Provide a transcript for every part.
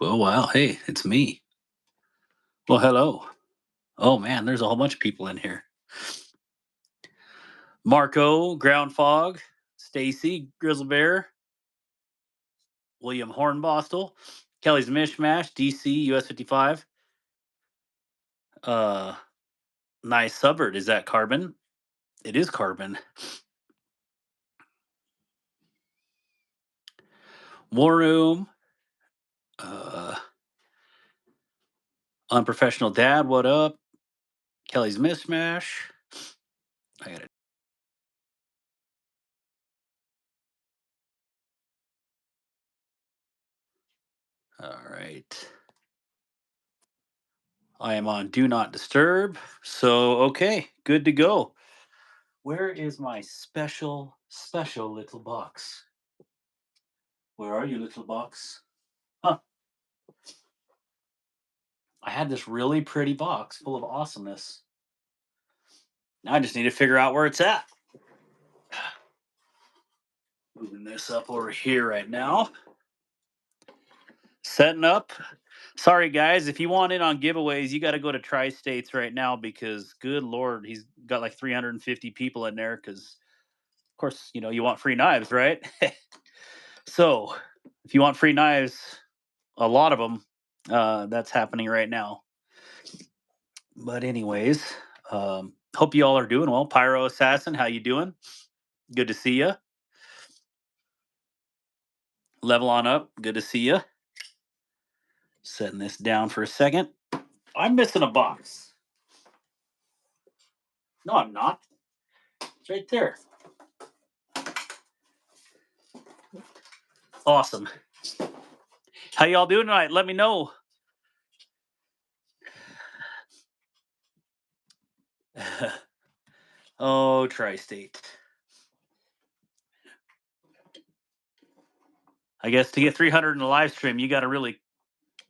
Well, wow. Hey, it's me. Well, hello. Oh man, there's a whole bunch of people in here. Marco, Ground Fog, Stacy, Grizzle Bear, William Hornbostel, Kelly's Mishmash, DC, US 55. Uh Nice suburb. Is that Carbon? It is Carbon. War Room. Uh Unprofessional Dad, what up? Kelly's Mishmash. I got it. All right. I am on Do Not Disturb. So, okay, good to go. Where is my special little box? Where are you, little box? Huh. I had this really pretty box full of awesomeness. Now I just need to figure out where it's at. Moving this up over here right now. Setting up. Sorry, guys. If you want in on giveaways, you got to go to Tri States right now because, good Lord, he's got like 350 people in there because, of course, you want free knives, right? So, if you want free knives, a lot of them, that's happening right now. But anyways, hope you all are doing well. Pyro Assassin, how you doing? Good to see you. Level on up. Good to see you. Setting this down for a second. I'm missing a box. No, I'm not. It's right there. Awesome. How y'all doing tonight? Let me know. Oh, Tri-State. I guess to get 300 in the live stream, you got to really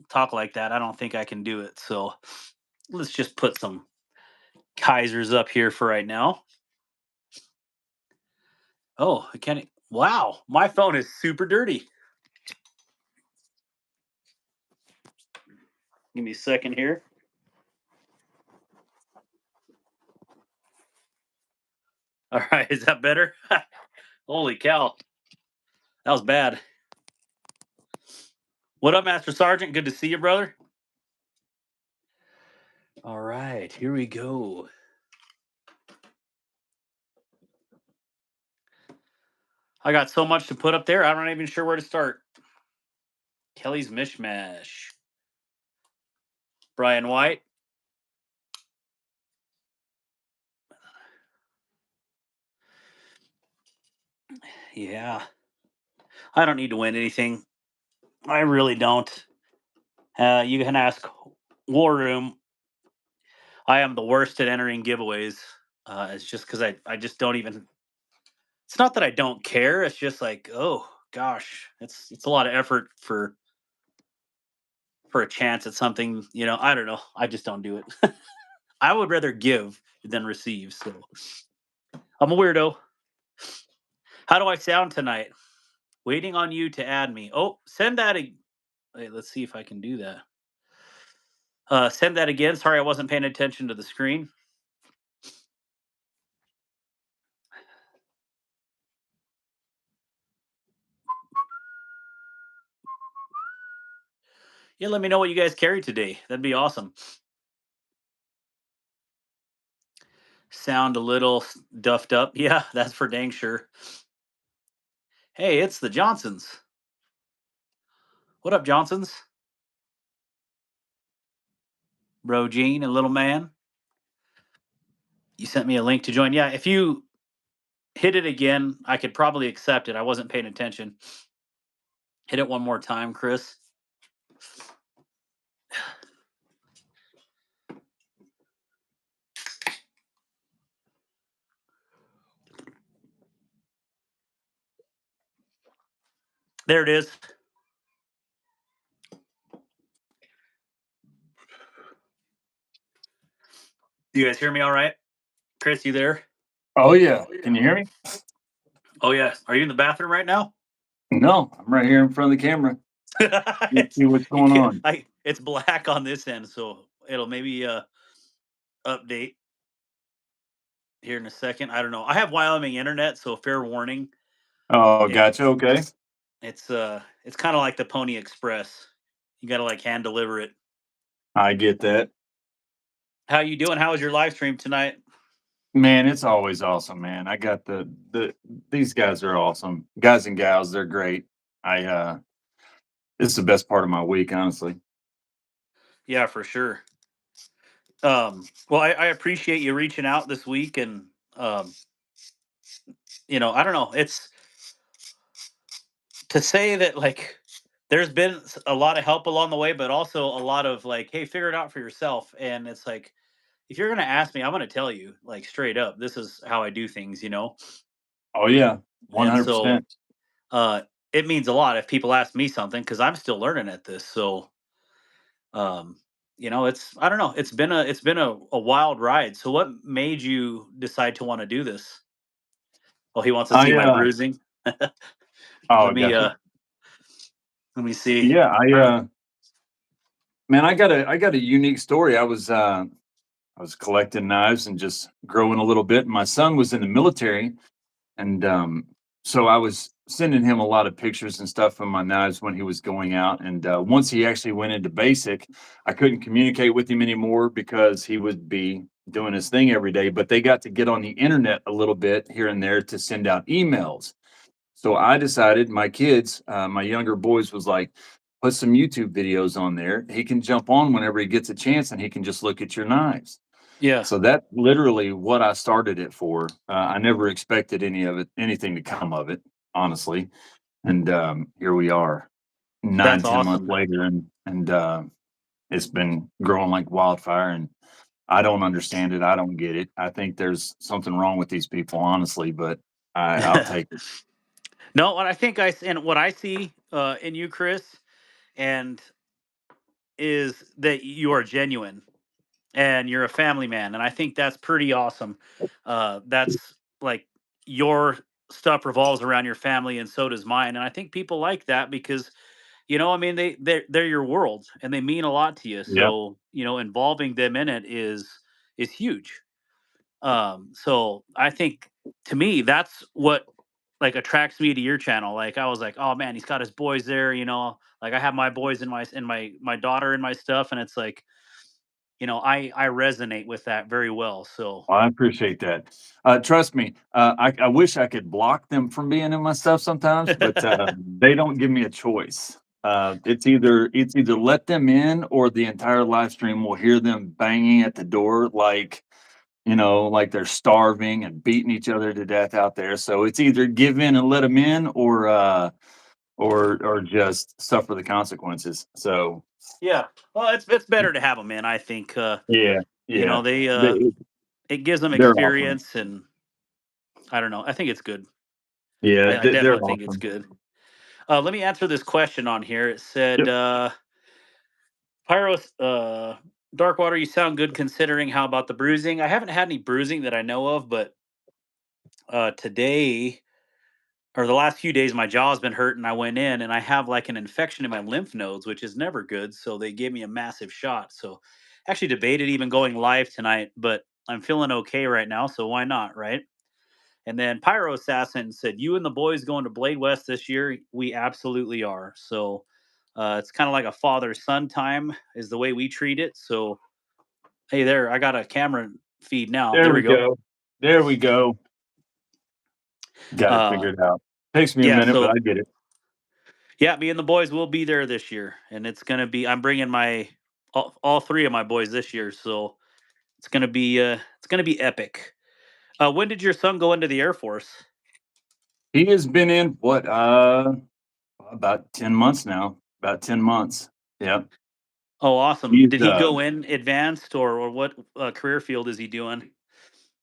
talk like that. I don't think I can do it. So let's just put some Kaisers up here for right now. Oh, I can't. Wow, my phone is super dirty. Give me a second here. All right, is that better? Holy cow. That was bad. What up, Master Sergeant? Good to see you, brother. All right, here we go. I got so much to put up there, I'm not even sure where to start. Kelly's Mishmash. Brian White. Yeah. I don't need to win anything. I really don't. You can ask War Room. I am the worst at entering giveaways. It's just because I just don't even. It's not that I don't care. It's just like, oh gosh, it's a lot of effort for a chance at something. I don't know. I just don't do it. I would rather give than receive. So I'm a weirdo. How do I sound tonight? Waiting on you to add me. Oh, send that. Wait, let's see if I can do that. Send that again. Sorry, I wasn't paying attention to the screen. Yeah, let me know what you guys carry today. That'd be awesome. Sound a little duffed up. Yeah, that's for dang sure. Hey, it's the Johnsons. What up, Johnsons? Bro Gene and little man. You sent me a link to join. Yeah, if you hit it again, I could probably accept it. I wasn't paying attention. Hit it one more time, Chris. There it is. You guys hear me all right? Chris, you there? Oh, yeah. Can you hear me? Oh, yeah. Are you in the bathroom right now? No, I'm right here in front of the camera. Let's It's see what's you going can't. on. It's black on this end, so it'll maybe update here in a second. I don't know. I have Wyoming internet, so fair warning. Oh, gotcha. It's Okay. it's kind of like the Pony Express. You got to like hand deliver it. I get that. How you doing? How was your live stream tonight? Man, it's always awesome, man. I got these guys are awesome. Guys and gals, they're great. I It's the best part of my week, honestly. Yeah, for sure. Well, I appreciate you reaching out this week, and um, I don't know. It's to say that like there's been a lot of help along the way, but also a lot of like, hey, figure it out for yourself. And it's like, if you're gonna ask me, I'm gonna tell you like straight up, this is how I do things. Oh yeah, And so 100%. uh, it means a lot if people ask me something because I'm still learning at this. So um, it's I don't know. It's been a wild ride. So what made you decide to want to do this? Oh, he wants to see I my bruising. let Oh, me gotcha. uh let me see. Yeah, Uh, man, I got a unique story. I was collecting knives and just growing a little bit. My son was in the military, and so I was sending him a lot of pictures and stuff of my knives when he was going out. And once he actually went into basic, I couldn't communicate with him anymore because he would be doing his thing every day. But they got to get on the internet a little bit here and there to send out emails. So I decided my kids, my younger boys, was like, put some YouTube videos on there. He can jump on whenever he gets a chance, and he can just look at your knives. yeah, So that's literally what I started it for. I never expected anything to come of it, honestly. And here we are, nine, that's 10 months awesome. later, and it's been growing like wildfire. And I don't understand it. I don't get it. I think there's something wrong with these people, honestly. But I'll take it. No, what I think and what I see in you, Chris, and is that you are genuine and you're a family man, and I think that's pretty awesome. That's like your stuff revolves around your family, and so does mine. And I think people like that because I mean, they're your world, and they mean a lot to you. Yeah. So involving them in it is huge. So I think to me that's what like attracts me to your channel. Like I was like, oh man, he's got his boys there. Like I have my boys in my daughter in my stuff, and it's like I resonate with that very well. So Well, I appreciate that. Trust me, I wish I could block them from being in my stuff sometimes, but they don't give me a choice. It's either let them in or the entire live stream will hear them banging at the door like like they're starving and beating each other to death out there. So it's either give in and let them in, or just suffer the consequences. So yeah, well, it's better to have them in. I think yeah, yeah, they they, it gives them they're awesome. experience, and I don't know. I think it's good. Yeah, I they're definitely think it's awesome. good. Let me answer this question on here. It said, Yep. Pyros, Darkwater, you sound good considering. How about the bruising? I haven't had any bruising that I know of, but today or the last few days, my jaw's been hurting. I went in and I have like an infection in my lymph nodes, which is never good. So they gave me a massive shot. So actually debated even going live tonight, but I'm feeling okay right now. So why not, right? And then Pyro Assassin said, "You and the boys going to Blade West this year? We absolutely are." So it's kind of like a father son time, is the way we treat it. So hey, there, I got a camera feed now. There There we we go. go. There we go. Got it Uh, figured out. Takes me a yeah, minute, but so I get it. yeah, me and the boys will be there this year, and it's gonna be. I'm bringing my all three of my boys this year, so it's gonna be epic. When did your son go into the Air Force? He has been in what, about 10 months now. About 10 months. Yeah. Oh, awesome! He's Did he go in advanced, or what career field is he doing?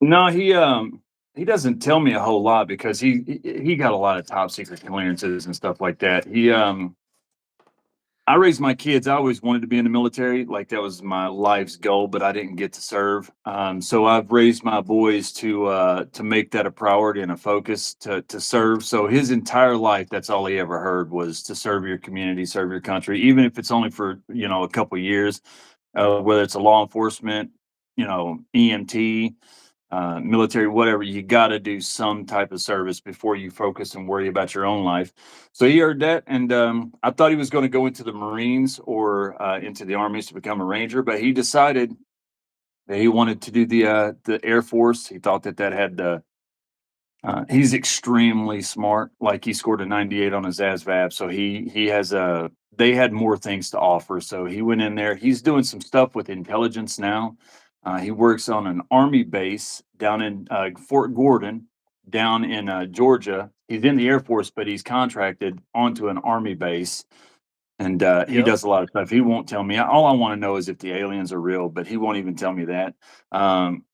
no, he doesn't tell me a whole lot because he got a lot of top secret clearances and stuff like that. I raised my kids. I always wanted to be in the military. Like that was my life's goal, but I didn't get to serve. So I've raised my boys to make that a priority and a focus to serve. So his entire life, that's all he ever heard was to serve your community, serve your country, even if it's only for a couple years. Whether it's a law enforcement, EMT, military, whatever, you got to do some type of service before you focus and worry about your own life. So he heard that, and I thought he was going to go into the Marines or into the armies to become a ranger, but he decided that he wanted to do the Air Force. He thought that had the he's extremely smart. Like he scored a 98 on his ASVAB, so he has a. They had more things to offer, so he went in there. He's doing some stuff with intelligence now. He works on an army base down in Fort Gordon, down in Georgia. He's in the Air Force, but he's contracted onto an army base, and he Yep. does a lot of stuff. He won't tell me. All I want to know is if the aliens are real, but he won't even tell me that. Um,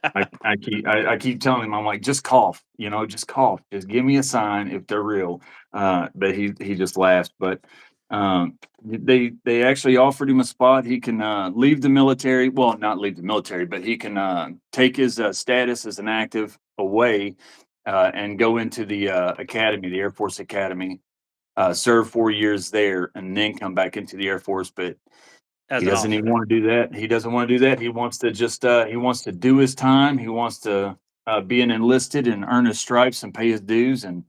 I keep telling him, I'm like, just cough, just cough, just give me a sign if they're real. But he just laughs. But they actually offered him a spot. He can leave the military. Well, not leave the military, but he can take his status as an active away and go into the academy, the Air Force Academy, serve 4 years there, and then come back into the Air Force. But he As an doesn't even officer. want to do that. He doesn't want to do that. He wants to just he wants to do his time. He wants to be an enlisted and earn his stripes and pay his dues. And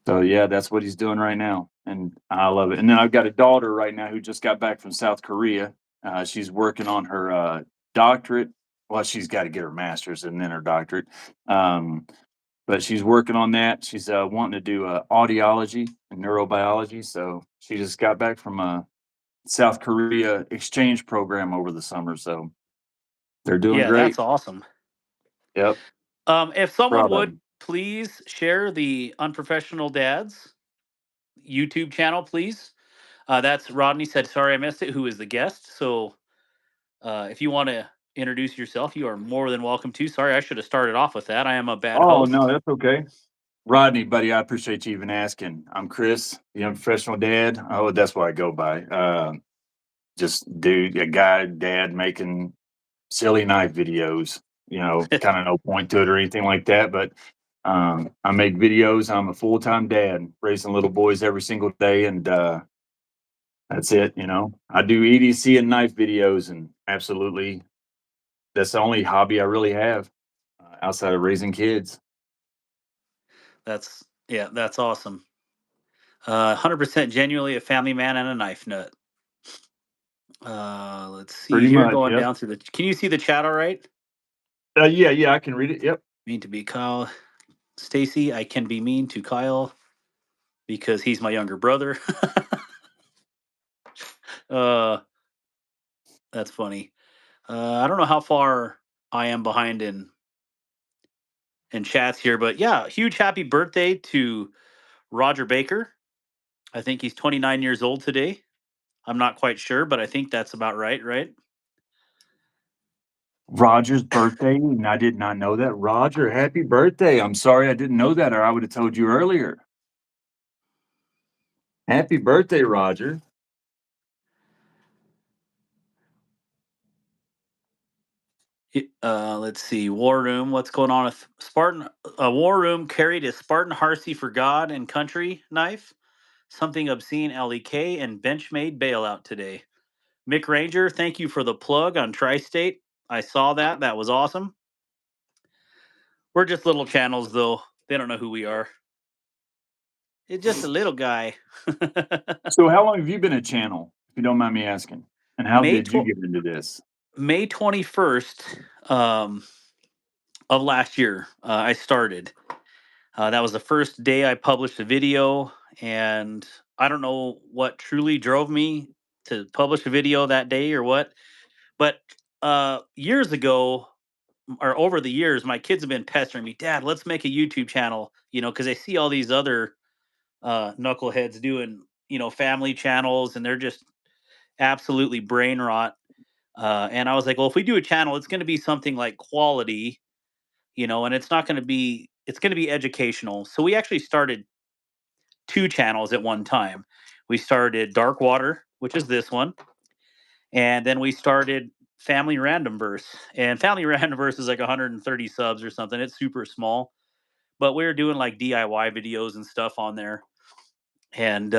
so yeah, that's what he's doing right now. And I love it. And then I've got a daughter right now who just got back from South Korea. She's working on her doctorate. Well, she's got to get her master's and then her doctorate. Um, but she's working on that. She's wanting to do audiology and neurobiology. So she just got back from South Korea exchange program over the summer, so they're doing Yeah, great. that's awesome. Yep, If someone proud of would them. please share the Unprofessional Dads YouTube channel, please. That's Rodney said, sorry I missed it, who is the guest. So if you want to introduce yourself, you are more than welcome to. Sorry, I should have started off with that. I am a bad Oh, no, host. that's okay. Rodney, buddy, I appreciate you even asking. I'm Chris, the unprofessional dad. Oh, that's what I go by. Just dude, a guy, dad making silly knife videos. Kind of no point to it or anything like that. But I make videos. I'm a full time dad, raising little boys every single day, and that's it. I do EDC and knife videos, and absolutely that's the only hobby I really have outside of raising kids. Yeah, that's awesome. 100% genuinely a family man and a knife nut. Let's see Pretty here, much, going yep. down through the. Can you see the chat all right? Yeah, yeah, I can read it. Yep. Mean to be Kyle. Stacy, I can be mean to Kyle because he's my younger brother. uh, that's funny. I don't know how far I am behind in chats here, but yeah, huge happy birthday to Roger Baker. I think he's 29 years old today. I'm not quite sure, but I think that's about right, right? Roger's birthday, and I did not know that. Roger, happy birthday. I'm sorry I didn't know that, or I would have told you earlier. Happy birthday, Roger. Let's see. War Room. What's going on with Spartan? War Room carried a Spartan Harsey for God and Country knife. Something obscene LEK and Benchmade bailout today. Mick Ranger, thank you for the plug on Tri State. I saw that. That was awesome. We're just little channels, though. They don't know who we are. It's just a little guy. So, how long have you been a channel, if you don't mind me asking? And how May did you tw- get into this? May 21st of last year, I started. That was the first day I published a video, and I don't know what truly drove me to publish a video that day or what, but years ago, or over the years, my kids have been pestering me, Dad, let's make a YouTube channel, because I see all these other knuckleheads doing, family channels, and they're just absolutely brain rot. And I was like, well, if we do a channel, it's going to be something like quality, and it's going to be educational. So we actually started two channels at one time. We started Dark Water, which is this one, and then we started Family Random Verse. And Family Random Verse is like 130 subs or something. It's super small, but we were doing like DIY videos and stuff on there. And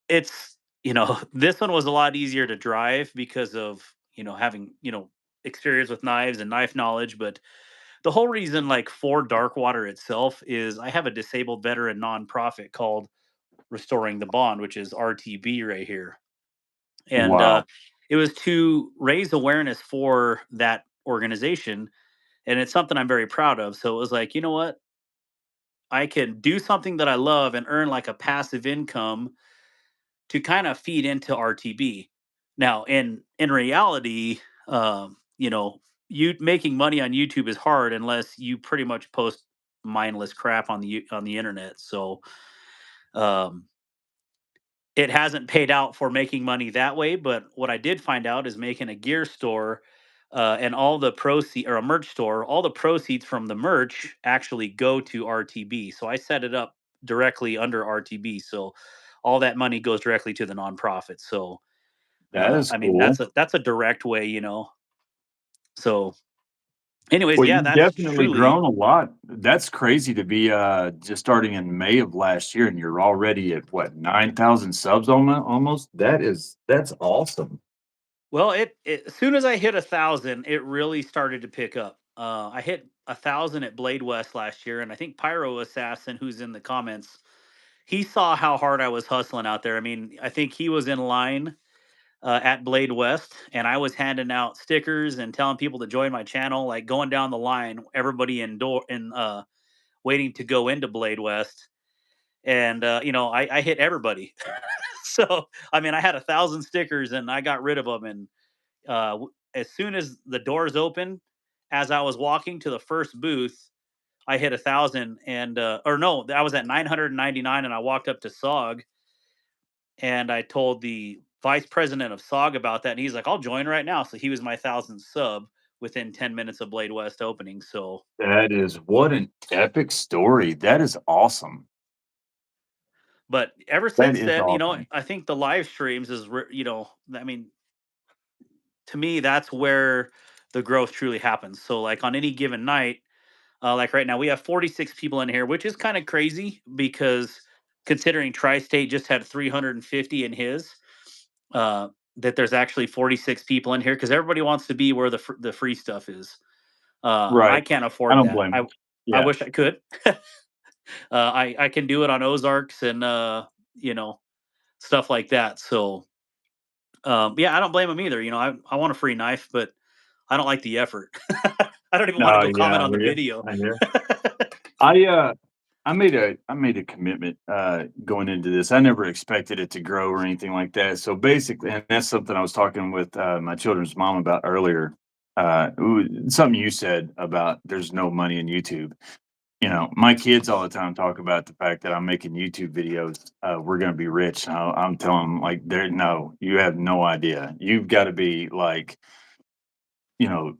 it's this one was a lot easier to drive because of having experience with knives and knife knowledge. But the whole reason, like, for Dark Water itself is I have a disabled veteran nonprofit called Restoring the Bond, which is RTB right here. And Wow. it was to raise awareness for that organization. And it's something I'm very proud of. So it was like, you know what? I can do something that I love and earn like a passive income to kind of feed into RTB. Now, in reality, you making money on YouTube is hard unless you pretty much post mindless crap on the internet. So um, it hasn't paid out for making money that way. But what I did find out is making a gear store, and all the proceeds, or a merch store, all the proceeds from the merch actually go to RTB. So I set it up directly under RTB. So all that money goes directly to the nonprofit. So That is I mean, cool. that's a direct way, So, anyways, Well, yeah, you've that's definitely truly. grown a lot. That's crazy to be just starting in May of last year and you're already at what, 9,000 subs almost? That's awesome. Well, it as soon as I hit 1,000, it really started to pick up. I hit 1,000 at Blade West last year, and I think Pyro Assassin, who's in the comments, he saw how hard I was hustling out there. I mean, I think he was in line at Blade West, and I was handing out stickers and telling people to join my channel, like going down the line, everybody indoor and waiting to go into Blade West. And I hit everybody. So I mean, I had 1,000 stickers, and I got rid of them. And as soon as the doors opened, as I was walking to the first booth, I hit 1,000. And or no, I was at 999, and I walked up to Sog, and I told the vice president of Sog about that, and he's like, "I'll join right now." So he was my 1,000th sub within 10 minutes of Blade West opening. So, That is what an epic story. That is awesome. but ever That since is then, awesome. I think the live streams is, I mean, to me, that's where the growth truly happens. So, like, on any given night, like right now, we have 46 people in here, which is kind of crazy because considering Tri-State just had 350 in his, uh, that there's actually 46 people in here because everybody wants to be where the free stuff is. I Right. can't I afford don't that. blame I 'em. I Yeah. wish I could. I can do it on Ozarks and you know stuff like that. So yeah, I don't blame them either. I want a free knife, but I don't like the effort. I don't even want to No, go yeah, comment I on the hear you. video. I hear. I made a commitment going into this. I never expected it to grow or anything like that. So basically, and that's something I was talking with my children's mom about earlier. Something you said about there's no money in YouTube. My kids all the time talk about the fact that I'm making YouTube videos. We're going to be rich. I'm telling them like, there, no, you have no idea. You've got to be like, you know,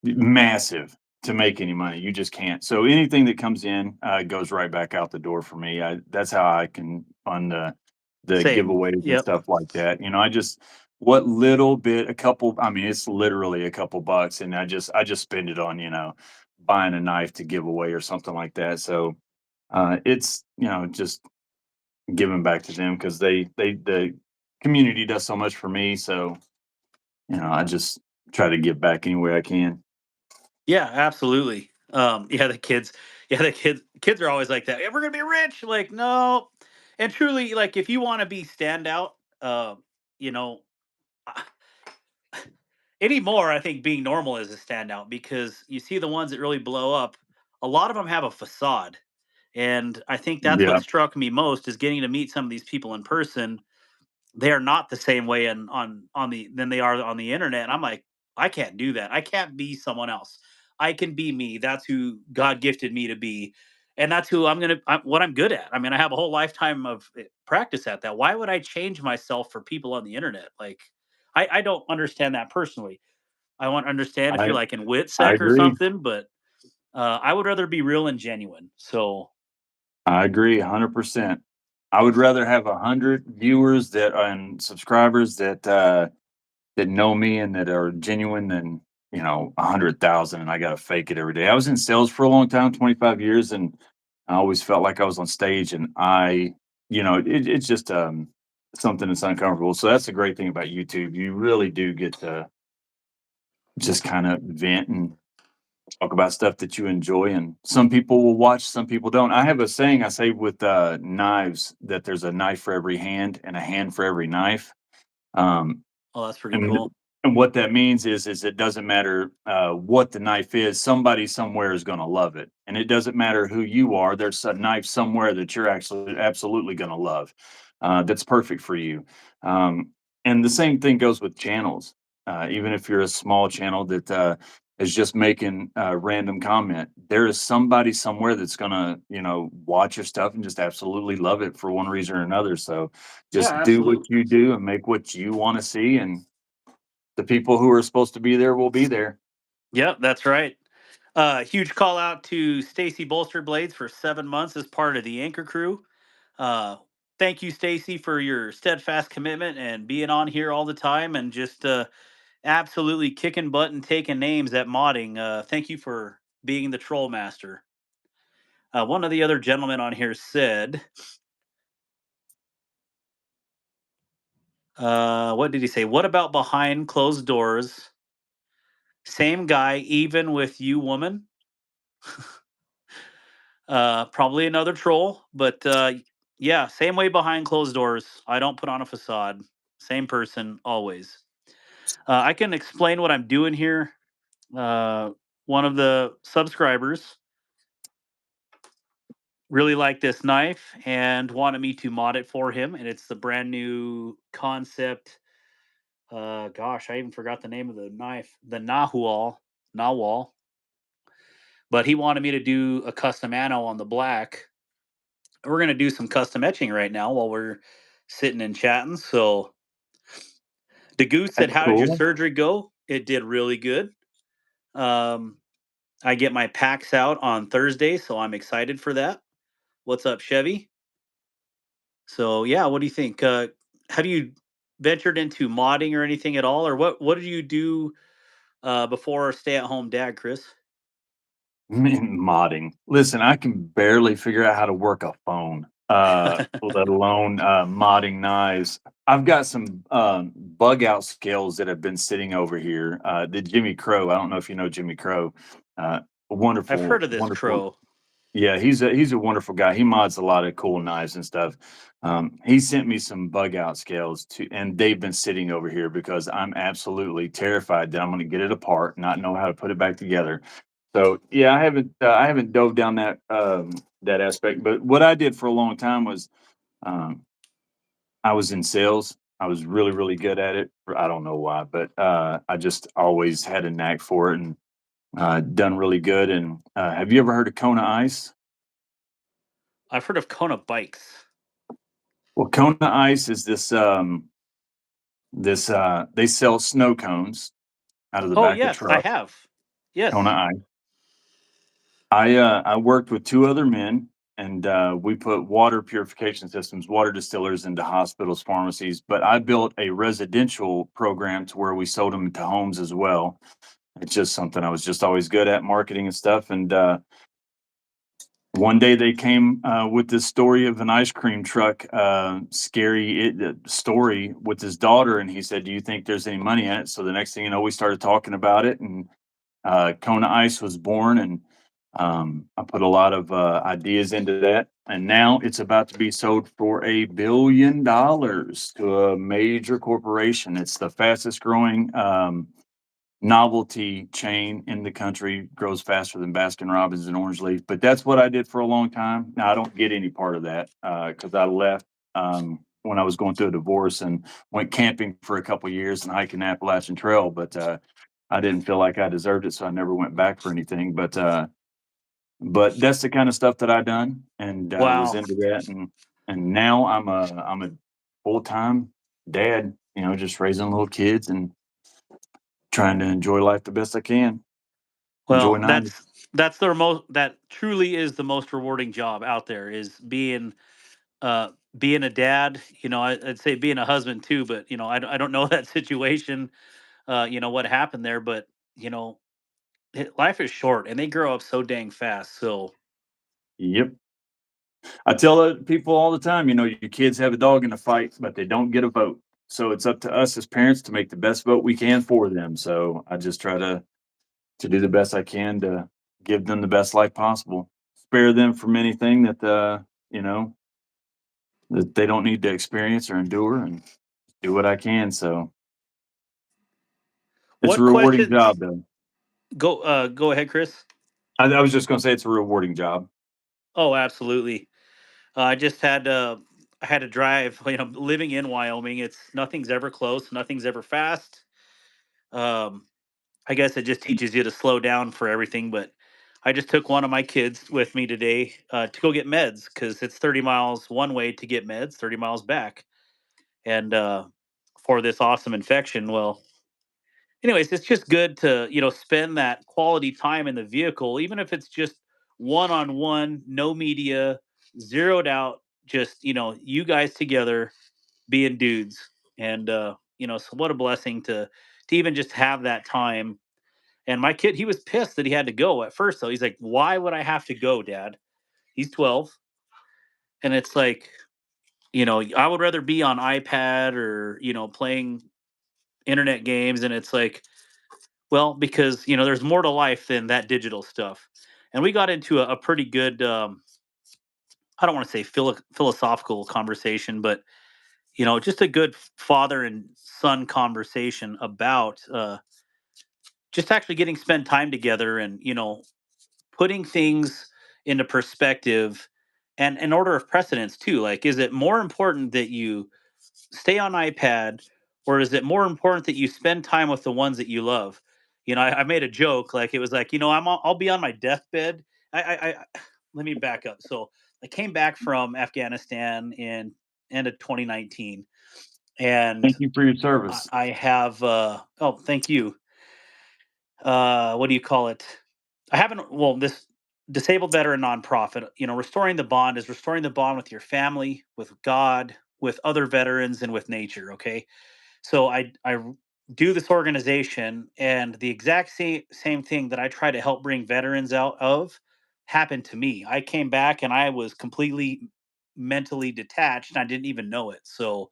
massive to make any money. You just can't. So anything that comes in goes right back out the door for me. That's how I can fund the Same. giveaways and Yep. stuff like that. I just what little bit, a couple. I mean, it's literally a couple bucks, and I just spend it on buying a knife to give away or something like that. So it's just giving back to them because the community does so much for me. So I just try to give back any way I can. Yeah, absolutely. Yeah, the kids are always like that. "Yeah, we're gonna be rich." Like, no. And truly, like, if you want to be standout, you know, anymore, I think being normal is a standout because you see the ones that really blow up. A lot of them have a facade, and I think that's what Yeah. struck me most is getting to meet some of these people in person. They are not the same way on the than they are on the internet. And I'm like, I can't do that. I can't be someone else. I can be me. That's who God gifted me to be. And that's who what I'm good at. I mean, I have a whole lifetime of practice at that. Why would I change myself for people on the internet? Like, I don't understand that personally. I want to understand if you're I like in I WitSec or agree. something, but I would rather be real and genuine. So I agree 100%. I would rather have 100 viewers that and subscribers that know me and that are genuine than, 100,000 and I gotta fake it every day. I was in sales for a long time, 25 years, and I always felt like I was on stage and it's just, something that's uncomfortable. So that's the great thing about YouTube. You really do get to just kinda vent and talk about stuff that you enjoy, and some people will watch, some people don't. I have a saying I say with, knives that there's a knife for every hand and a hand for every knife. Um, Oh, that's pretty and cool. and what that means is it doesn't matter, what the knife is, somebody somewhere is gonna love it, and it doesn't matter who you are, there's a knife somewhere that you're actually absolutely gonna love, that's perfect for you. Um, and the same thing goes with channels. Even if you're a small channel that, is just making a random comment, there is somebody somewhere that's gonna, watch your stuff and just absolutely love it for one reason or another. So, Yeah, just do what absolutely. you do and make what you wanna see, and the people who are supposed to be there will be there. Yep, that's right. Huge call out to Stacy Bolster Blades for 7 months as part of the Anchor crew. Uh, Thank you, Stacy, for your steadfast commitment and being on here all the time and just absolutely kicking butt and taking names at modding. Thank you for being the troll master. One of the other gentlemen on here said, what did he say? What about behind closed doors? Same guy, even with you, woman. Probably another troll, but yeah, same way behind closed doors. I don't put on a facade. Same person always. I can explain what I'm doing here. Uh, One of the subscribers really liked this knife and wanted me to mod it for him, and it's the brand new concept. Gosh, I even forgot the name of the knife. The Nawal. But he wanted me to do a custom ano on the black. We're gonna do some custom etching right now while we're sitting and chatting. So the goose said, That's "How did your cool. surgery go?" It did really good. Um, I get my packs out on Thursday, so I'm excited for that. What's up, Chevy? So yeah, what do you think? Have you ventured into modding or anything at all, or what did you do before stay at home dad, Chris? Modding. Listen, I can barely figure out how to work a phone, let alone, modding knives. I've got some, bug out skills that have been sitting over here. The Jimmy Crow, I don't know if you know Jimmy Crow, uh, I've heard wonderful, of this wonderful. crow. Yeah, he's a wonderful guy. He mods a lot of cool knives and stuff. He sent me some bug out scales to, and they've been sitting over here because I'm absolutely terrified that I'm going to get it apart, not know how to put it back together. So yeah, I haven't dove down that aspect. But what I did for a long time was, um, I was in sales. I was really really good at it. I don't know why, but I just always had a knack for it and done really good. And have you ever heard of Kona Ice? I've heard of Kona bikes. Well, Kona Ice is they sell snow cones out of the Oh back of yes, I trucks. have. Kona Yes, Ice. I worked with two other men, and we put water purification systems, water distillers into hospitals, pharmacies. But I built a residential program to where we sold them to homes as well. It's just something I was just always good at, marketing and stuff. And one day they came with this story of an ice cream truck, story with his daughter, and he said, "Do you think there's any money in it?" So the next thing you know, we started talking about it, and Kona Ice was born, and I put a lot of ideas into that, and now it's about to be sold for $1 billion to a major corporation. It's the fastest growing novelty chain in the country, grows faster than Baskin Robbins and Orange Leaf. But that's what I did for a long time. Now I don't get any part of that because I left when I was going through a divorce and went camping for a couple years and hiking the Appalachian Trail. But I didn't feel like I deserved it, so I never went back for anything. But that's the kind of stuff that I done and was wow. into that, and now I'm a full time dad. Just raising little kids and trying to enjoy life the best I can. Enjoy Well, knives. that's the most that truly is the most rewarding job out there is being being a dad, I'd say being a husband too, but I don't know that situation, what happened there, but you know, life is short and they grow up so dang fast. So Yep. I tell people all the time, your kids have a dog in the fight, but they don't get a vote. So it's up to us as parents to make the best vote we can for them. So I just try to do the best I can to give them the best life possible, spare them from anything that you know that they don't need to experience or endure, and do what I can. So it's a what rewarding questions? job, though. Go ahead, Chris. I was just going to say it's a rewarding job. Oh, absolutely. I just had I had to drive. Living in Wyoming, it's nothing's ever close, nothing's ever fast. Um, I guess it just teaches you to slow down for everything. But I just took one of my kids with me today to go get meds because it's 30 miles one way to get meds, 30 miles back, and for this awesome infection. Well, anyways, it's just good to spend that quality time in the vehicle, even if it's just one on one, no media, zeroed out, just you guys together being dudes. And so what a blessing to even just have that time. And my kid, he was pissed that he had to go at first, though. He's like, why would I have to go, Dad? He's 12. And it's like, I would rather be on iPad or playing internet games. And it's like, well, because there's more to life than that digital stuff. And we got into a pretty good, I don't want to say philosophical conversation, but just a good father and son conversation about just actually getting spend time together, and putting things into perspective, and in order of precedence too. Like, is it more important that you stay on iPad, or is it more important that you spend time with the ones that you love? I made a joke, like, it was like, I'll be on my deathbed. Let me back up. So I came back from Afghanistan in end of 2019, and Thank you for your service. I have oh, thank you. What do you call it? I haven't, well, this disabled veteran nonprofit, restoring the bond is restoring the bond with your family, with God, with other veterans, and with nature. Okay. So I do this organization, and the exact same thing that I try to help bring veterans out of happened to me. I came back and I was completely mentally detached and I didn't even know it. So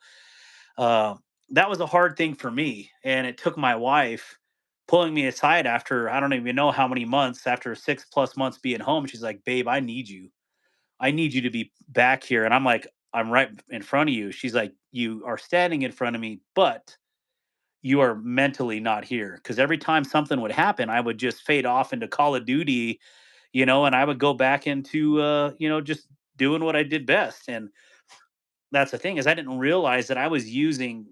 uh, that was a hard thing for me, and it took my wife pulling me aside after I don't even know how many months, after 6+ months being home. She's like, "Babe, I need you. I need you to be back here." And I'm like, "I'm right in front of you." She's like, "You are standing in front of me, but you are mentally not here." Because every time something would happen, I would just fade off into Call of Duty, and I would go back into just doing what I did best. And that's the thing, is I didn't realize that I was using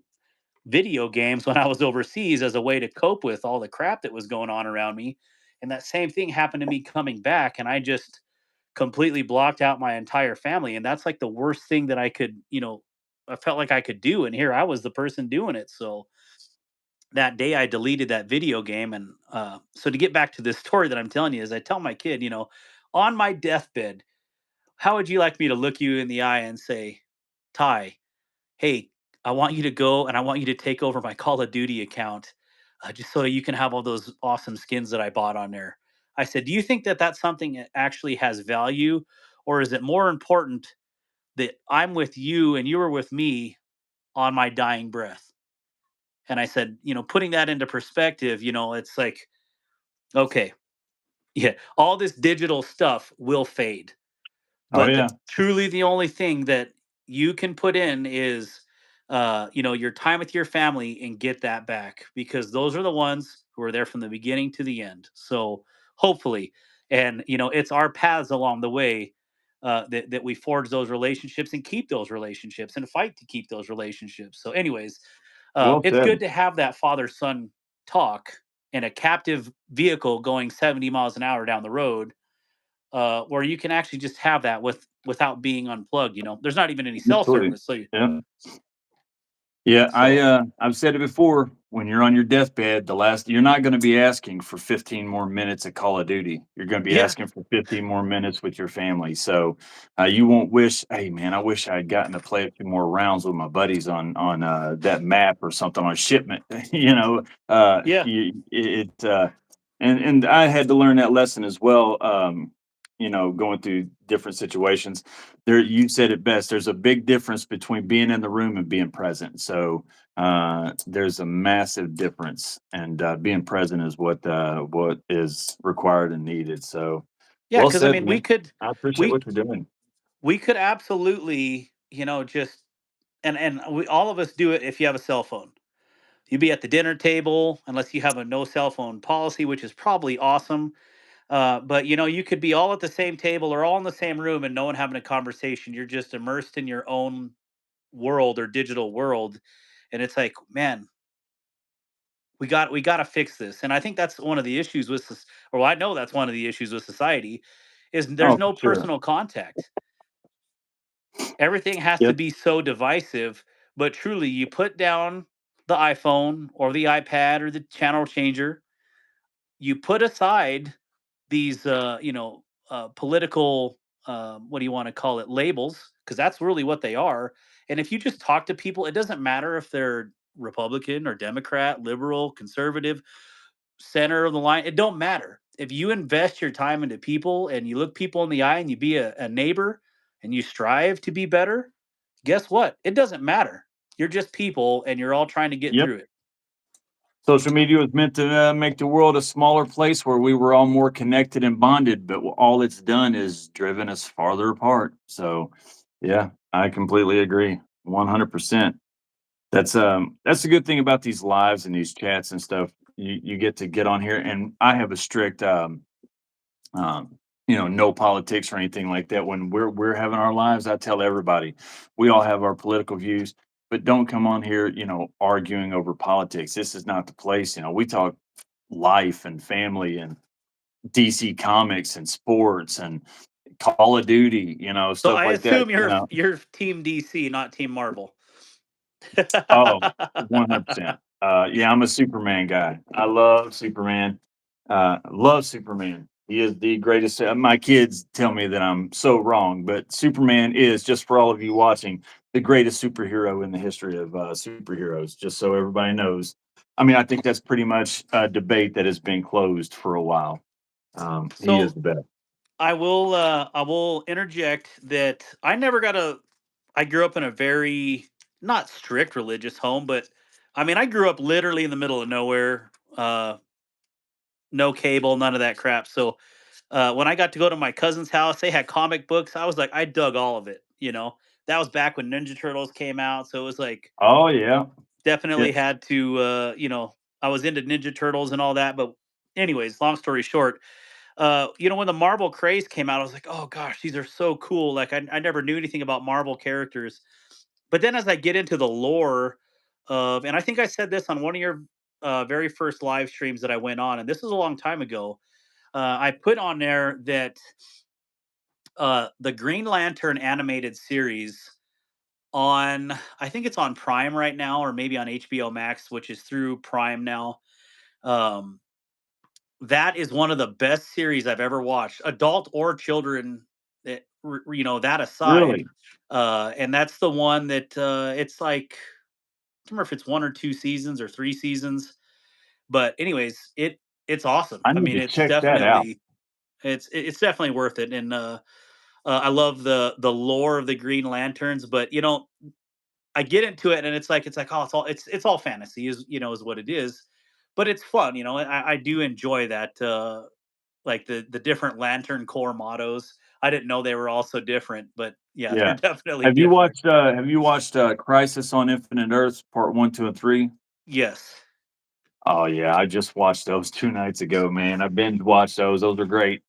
video games when I was overseas as a way to cope with all the crap that was going on around me. And that same thing happened to me coming back, and I just completely blocked out my entire family. And that's like the worst thing that I could, I felt like I could do. And here I was the person doing it. So that day I deleted that video game. And so to get back to this story that I'm telling you, is I tell my kid, on my deathbed, how would you like me to look you in the eye and say, Ty, hey, I want you to go and I want you to take over my Call of Duty account, just so you can have all those awesome skins that I bought on there. I said, do you think that that's something that actually has value? Or is it more important that I'm with you and you are with me on my dying breath? And I said, putting that into perspective, it's like, okay, yeah, all this digital stuff will fade. Oh But yeah, truly the only thing that you can put in is your time with your family, and get that back, because those are the ones who are there from the beginning to the end. So hopefully, and it's our paths along the way, that we forge those relationships and keep those relationships and fight to keep those relationships. So anyways, well it's said. good to have that father son talk in a captive vehicle going 70 miles an hour down the road, where you can actually just have that without being unplugged. There's not even any cell Absolutely. service. So Yeah. Yeah, so I've said it before. when you're on your deathbed, the last you're not gonna be asking for 15 more minutes of Call of Duty. You're gonna be Yeah. asking for 15 more minutes with your family. So, you won't wish, "Hey, man, I wish I had gotten to play a few more rounds with my buddies on that map or something on shipment." You know? Yeah. And I had to learn that lesson as well, going through different situations. There, you said it best. There's a big difference between being in the room and being present. So, there's a massive difference, and being present is what is required and needed. So, Yeah, well because I said, mean, man. I appreciate we what you're doing. we could absolutely, just and we all of us do it if you have a cell phone. You'd be at the dinner table unless you have a no cell phone policy, which is probably awesome. But you could be all at the same table or all in the same room and no one having a conversation. You're just immersed in your own world or digital world, and it's like, man, we got to fix this. And I think that's one of the issues with this, or I know that's one of the issues with society, is there's Oh, for no sure. personal contact. Everything has to Yep, be so divisive, but truly, you put down the iPhone or the iPad or the channel changer, you put aside these, political, what do you want to call it, labels, because that's really what they are. And if you just talk to people, it doesn't matter if they're Republican or Democrat, liberal, conservative, center of the line. It don't matter. If you invest your time into people and you look people in the eye and you be a neighbor and you strive to be better, guess what? It doesn't matter. You're just people and you're all trying to get yep. through it. Social media was meant to make the world a smaller place where we were all more connected and bonded, but all it's done is driven us farther apart. So, yeah, I completely agree, 100%. That's a good thing about these lives and these chats and stuff. You get to get on here, and I have a strict no politics or anything like that. When we're having our lives, I tell everybody we all have our political views, but don't come on here, arguing over politics. This is not the place. We talk life and family and DC comics and sports and Call of Duty, So stuff I like that. assume you're team DC, not team Marvel. Oh, 100%. Yeah, I'm a Superman guy. I love Superman. Love Superman. He is the greatest. My kids tell me that I'm so wrong, but Superman is, just for all of you watching, the greatest superhero in the history of superheroes, just so everybody knows. I mean, I think that's pretty much a debate that has been closed for a while. He is So the best. I will interject that I grew up in a very not strict religious home, but I mean I grew up literally in the middle of nowhere. No cable, none of that crap. So when I got to go to my cousin's house, they had comic books. I was like, I dug all of it. That was back when Ninja Turtles came out, so it was like Oh, yeah. definitely Yes. had to. I was into Ninja Turtles and all that. But anyways, long story short, when the Marvel craze came out, I was like, oh gosh, these are so cool. Like I never knew anything about Marvel characters. But then as I get into the lore and I think I said this on one of your very first live streams that I went on, and this was a long time ago. I put on there that the Green Lantern animated series on, I think it's on Prime right now, or maybe on HBO Max, which is through Prime now. Um, that is one of the best series I've ever watched, adult or children. That aside, Really? and that's the one that it's like I don't remember if it's one or two seasons or three seasons, but anyways, it's awesome. I I need mean, to check that out. it's definitely worth it, and I love the lore of the Green Lanterns, but I get into it and it's like oh it's all fantasy is what it is, but it's fun. I do enjoy that like the different Lantern Corps mottos. I didn't know they were all so different, but yeah, they're Yeah. definitely Have you different. watched, Crisis on Infinite Earths Part 1, 2, and 3? Yes. Oh, yeah, I just watched those 2 nights ago, man. I binge watched those. Those are great.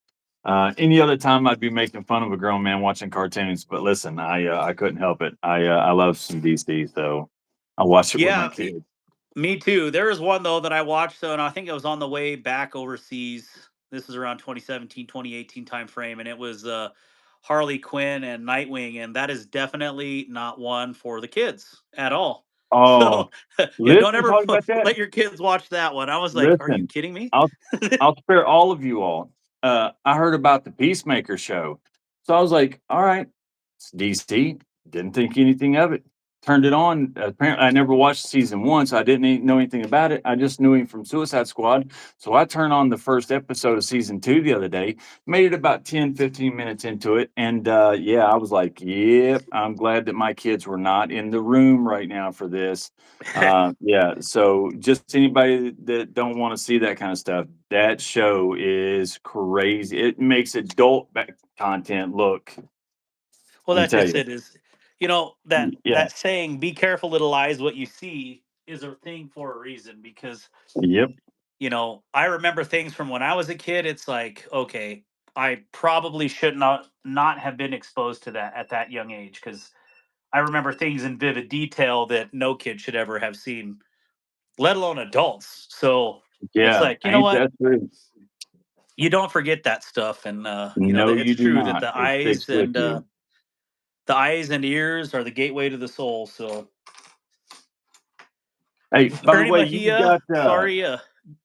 Any other time, I'd be making fun of a grown man watching cartoons, but listen, I couldn't help it. I love some DC, so I watched it with my Yeah, kids. me too. There was one though that I watched, and I think it was on the way back overseas. This is around 2017, 2018 time frame, and it was Harley Quinn and Nightwing, and that is definitely not one for the kids at all. Oh, So yeah, don't listen, ever talk about that. let your kids watch that one. I was like, are you Listen, kidding me? I'll I'll spare all of you all. I heard about the Peacemaker show, so I was like, "All right, it's DC." Didn't think anything of it. Turned it on. Apparently, I never watched season one, so I didn't know anything about it. I just knew him from Suicide Squad. So I turned on the first episode of season two the other day. Made it about 10, 15 minutes into it, and yeah, I was like, "Yep, I'm glad that my kids were not in the room right now for this." Yeah, so just anybody that don't wanna see that kinda stuff, that show is crazy. It makes adult content look, Well, let me that's tell just you. it. Is you know that Yeah, that saying, "Be careful, little eyes, what you see," is a thing for a reason. Because yep, I remember things from when I was a kid. It's like, okay, I probably should not have been exposed to that at that young age, because I remember things in vivid detail that no kid should ever have seen, let alone adults. So it's yeah, like, you know ain't what? that true? You don't forget that stuff, and No, that it's you do true that not. It sticks with you. the eyes and ears are the gateway to the soul. So, Hey, by the Ernie way, you've got, Mahia, sorry,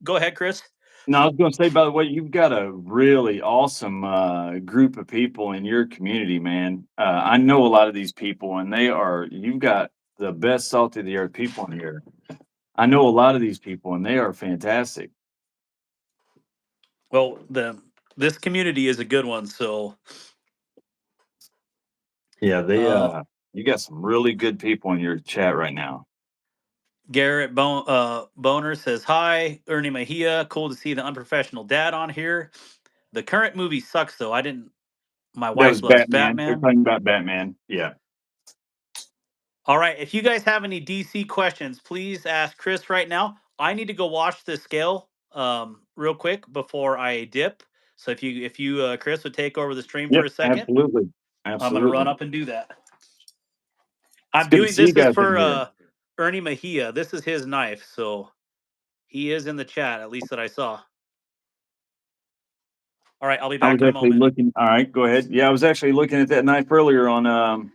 go ahead, Chris. no, I was gonna say, by the way, you've got a really awesome, group of people in your community, man. I know a lot of these people, and you've got the best salt of the earth people in here. I know a lot of these people, and they are fantastic. Well, this community is a good one. So, Yeah, uh, you got some really good people in your chat right now. Boner says hi. Ernie Mahia, cool to see the unprofessional dad on here. The current movie sucks though. I didn't. My That was wife loves Batman. They're Batman. talking about Batman. Yeah. All right. If you guys have any DC questions, please ask Chris right now. I need to go watch the scale real quick before I dip. So if you Chris would take over the stream for Yep, a second, absolutely. I'm gonna run Absolutely. up and do that. It's I'm good to doing see you this is guys in for here. Ernie Mahia. This is his knife, so he is in the chat, at least that I saw. All right, I'll be I back was in a actually moment. looking, all right, go ahead. Yeah, I was actually looking at that knife earlier on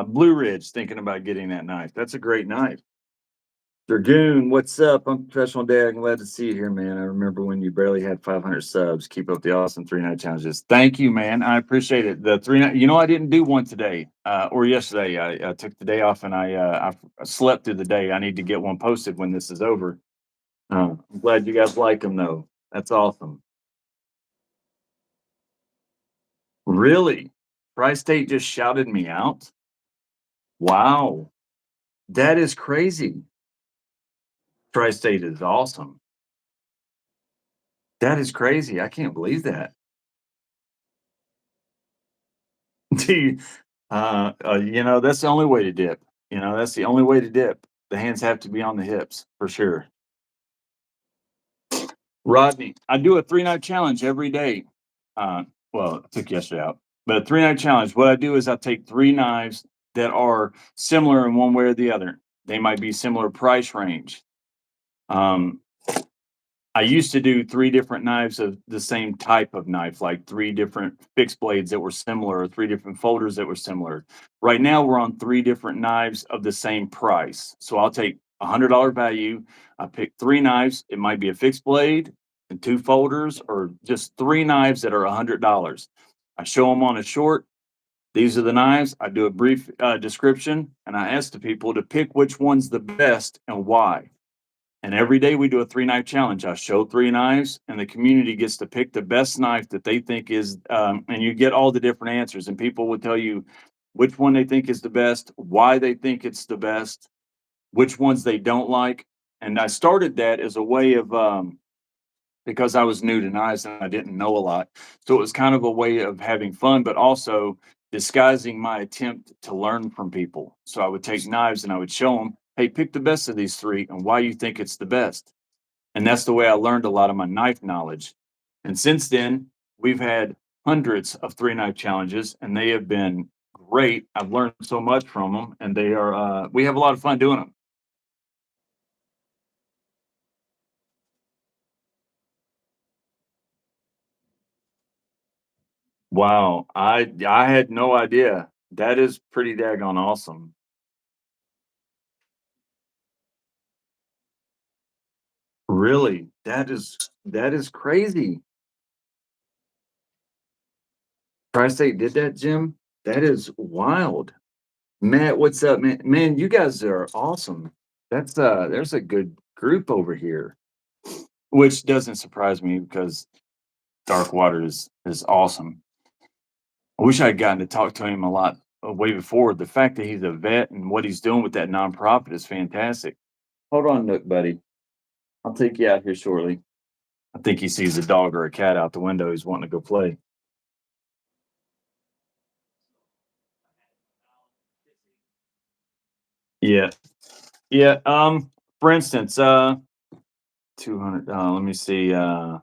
Blue Ridge, thinking about getting that knife. That's a great knife. Dragoon, what's up? I'm professional dad. I'm glad to see you here, man. I remember when you barely had 500 subs. Keep up the awesome 3 night challenges. Thank you, man. I appreciate it. The 3 night, I didn't do one today or yesterday. I took the day off and I slept through the day. I need to get one posted when this is over. I'm glad you guys like them though. That's awesome. Really? Tri State just shouted me out? Wow. That is crazy. Tri State is awesome. That is crazy. I can't believe that. Do you, that's the only way to dip. That's the only way to dip. The hands have to be on the hips for sure. Rodney, I do a 3 night challenge every day. Well, I took yesterday out, but a 3 night challenge. What I do is I take three knives that are similar in one way or the other. They might be similar price range. Um, I used to do three different knives of the same type of knife, like three different fixed blades that were similar, or three different folders that were similar. Right now, we're on three different knives of the same price. So I'll take $100 value. I pick three knives. It might be a fixed blade and two folders, or just three knives that are $100. I show them on a short. These are the knives. I do a brief description, and I ask the people to pick which one's the best and why. And every day we do a 3 knife challenge. I show three knives, and the community gets to pick the best knife that they think is, and you get all the different answers. And people will tell you which one they think is the best, why they think it's the best, which ones they don't like. And I started that as a way of, because I was new to knives and I didn't know a lot. So it was kind of a way of having fun, but also disguising my attempt to learn from people. So I would take knives and I would show them, hey, pick the best of these three and why you think it's the best. And that's the way I learned a lot of my knife knowledge. And since then, we've had hundreds of 3 knife challenges and they have been great. I've learned so much from them and we have a lot of fun doing them. Wow. I had no idea. That is pretty daggone awesome. Really? That is crazy. Tri-State did that, Jim? That is wild. Matt, what's up, man? Man, you guys are awesome. There's a good group over here, which doesn't surprise me because Dark Water is awesome. I wish I had gotten to talk to him a lot way before. The fact that he's a vet and what he's doing with that nonprofit is fantastic. Hold on, Nook, buddy. I'll take you out here shortly. I think he sees a dog or a cat out the window. He's wanting to go play. Yeah. Yeah. For instance, 200, let me see. All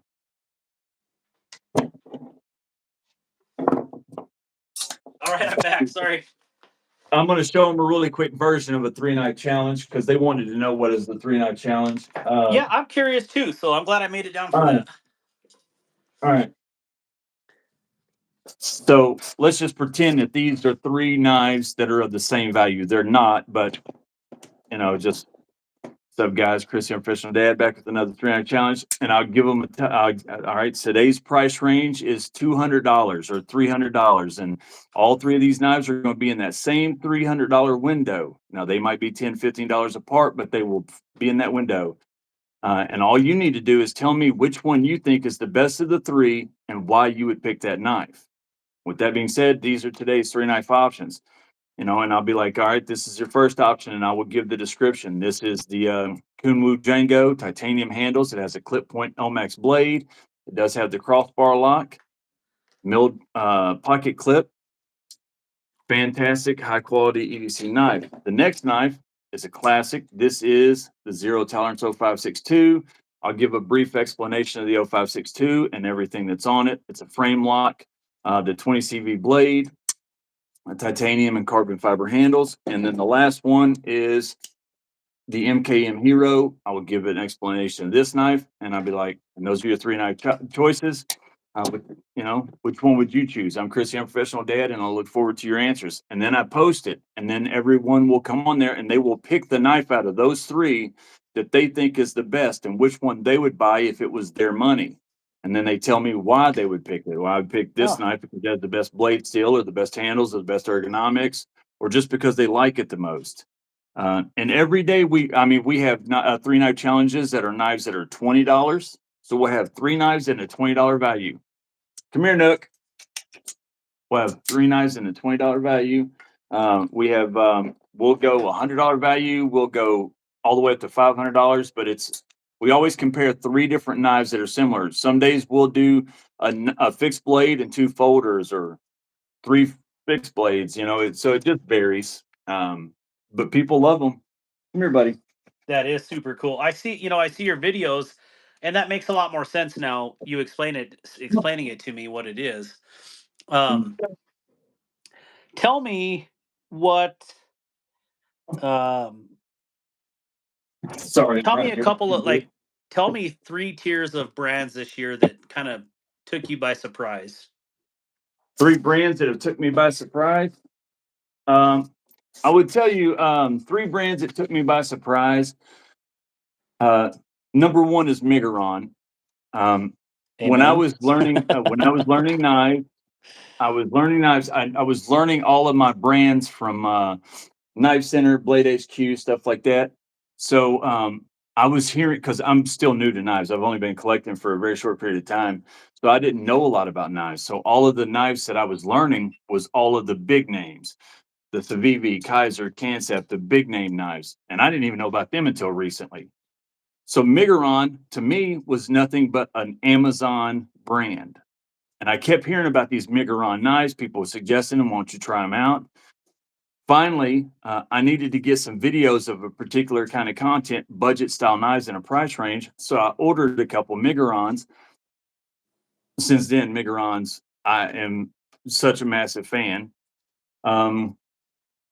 right, I'm back. Sorry. I'm going to show them a really quick version of a 3 night challenge because they wanted to know what is the 3 night challenge. Yeah, I'm curious too, so I'm glad I made it down All for right. that. All right. So let's just pretend that these are 3 knives that are of the same value. They're not, but just what's up, guys? Chris here, Professional Dad, back with another 3 night challenge, and I'll give them all right. Today's price range is $200 or $300, and all three of these knives are going to be in that same $300 window. Now they might be $10, $15 apart, but they will be in that window. And all you need to do is tell me which one you think is the best of the three and why you would pick that knife. With that being said, these are today's 3 knife options. And I'll be like, all right, this is your first option, and I will give the description. This is the Kunwu Django titanium handles. It has a clip point Elmax blade. It does have the crossbar lock, milled pocket clip. Fantastic, high quality EDC knife. The next knife is a classic. This is the Zero Tolerance 0562. I'll give a brief explanation of the 0562 and everything that's on it. It's a frame lock, the 20 CV blade, titanium and carbon fiber handles. And then the last one is the MKM Hero. I will give an explanation of this knife, and I'll be like, and those are your 3 knife choices. Which one would you choose? I'm Chris, I'm Professional Dad, and I'll look forward to your answers. And then I post it, and then everyone will come on there and they will pick the knife out of those three that they think is the best and which one they would buy if it was their money. And then they tell me why they would pick it. Well, I would pick this Oh, knife because it has the best blade steel or the best handles or the best ergonomics, or just because they like it the most. And every day we have 3 knife challenges that are knives that are $20. So we'll have 3 knives in a $20 value. Come here, Nook. We'll have 3 knives in a $20 value. We'll go $100 value. We'll go all the way up to $500, but we always compare 3 different knives that are similar. Some days we'll do a fixed blade and 2 folders, or 3 fixed blades. So it just varies. But people love them. Come here, buddy. that is super cool. I see your videos, and that makes a lot more sense now. You explaining it to me what it is. Um, tell me what. Um, Sorry, I'm tell me right a here. couple of like. Tell me 3 tiers of brands this year that kind of took you by surprise. 3 brands that have took me by surprise. Um, I would tell you 3 brands that took me by surprise. Uh, Number one is Migaron. Um, when I Amen. was learning, knives, I was learning all of my brands from Knife Center, Blade HQ, stuff like that. So I was hearing, because I'm still new to knives. I've only been collecting for a very short period of time, so I didn't know a lot about knives. So all of the knives that I was learning was all of the big names, the Civivi, Kaiser, Kansep, the big name knives, and I didn't even know about them until recently. So Migaron to me was nothing but an Amazon brand. And I kept hearing about these Migaron knives. People were suggesting them. Won't you try them out? Finally, I needed to get some videos of a particular kind of content, budget style knives in a price range. So I ordered a couple Migarons. Since then, Migarons, I am such a massive fan, um,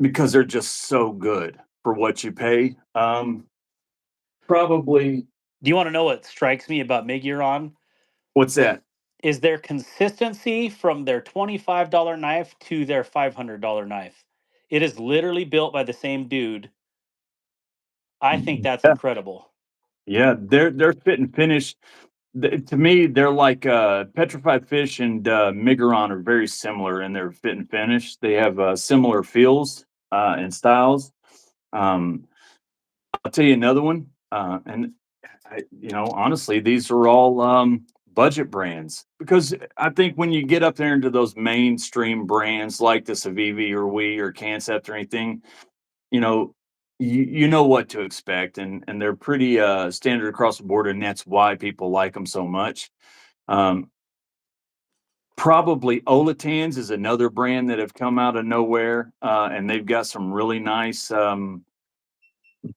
because they're just so good for what you pay. Probably, Do you want to know what strikes me about Miguron? what's that? Is their consistency from their $25 knife to their $500 knife. It is literally built by the same dude. I think that's Yeah, incredible. Yeah, they're fit and finish. To me, they're like petrified fish and Miguron are very similar in their fit and finish. They have similar feels and styles. Um, I'll tell you another one, and honestly, these are all budget brands because I think when you get up there into those mainstream brands like the Civivi or We or Concept or anything, you know, you know what to expect, and they're pretty standard across the board, and that's why people like them so much. Um, Probably Olatans is another brand that have come out of nowhere, and they've got some really nice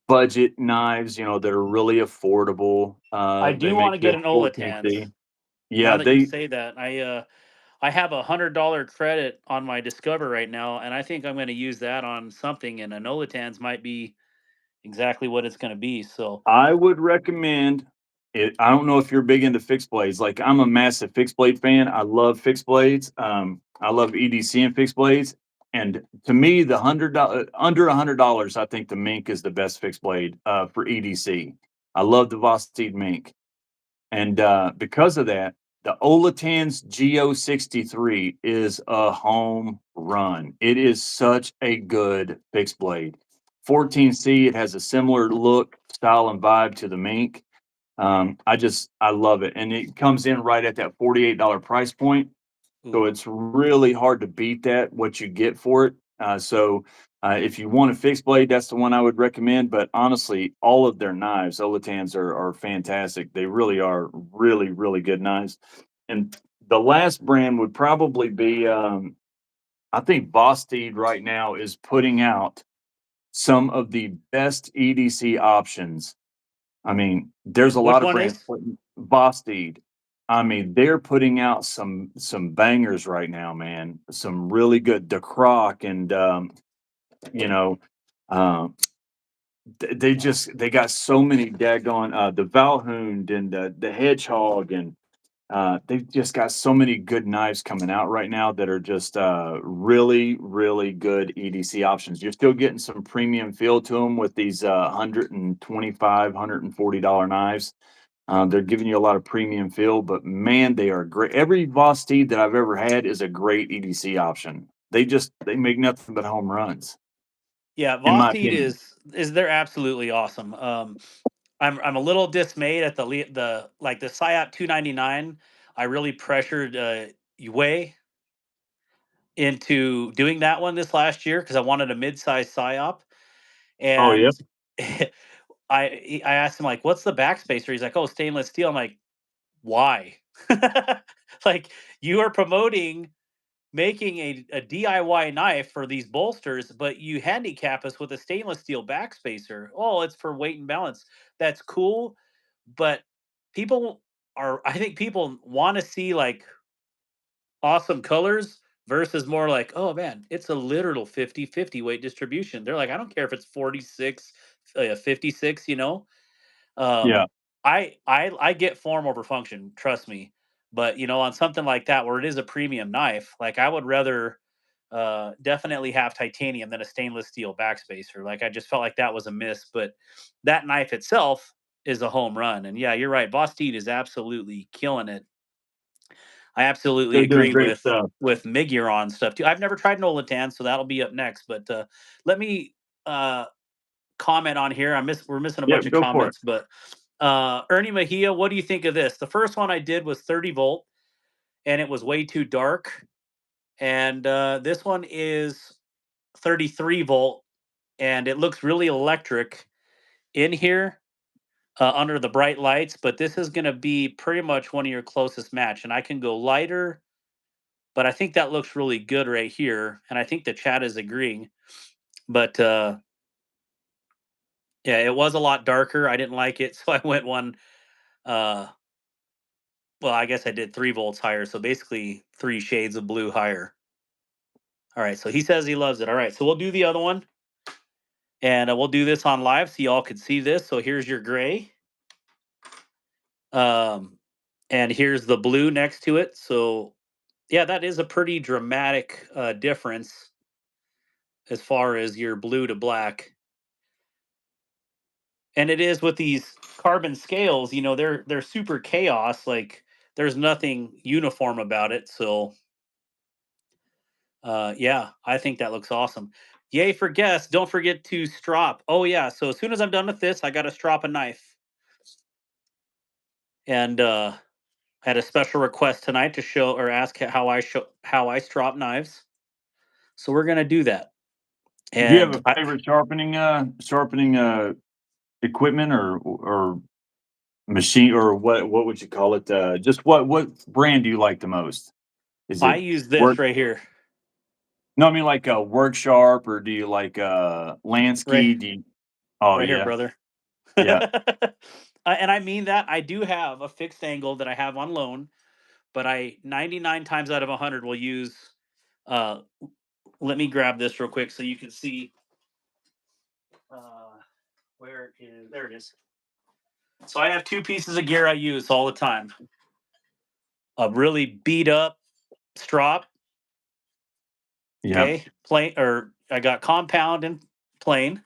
budget knives, that are really affordable. I They do want make to get good an 14C. Olatans. Now Yeah, that you they say that, I have $100 credit on my Discover right now, and I think I'm going to use that on something. And a Olatans might be exactly what it's going to be. So I would recommend it. I don't know if you're big into fixed blades. Like I'm a massive fixed blade fan. I love fixed blades. I love EDC and fixed blades. And to me, the $100 under $100, I think the Mink is the best fixed blade for EDC. I love the Vosteed Mink, and because of that, the Olatan's Go 63 is a home run. It is such a good fixed blade. 14C, it has a similar look, style, and vibe to the Mink. I love it, and it comes in right at that $48 price point. So ooh. it's really hard to beat that, what you get for it. If you want a fixed blade, that's the one I would recommend. But honestly, all of their knives, Olatans are fantastic. They really are really, really good knives. And the last brand would probably be, I think Vosteed right now is putting out some of the best EDC options. I mean, there's a Which lot of one brands, is? but Vosteed, I mean, they're putting out some bangers right now, man. Some really good The Croc and you know, uh, they got so many daggone the Valhound and the Hedgehog and they've just got so many good knives coming out right now that are just really, really good EDC options. You're still getting some premium feel to them with these $125, $140 knives. They're giving you a lot of premium feel, but man, they are great. Every Vosteed that I've ever had is a great EDC option. They make nothing but home runs, Yeah, in my Vosteed opinion. is they're absolutely awesome. I'm a little dismayed at the like the PSYOP 299. I really pressured Yue into doing that one this last year because I wanted a mid-size PSYOP, Oh yeah, and I asked him like, "What's the backspacer?" He's like, "Oh, stainless steel." I'm like, "Why?" Like you are promoting making a DIY knife for these bolsters, but you handicap us with a stainless steel backspacer. Oh, it's for weight and balance. That's cool, but people I think people want to see like awesome colors versus more like, oh man, it's a literal 50-50 weight distribution. They're like, I don't care if it's 46, 56, you know? yeah. Um, I get form over function, trust me. But on something like that where it is a premium knife, like I would rather definitely have titanium than a stainless steel backspacer. Like I just felt like that was a miss, but that knife itself is a home run. And yeah, you're right. Vosteed is absolutely killing it. I absolutely They're doing agree great with stuff. Miguron stuff too. I've never tried Nolatan, so that'll be up next. But let me uh, comment on here. We're missing a Yeah, bunch of go for it. comments, but Ernie Mejia, what do you think of this? The first one I did was 30 volt, and it was way too dark. And this one is 33 volt, and it looks really electric in here under the bright lights. But this is going to be pretty much one of your closest match, and I can go lighter. But I think that looks really good right here, and I think the chat is agreeing. But yeah, it was a lot darker. I didn't like it, so I went one. Uh, well, I guess I did 3 volts higher, so basically 3 shades of blue higher. All right, so he says he loves it. All right, so we'll do the other one, and we'll do this on live so y'all can see this. So here's your gray, um, and here's the blue next to it. So yeah, that is a pretty dramatic difference as far as your blue to black. And it is with these carbon scales, they're super chaos. Like there's nothing uniform about it. So yeah, I think that looks awesome. Yay for guests. Don't forget to strop. Oh yeah. So as soon as I'm done with this, I gotta strop a knife. And had a special request tonight to show or ask how I strop knives. So we're gonna do that. Do you have And a favorite sharpening equipment or machine, or what would you call it? Just what brand do you like the most? Is I it use this work? right here. No, I mean like Work Sharp, or do you like Right Lansky? Do you, oh right here, yeah, brother. yeah, And I mean that I do have a fixed angle that I have on loan, but I 99 times out of 100 will use uh let me grab this real quick so you can see uh where is there it is. So I have two pieces of gear I use all the time. A really beat up strop, yeah. okay? Plain or I got compound and plain.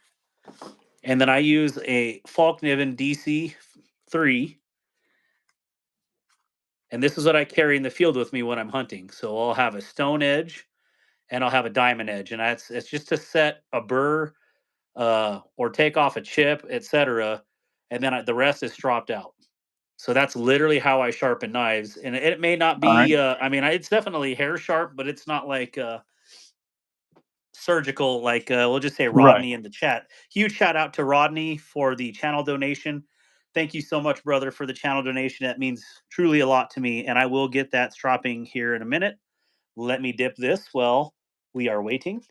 And then I use a Falkniven DC3, and this is what I carry in the field with me when I'm hunting. So I'll have a stone edge and I'll have a diamond edge, and that's it's just to set a burr or take off a chip, etc. And then the rest is stropped out. So that's literally how I sharpen knives. And it may not All right, be. I mean, it's definitely hair sharp, but it's not like surgical. Like we'll just say right. Rodney in the chat. Huge shout out to Rodney for the channel donation. Thank you so much, brother, for the channel donation. That means truly a lot to me, and I will get that stropping here in a minute. Let me dip this while we are waiting.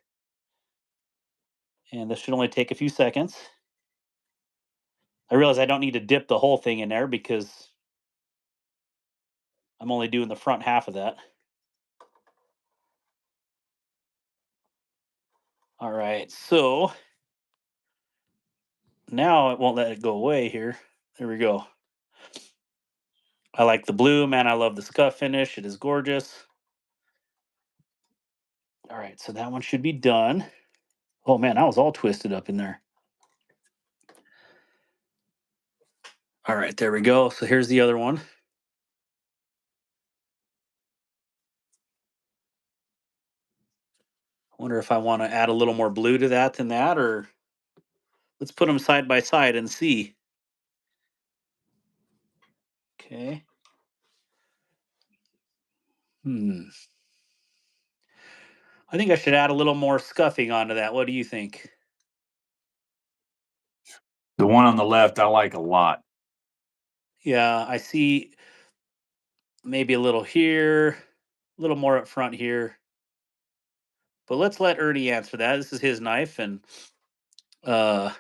And this should only take a few seconds. I realize I don't need to dip the whole thing in there because I'm only doing the front half of that. All right, so now it won't let it go away here. There we go. I like the blue, man. I love the scuff finish. It is gorgeous. All right, so that one should be done. Oh man, that was all twisted up in there. All right, there we go. So here's the other one. I wonder if I want to add a little more blue to that than that, or let's put them side by side and see. Okay. I think I should add a little more scuffing onto that. What do you think? The one on the left I like a lot. Yeah, I see maybe a little here, a little more up front here. But let's let Ernie answer that. This is his knife, and uh,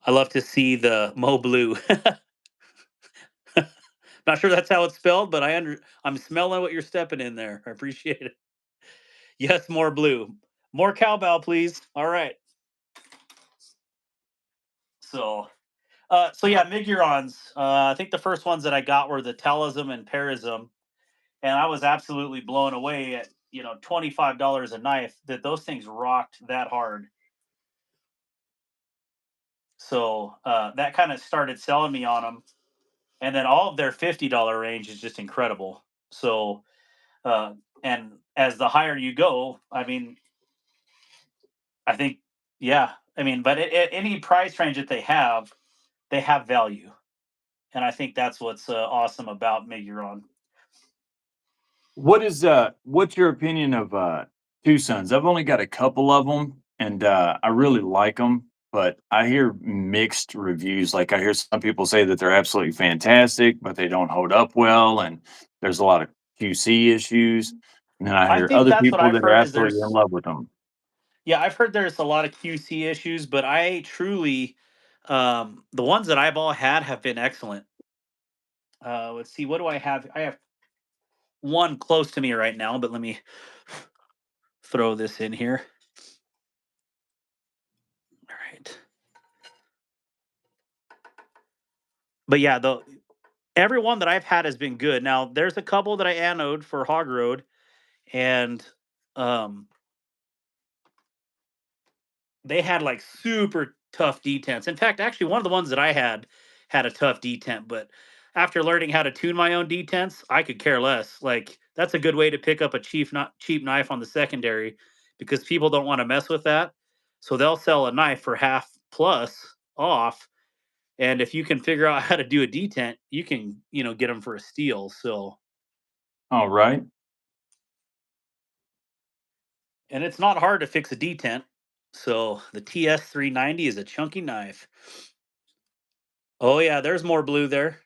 I love to see the Mo Blue. Not sure that's how it's spelled, but I'm smelling what you're stepping in there. I appreciate it. Yes, more blue. More cowbell, please. All right. So so yeah, Migurons. I think the first ones that I got were the Talism and Parism, and I was absolutely blown away at $25 a knife that those things rocked that hard. So that kind of started selling me on them, and then all of their $50 range is just incredible. So uh, and as the higher you go, I mean, I think yeah, I mean, but any price range that they have value, and I think that's what's awesome about Miguron. What's your opinion of Two Sons? I've only got a couple of them, and I really like them, but I hear mixed reviews. Like I hear some people say that they're absolutely fantastic, but they don't hold up well, and there's a lot of QC issues. And then I I hear think other that's what people I've that are heard is absolutely in there's love with them. yeah, I've heard there's a lot of QC issues, but I truly the ones that I've all had have been excellent. Let's see, what do I have? I have one close to me right now, but let me throw this in here. All right. But yeah, the every one that I've had has been good. Now, there's a couple that I anode for Hog Road, and um, they had like super tough detents. In fact, actually, one of the ones that I had a tough detent, but after learning how to tune my own detents, I could care less. Like that's a good way to pick up a cheap knife on the secondary because people don't want to mess with that. So they'll sell a knife for half plus off. And if you can figure out how to do a detent, you can, get them for a steal. So, All right. and it's not hard to fix a detent. So the TS 390 is a chunky knife. Oh yeah, there's more blue there.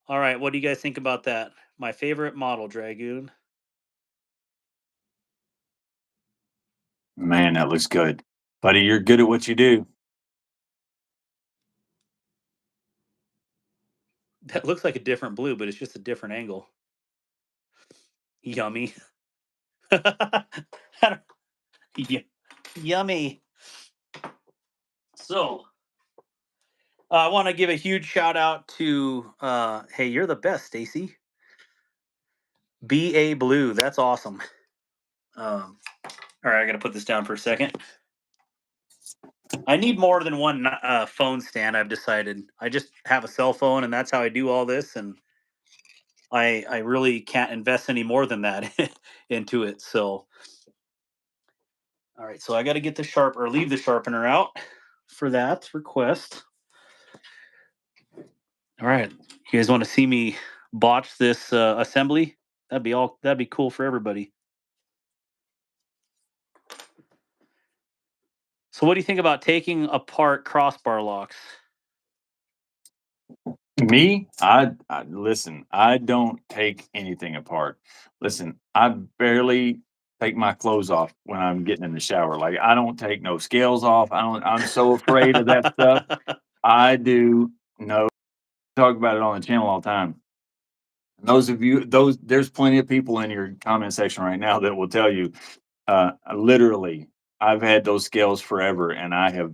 All right, what do you guys think about that? My favorite model, Dragoon. Man, that looks good. Buddy, you're good at what you do. That looks like a different blue, but it's just a different angle. Yummy. I don't- Yummy. So, I want to give a huge shout out to hey, you're the best, Stacy. BA Blue. That's awesome. All right, I got to put this down for a second. I need more than one phone stand. I've decided. I just have a cell phone, and that's how I do all this. And I really can't invest any more than that into it. So, all right. So I got to get the leave the sharpener out for that request. All right. You guys want to see me botch this assembly? That'd be cool for everybody. So, what do you think about taking apart crossbar locks? Me, I listen. I don't take anything apart. Listen, I barely take my clothes off when I'm getting in the shower. Like I don't take no scales off. I don't. I'm so afraid of that stuff. I do no talk about it on the channel all the time. Those of you, those there's plenty of people in your comment section right now that will tell you, literally, I've had those scales forever, and I have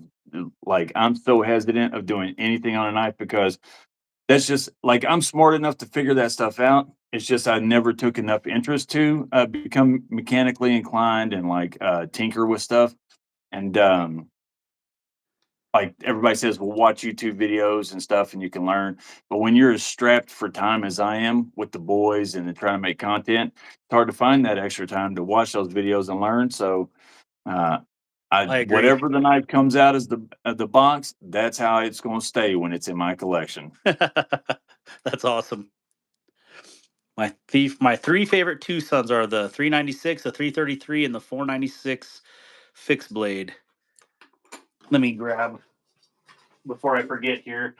like I'm so hesitant of doing anything on a knife because that's just like I'm smart enough to figure that stuff out. It's just I never took enough interest to become mechanically inclined and like tinker with stuff. And like everybody says, well, watch YouTube videos and stuff and you can learn. But when you're as strapped for time as I am with the boys and then trying to make content, it's hard to find that extra time to watch those videos and learn. So uh, I I agree. whatever the knife comes out as the box, that's how it's going to stay when it's in my collection. That's awesome. My three favorite two sons are the 396, the 333, and the 496 fixed blade. Let me grab before I forget here.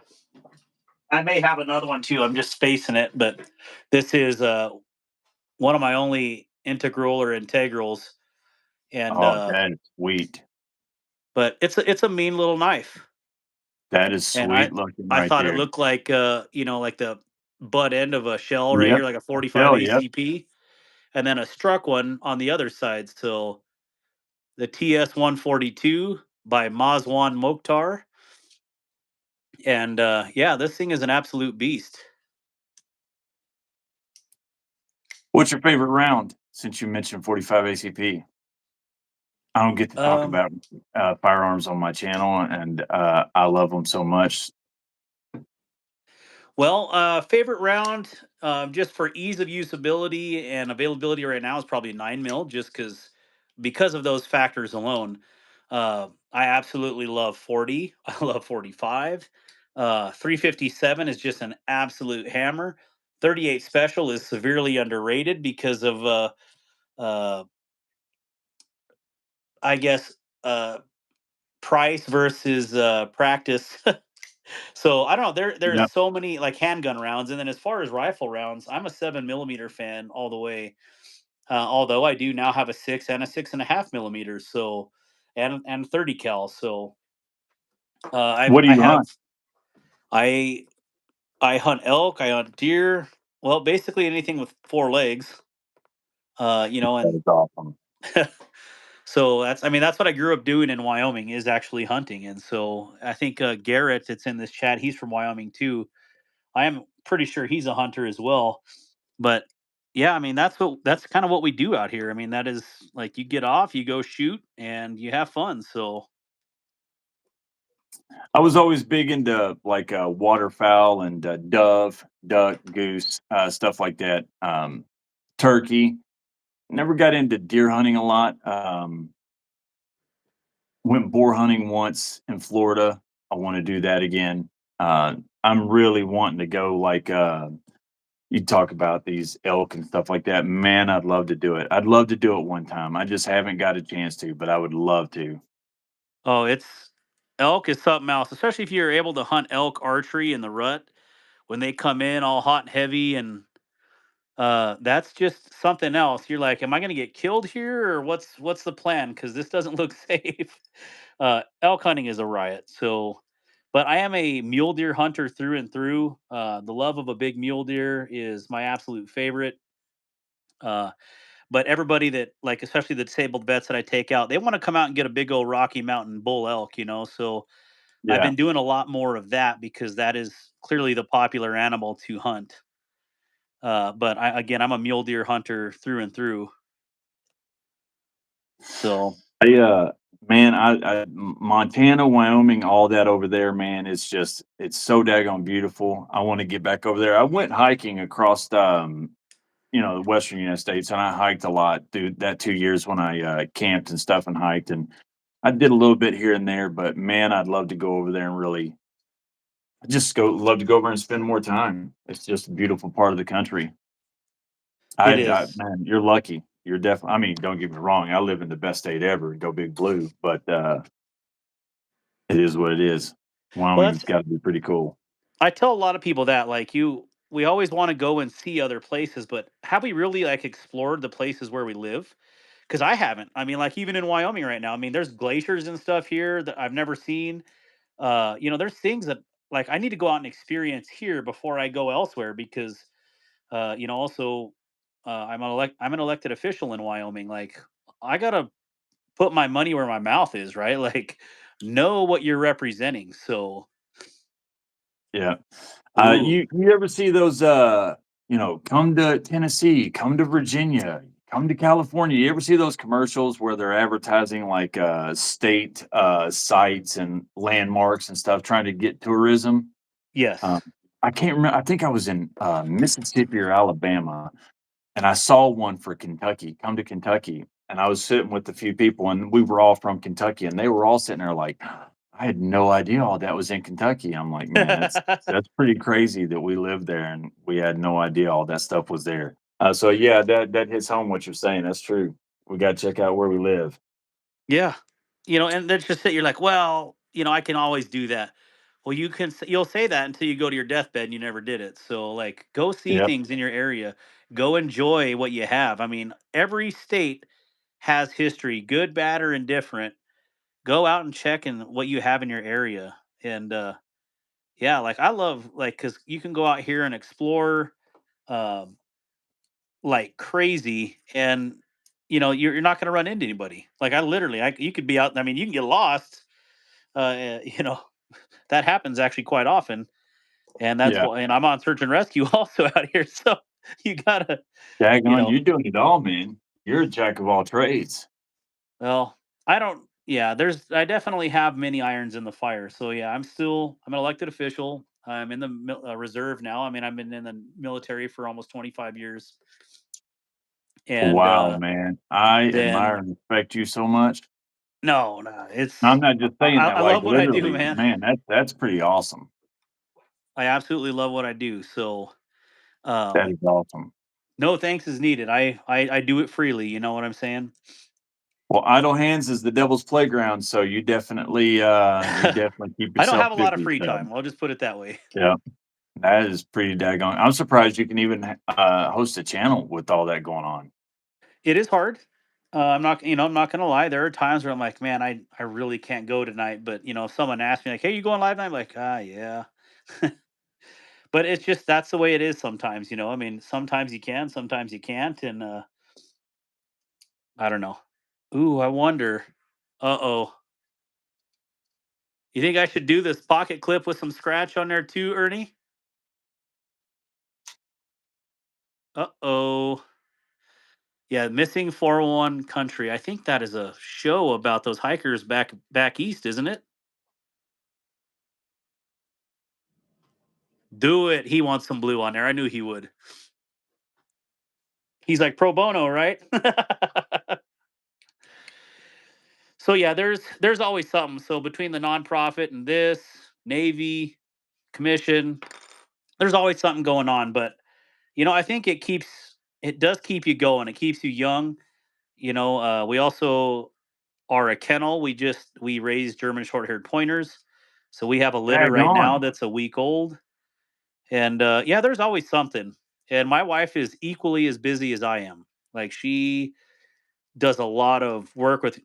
I may have another one too. I'm just spacing it, but this is one of my only integral or integrals, and Oh, that is sweet. but it's a mean little knife, That is and sweet looking I right thought it there. looked like like the butt end of a shell right Yep. here, like a 45 Hell, yep. ACP, and then a struck one on the other side. So the TS 142 by Mazwan Mokhtar, and yeah, this thing is an absolute beast. What's your favorite round since you mentioned 45 ACP? I don't get to talk Um, about firearms on my channel, and I love them so much. Well, favorite round, just for ease of usability and availability right now is probably 9 mil, just because of those factors alone. I absolutely love 40. I love 45. 357 is just an absolute hammer. 38 special is severely underrated because of uh, I guess price versus practice. So I don't know. There's Yep. so many like handgun rounds, and then as far as rifle rounds, I'm a 7 millimeter fan all the way. Although I do now have a 6 and a 6.5 millimeters, so and 30 cal. So What do I you have hunt? I hunt elk, I hunt deer. Well, basically anything with four legs. That And is awesome. so that's what I grew up doing in Wyoming is actually hunting, and so I think Garrett that's in this chat, he's from Wyoming too. I am pretty sure he's a hunter as well. But yeah, that's kind of what we do out here. That is like you get off, you go shoot, and you have fun. So I was always big into like waterfowl and dove, duck, goose, stuff like that. Turkey. Never got into deer hunting a lot. Went boar hunting once in Florida. I want to do that again. I'm really wanting to go like you talk about these elk and stuff like that. Man, I'd love to do it. I'd love to do it one time. I just haven't got a chance to, but I would love to. Oh, it's elk is something else, especially if you're able to hunt elk archery in the rut when they come in all hot and heavy, and that's just something else. You're like, am I going to get killed here, or what's the plan? Because this doesn't look safe. Elk hunting is a riot. So, but I am a mule deer hunter through and through. The love of a big mule deer is my absolute favorite. Uh, but everybody that like, especially the disabled vets that I take out, they want to come out and get a big old Rocky Mountain bull elk, you know. So I've Yeah. been doing a lot more of that because that is clearly the popular animal to hunt. But again, I'm a mule deer hunter through and through. So I man, Montana, Wyoming, all that over there, man, it's just it's so daggone beautiful. I want to get back over there. I went hiking across the western United States and I hiked a lot through that 2 years when I camped and stuff and hiked and I did a little bit here and there, but man, I'd love to go over there and really just go love to go over and spend more time. It's just a beautiful part of the country. it is. Man, you're lucky. You're definitely. I mean, don't get me wrong. I live in the best state ever, go Big Blue, but it is what it is. Well, Wyoming's that's got to be pretty cool. I tell a lot of people that like you we always want to go and see other places, but have we really like explored the places where we live? Because I haven't. I mean, like even in Wyoming right now, I mean, there's glaciers and stuff here that I've never seen. There's things that like I need to go out and experience here before I go elsewhere because also I'm an elected official in Wyoming. Like I gotta put my money where my mouth is, right? Like know what you're representing. So Yeah. ooh, You ever see those? Come to Tennessee, come to Virginia, come to California. You ever see those commercials where they're advertising like state sites and landmarks and stuff, trying to get tourism? Um, yes. I can't remember. I think I was in Mississippi or Alabama, and I saw one for Kentucky, come to Kentucky. And I was sitting with a few people, and we were all from Kentucky, and they were all sitting there like, I had no idea all that was in Kentucky. I'm like, man, that's pretty crazy that we lived there and we had no idea all that stuff was there. So yeah, that hits home what you're saying. That's true. We got to check out where we live. Yeah. And that's just it. You're like, well, I can always do that. Well, you'll say that until you go to your deathbed and you never did it. So like go see Yep. things in your area. Go enjoy what you have. I mean, every state has history, good, bad, or indifferent. Go out and check in what you have in your area. And yeah, like I love like because you can go out here and explore um like crazy, and you're not going to run into anybody. Like I literally you could be out, I mean, you can get lost. That happens actually quite often, and that's Yeah. why. And I'm on search and rescue also out here, so you gotta, you Daggone, know. you're doing it all, man. You're a jack of all trades. Well, I don't. Yeah, I definitely have many irons in the fire. So yeah, I'm an elected official. I'm in the reserve now. I mean, I've been in the military for almost 25 years, and Wow, man. I admire then and respect you so much. no, no, I'm it's not just saying that, I like, love what I do, literally, man. man, that's pretty awesome. I absolutely love what I do. So That um, is awesome. no thanks is needed. I do it freely. You know what I'm saying? Well, idle hands is the devil's playground, so you definitely keep I don't yourself have a lot of busy, free so, time. I'll just put it that way. yeah, that is pretty daggone I'm surprised you can even, host a channel with all that going on. It is hard. I'm not gonna lie. There are times where I'm like, man, I really can't go tonight. But if someone asks me like, hey, you going live tonight? I'm like, yeah. But it's just that's the way it is sometimes. I mean, sometimes you can, sometimes you can't, and I don't know. Ooh, I wonder. Uh-oh. You think I should do this pocket clip with some scratch on there too, Ernie? Uh-oh. Yeah, missing 401 country. I think that is a show about those hikers back east, isn't it? Do it. He wants some blue on there. I knew he would. He's like pro bono, right? So yeah, there's always something. So between the nonprofit and this Navy commission, there's always something going on. But I think it does keep you going. It keeps you young. We also are a kennel. We raise German short-haired pointers. So we have a litter right now Daggone. that's a week old. And yeah, there's always something. And my wife is equally as busy as I am. Like she does a lot of work with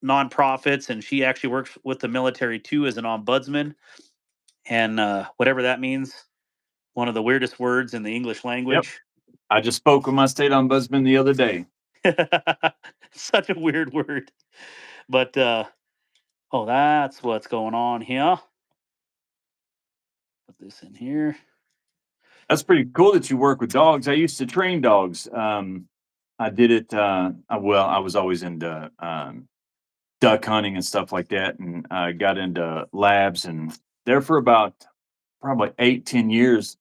nonprofits, and she actually works with the military too as an ombudsman, and whatever that means. One of the weirdest words in the English Yep. language. I just spoke with my state ombudsman the other day. Such a weird word. But oh, that's what's going on here. Put this in here. That's pretty cool that you work with dogs. I used to train dogs. I did it. Well, I was always into duck hunting and stuff like that, and got into labs. And there for about probably 8, 10 years,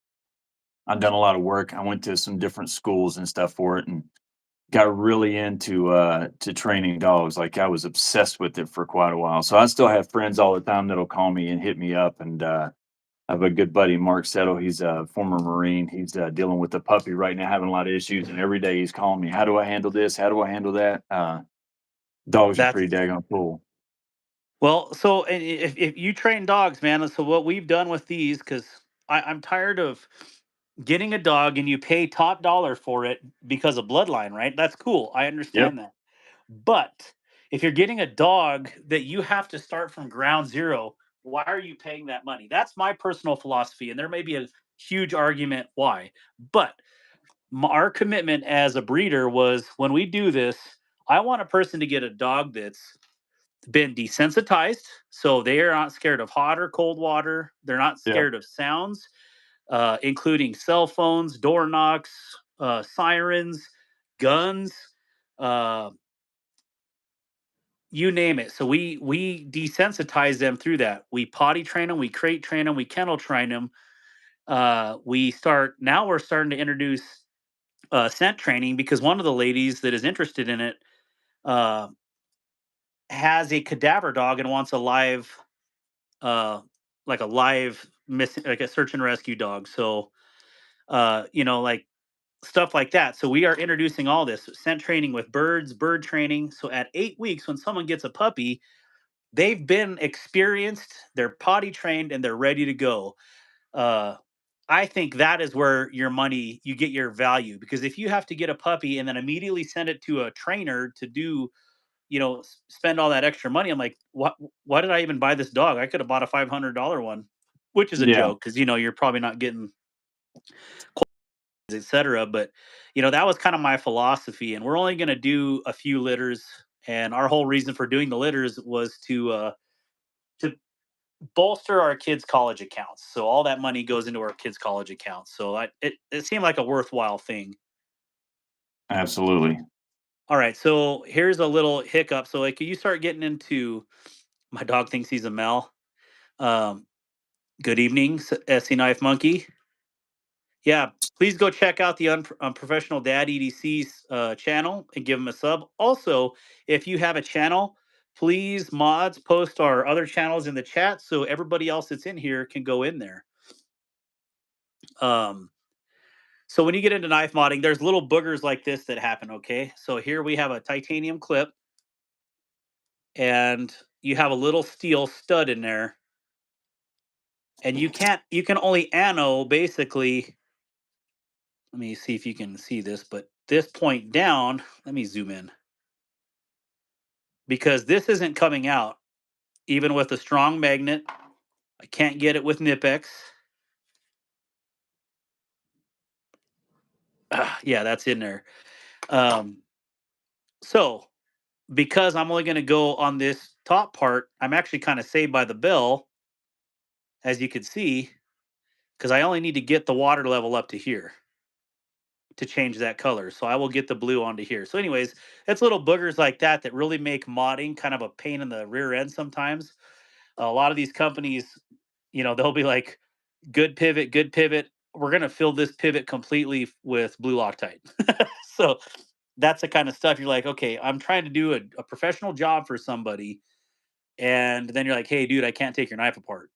I've done a lot of work. I went to some different schools and stuff for it, and got really into to training dogs. Like I was obsessed with it for quite a while. So I still have friends all the time that'll call me and hit me up. And I have a good buddy, Mark Settle. He's a former Marine. He's dealing with a puppy right now, having a lot of issues. And every day he's calling me, how do I handle this? How do I handle that? Dogs are That's pretty daggone cool. well. So if you train dogs, man. So what we've done with these, because I'm tired of getting a dog and you pay top dollar for it because of bloodline, right? That's cool. I Yep. understand that. But if you're getting a dog that you have to start from ground zero, why are you paying that money? That's my personal philosophy. And there may be a huge argument why. But our commitment as a breeder was when we do this, I want a person to get a dog that's been desensitized. So they are not scared of hot or cold water. They're not Yep. scared of sounds, including cell phones, door knocks, sirens, guns, uh, you name it. So we desensitize them through that. We potty train them, we crate train them, we kennel train them. We're starting to introduce scent training because one of the ladies that is interested in it uh, has a cadaver dog and wants a live, uh, like a live missing, like a search and rescue dog. So like stuff like that. So we are introducing all this scent training with birds, bird training. So at 8 weeks, when someone gets a puppy, they've been experienced, they're potty trained, and they're ready to go. Uh, I think that is where you get your value, because if you have to get a puppy and then immediately send it to a trainer to do, spend all that extra money, I'm like, what? Why did I even buy this dog? I could have bought a $500 one, which is a Yeah. joke because you're probably not getting etc. But that was kind of my philosophy, and we're only going to do a few litters. And our whole reason for doing the litters was to bolster our kids' college accounts. So all that money goes into our kids' college accounts. So it seemed like a worthwhile thing. Absolutely. All right, so here's a little hiccup. So like you start getting into my dog thinks he's a Mel. Um, Good evening, SC Knife Monkey. Yeah, please go check out the Unprofessional Dad EDC's channel and give him a sub. Also, if you have a channel, please mods post our other channels in the chat so everybody else that's in here can go in there. Um, so when you get into knife modding, there's little boogers like this that happen. Okay, so here we have a titanium clip, and you have a little steel stud in there, and you can only ano basically. Let me see if you can see this, but this point down. Let me zoom in because this isn't coming out even with a strong magnet. I can't get it with Nipex. Yeah, that's in there. Um, so because I'm only going to go on this top part, I'm actually kind of saved by the bell, as you can see, because I only need to get the water level up to here to change that color. So I will get the blue onto here. So anyways, it's little boogers like that that really make modding kind of a pain in the rear end sometimes. A lot of these companies, they'll be like, good pivot, good pivot. We're gonna fill this pivot completely with blue Loctite. So that's the kind of stuff you're like, okay, I'm trying to do a professional job for somebody, and then you're like, hey, dude, I can't take your knife apart.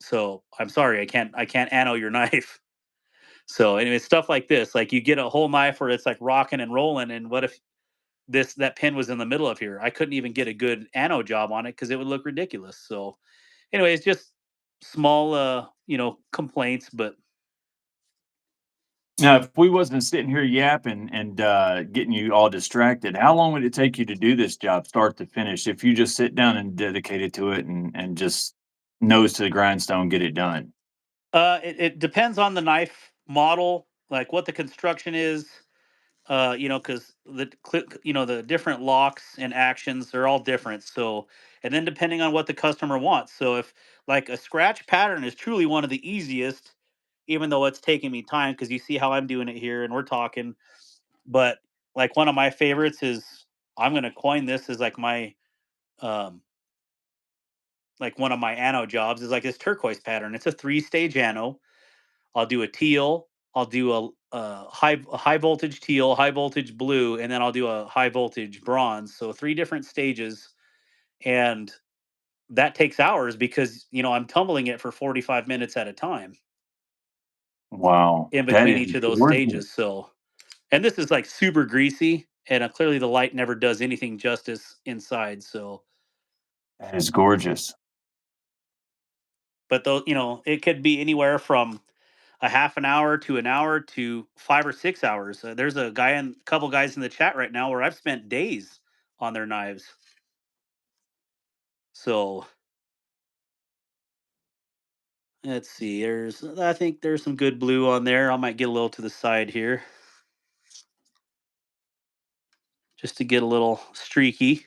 So I'm sorry, I can't ano your knife. So anyway, stuff like this, like you get a whole knife where it's like rocking and rolling, and what if that pin was in the middle of here? I couldn't even get a good ano job on it because it would look ridiculous. So anyways, just small complaints, but Now, if we wasn't sitting here yapping and getting you all distracted, how long would it take you to do this job, start to finish, if you just sit down and dedicate it to it and just nose to the grindstone, get it done? it depends on the knife model, like what the construction is. Because the different locks and actions, they're all different. So, and then depending on what the customer wants. So, if like a scratch pattern is truly one of the easiest, even though it's taking me time because you see how I'm doing it here and we're talking. But like one of my favorites is, I'm gonna coin this as um like one of my ano jobs is like this turquoise pattern. It's a 3-stage ano. I'll do a teal. I'll do a high voltage teal, high voltage blue, and then I'll do a high voltage bronze. So 3 different stages, and that takes hours because I'm tumbling it for 45 minutes at a time Wow, in that between is each of those gorgeous. stages. So, and this is like super greasy, and clearly the light never does anything justice inside. So, That is gorgeous. but though it could be anywhere from a half an hour to an hour to 5 or 6 hours. There's couple guys in the chat right now where I've spent days on their knives. So let's see. I think there's some good blue on there. I might get a little to the side here just to get a little streaky.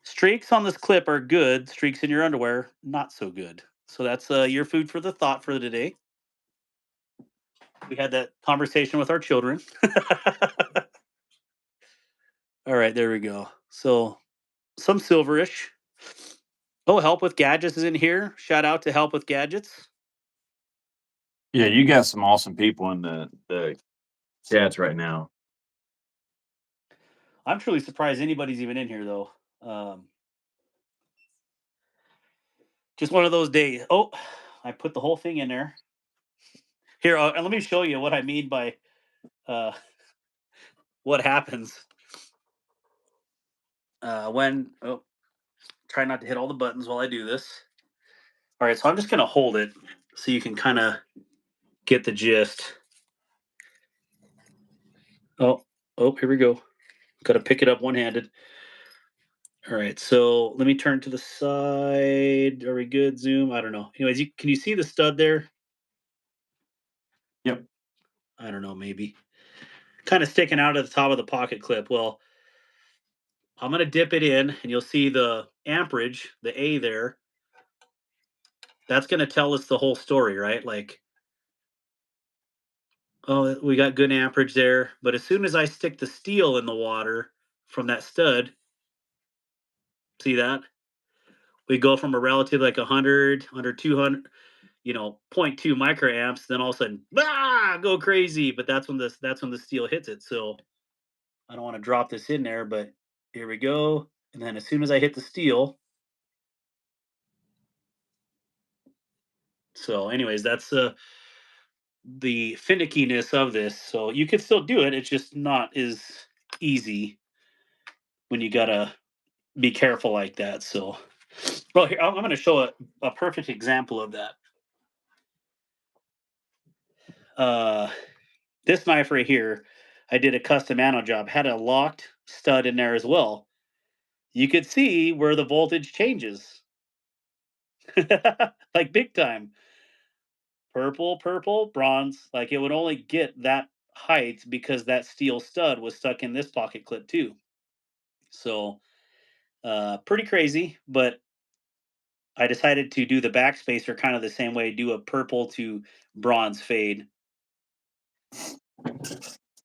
Streaks on this clip are good. Streaks in your underwear, not so good. So that's your food for the thought for today. We had that conversation with our children. All right, there we go. So some silverish. Oh, Help with Gadgets is in here. Shout out to Help with Gadgets. Yeah, you got some awesome people in the chats right now. I'm truly surprised anybody's even in here though. Um, just one of those days. Oh, I put the whole thing in there. Here, and let me show you what I mean by uh, what happens when. Oh, try not to hit all the buttons while I do this. All right, so I'm just gonna hold it so you can kind of get the gist. Oh, oh, here we go. Got to pick it up one-handed. All right, so let me turn to the side. Are we good? Zoom? I don't know. Anyways, can you see the stud there? Yep. I don't know, maybe. Kind of sticking out at the top of the pocket clip. Well, I'm going to dip it in, and you'll see the amperage, the A there. That's going to tell us the whole story, right? Like, oh, we got good amperage there. But as soon as I stick the steel in the water from that stud, see that? We go from a relative like 100, under 200, zero point 0.2 microamps, then all of a sudden, go crazy. But that's when the steel hits it. So I don't want to drop this in there, but here we go. And then as soon as I hit the steel, so anyways, that's the finickiness of this. So you could still do it. It's just not as easy when you gotta be careful like that. So, well, here I'm going to show a perfect example of that. Uh, this knife right here, I did a custom ano job. Had a locked stud in there as well. You could see where the voltage changes, like big time. Purple, purple, bronze. Like it would only get that height because that steel stud was stuck in this pocket clip too. So pretty crazy, but I decided to do the backspacer kind of the same way, do a purple to bronze fade.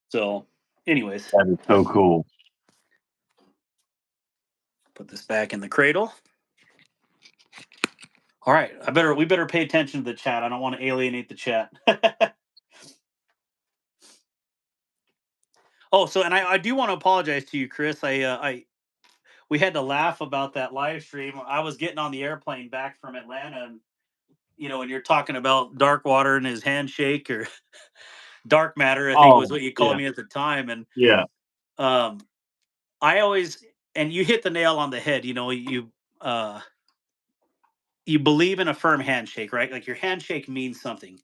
So, anyways, That is so cool. put this back in the cradle. All right, we better pay attention to the chat. I don't want to alienate the chat. Oh, so and I do want to apologize to you, Chris. I we had to laugh about that live stream. I was getting on the airplane back from Atlanta, and when you're talking about Darkwater and his handshake or dark matter, I think was Oh, what you called yeah, me at the time, and yeah, um, I always and you hit the nail on the head. Uh, you believe in a firm handshake, right? Like your handshake means something.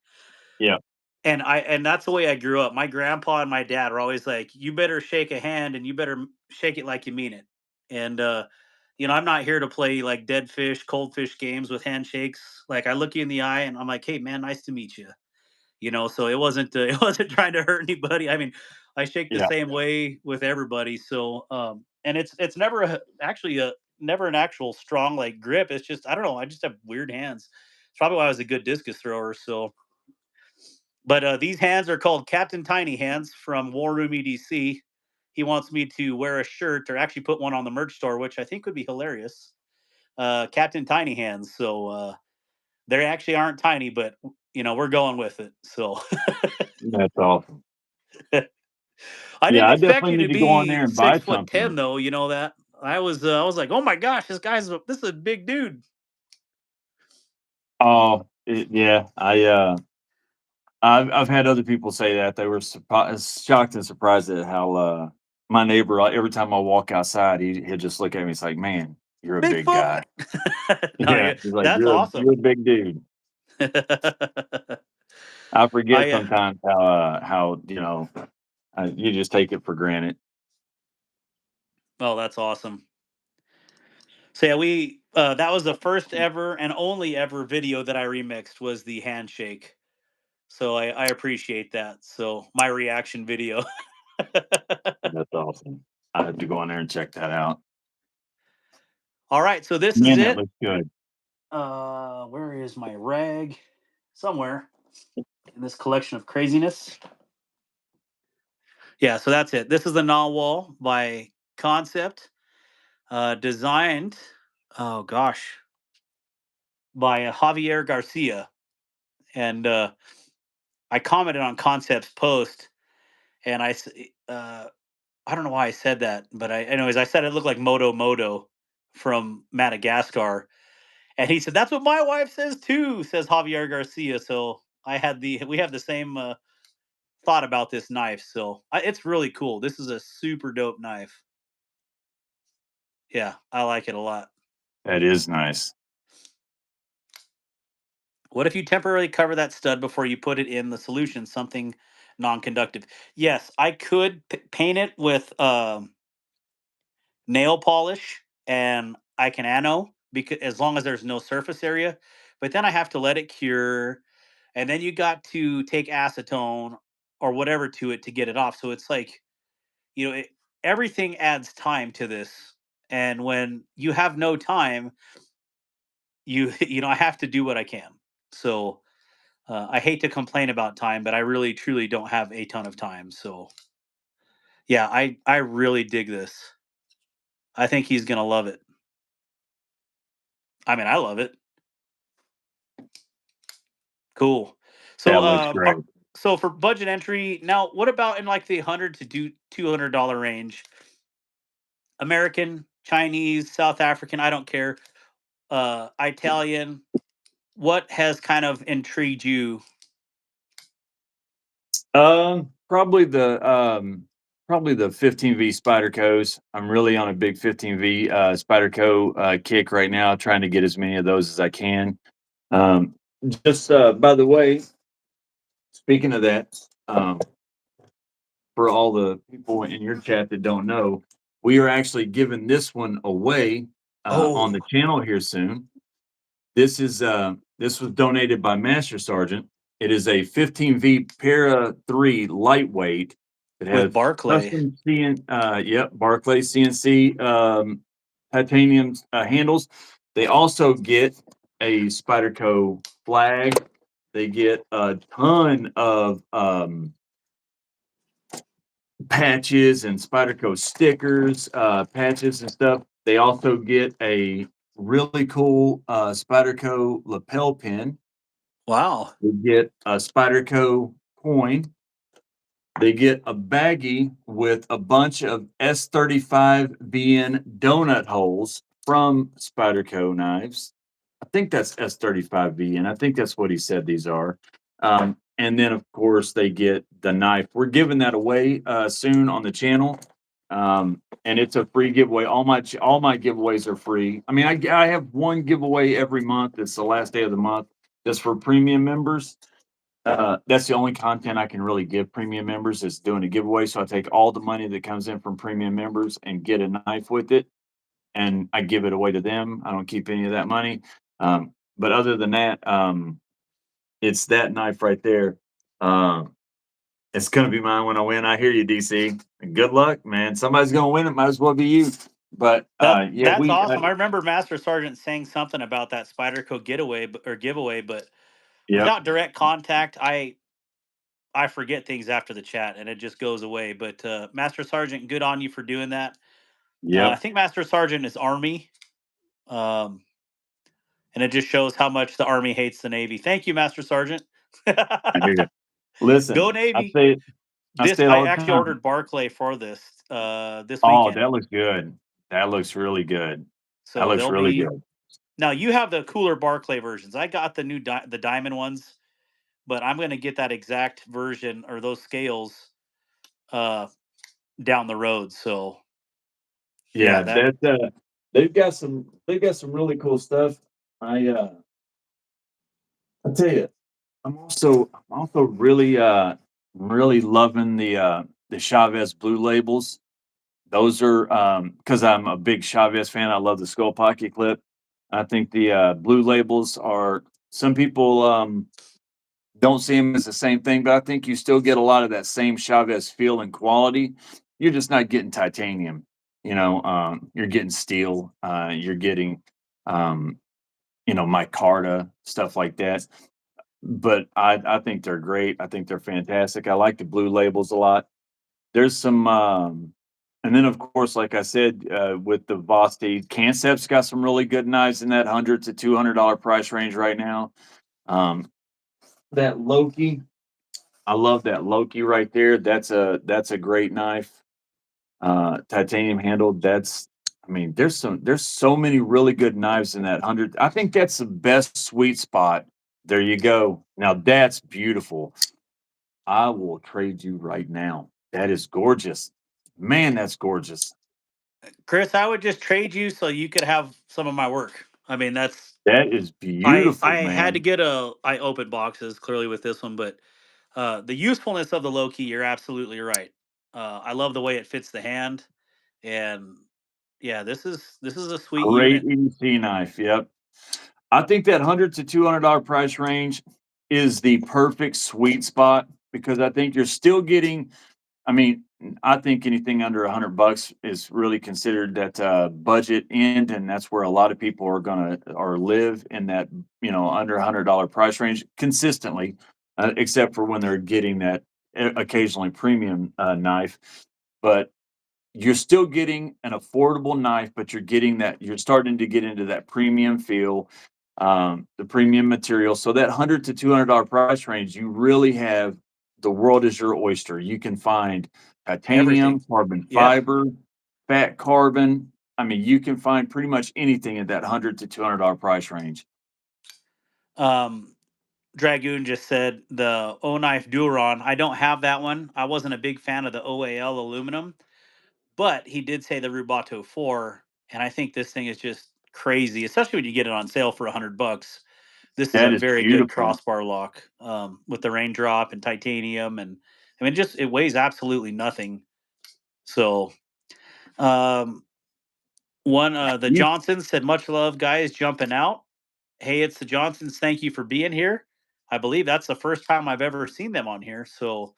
yeah, And that's the way I grew up. My grandpa and my dad were always like, "You better shake a hand, and you better shake it like you mean it." And I'm not here to play like dead fish, cold fish games with handshakes. Like I look you in the eye, and I'm like, "Hey, man, nice to meet you." So it wasn't it wasn't trying to hurt anybody. I mean, I shake the yeah, same way with everybody. So and it's never actually never an actual strong like grip. It's just I don't know. I just have weird hands. It's probably why I was a good discus thrower. So but these hands are called Captain Tiny Hands from War Room EDC. He wants me to wear a shirt or actually put one on the merch store, which I think would be hilarious. Captain Tiny Hands. So they actually aren't tiny, but we're going with it. So that's awesome. I Yeah, didn't I expect definitely you need to to go on be there and buy 6'10", something. though. You know that I was like, oh my gosh, this is a big dude. Oh, yeah, I've had other people say that they were shocked and surprised at how my neighbor every time I walk outside he'll just look at me. It's like, man, you're a big Bigfoot. guy. No, Yeah, he's like, that's you're awesome. a big dude. I forget I sometimes how you just take it for granted. Oh, that's awesome. So yeah, we that was the first ever and only ever video that I remixed was the handshake. So I appreciate that. So my reaction video. That's awesome. I have to go on there and check that out. All right, so this is Man, that it. looks good. Where is my rag? Somewhere in this collection of craziness. Yeah, so that's it. This is the Wall by Concept, designed, oh gosh, by Javier Garcia. And I commented on Concept's post, and I don't know why I said that, but anyways, I said it looked like Moto Moto from Madagascar, and he said that's what my wife says too. Says Javier Garcia. So we have the same thought about this knife. So it's really cool. This is a super dope knife. Yeah, I like it a lot. That is nice. What if you temporarily cover that stud before you put it in the solution? Something non-conductive. Yes, I could paint it with nail polish and I can ano because as long as there's no surface area, but then I have to let it cure and then you got to take acetone or whatever to it to get it off. So it's like, you know, it, everything adds time to this. And when you have no time, I have to do what I can. So I hate to complain about time, but I really truly don't have a ton of time. So yeah, I really dig this. I think he's gonna love it. I mean, I love it. Cool. So, That looks great. so for budget entry, now what about in like the $100 to $200 range? American, Chinese, South African, I don't care. Italian. What has kind of intrigued you? Probably the 15V Spyderco's. I'm really on a big 15V Spyderco kick right now, trying to get as many of those as I can. Um, just by the way, speaking of that, for all the people in your chat that don't know, we are actually giving this one away on Oh, the channel here soon. This was donated by Master Sergeant. It is a 15V Para 3 lightweight. It with has Barclay. custom Barclay CNC titanium handles. They also get a Spyderco flag. They get a ton of patches and Spyderco stickers, patches and stuff. They also get a really cool Spyderco lapel pin. Wow. They get a Spyderco coin. They get a baggie with a bunch of S35 VN donut holes from Spyderco knives. I think that's S35 VN. I think that's what he said these are. And then, of course, they get the knife. We're giving that away soon on the channel, and it's a free giveaway. All my giveaways are free. I mean, I have one giveaway every month. It's the last day of the month. That's for premium members. That's the only content I can really give premium members is doing a giveaway. So I take all the money that comes in from premium members and get a knife with it, and I give it away to them. I don't keep any of that money. But other than that, it's that knife right there. Um, it's gonna be mine when I win. I hear you, DC. Good luck, man. Somebody's gonna win it. Might as well be you. But yeah, That's we awesome. I remember Master Sergeant saying something about that Spyderco getaway or giveaway, but yep, without direct contact, I forget things after the chat and it just goes away. But Master Sergeant, good on you for doing that. I yep. think Master Sergeant is Army, um, and it just shows how much the Army hates the Navy. Thank you, Master Sergeant. I hear you. Listen, Go Navy. I This say it I all the actually time. ordered Barclay for this Oh, weekend, that looks good. That looks really good. That so looks they'll really be good. now. You have the cooler Barclay versions. I got the the diamond ones, but I'm going to get that exact version or those scales uh, down the road. So yeah, Yeah, that they've got some really cool stuff. I tell you, I'm also really loving the Chavez blue labels. Those are because I'm a big Chavez fan. I love the skull pocket clip. I think the blue labels are some people don't see them as the same thing, but I think you still get a lot of that same Chavez feel and quality. You're just not getting titanium. You're getting steel. You're getting um, micarta, stuff like that. But I think they're great. I think they're fantastic. I like the blue labels a lot. There's some, and then of course, like I said, with the Vosti, Cancep's got some really good knives in that $100 to $200 price range right now. Um, that Loki, I love that Loki right there. That's a great knife. Titanium handled. I mean, there's so many really good knives in that hundred. I think that's the best sweet spot. There you go. Now that's beautiful. I will trade you right now. That is gorgeous. Man, that's gorgeous. Chris, I would just trade you so you could have some of my work. I mean, that's That is I beautiful, had to man. get a I opened boxes clearly with this one, but the usefulness of the low key, you're absolutely right. I love the way it fits the hand, and yeah, this is a sweet Great unit. EDC knife. Yep. I think that $100 to $200 price range is the perfect sweet spot because I think you're still getting. I mean, I think anything under $100 is really considered that budget end, and that's where a lot of people are gonna or live in that under $100 price range consistently, except for when they're getting that occasionally premium knife. But you're still getting an affordable knife, but you're starting to get into that premium feel, the premium material. So that $100 to $200 price range, you really have the world is your oyster. You can find Everything. titanium, carbon Yeah. fiber, fat carbon. I mean, you can find pretty much anything at that $100 to $200 price range. Um, Dragoon just said the O knife Duron. I don't have that one. I wasn't a big fan of the OAL aluminum, but he did say the Rubato 4, and I think this thing is just crazy, especially when you get it on sale for $100. This is a That is very good beautiful. crossbar lock with the raindrop and titanium, and I mean, just it weighs absolutely nothing. So, um, the You, Johnsons said, "Much love, guys, jumping out." Hey, it's the Johnsons. Thank you for being here. I believe that's the first time I've ever seen them on here, so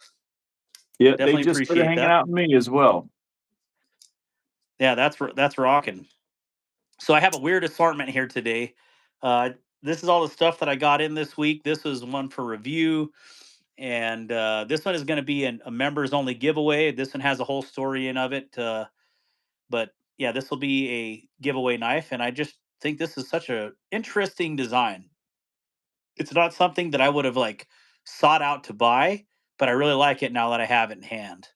yeah, they definitely just started appreciate hanging that. out with me as well. Yeah, that's rocking. So I have a weird assortment here today. Uh, this is all the stuff that I got in this week. This is one for review, and this one is going to be a members only giveaway. This one has a whole story in of it, but yeah, this will be a giveaway knife, and I just think this is such a interesting design. It's not something that I would have like sought out to buy, but I really like it now that I have it in hand.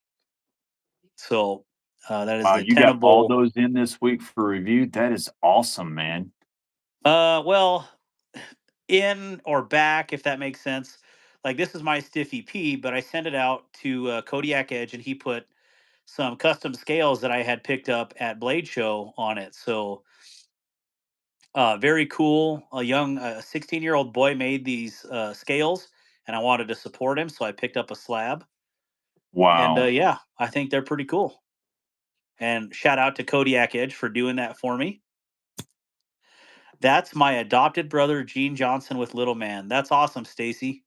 So that is Wow, the you got all Tenable. those in this week for review? That is awesome, man. Well, in or back, if that makes sense. Like this is my Stiffy P, but I sent it out to Kodiak Edge, and he put some custom scales that I had picked up at Blade Show on it. So very cool. A young 16-year-old boy made these scales, and I wanted to support him, so I picked up a slab. And Wow. yeah, I think they're pretty cool. And shout out to Kodiak Edge for doing that for me. That's my adopted brother, Gene Johnson with Little Man. That's awesome, Stacy.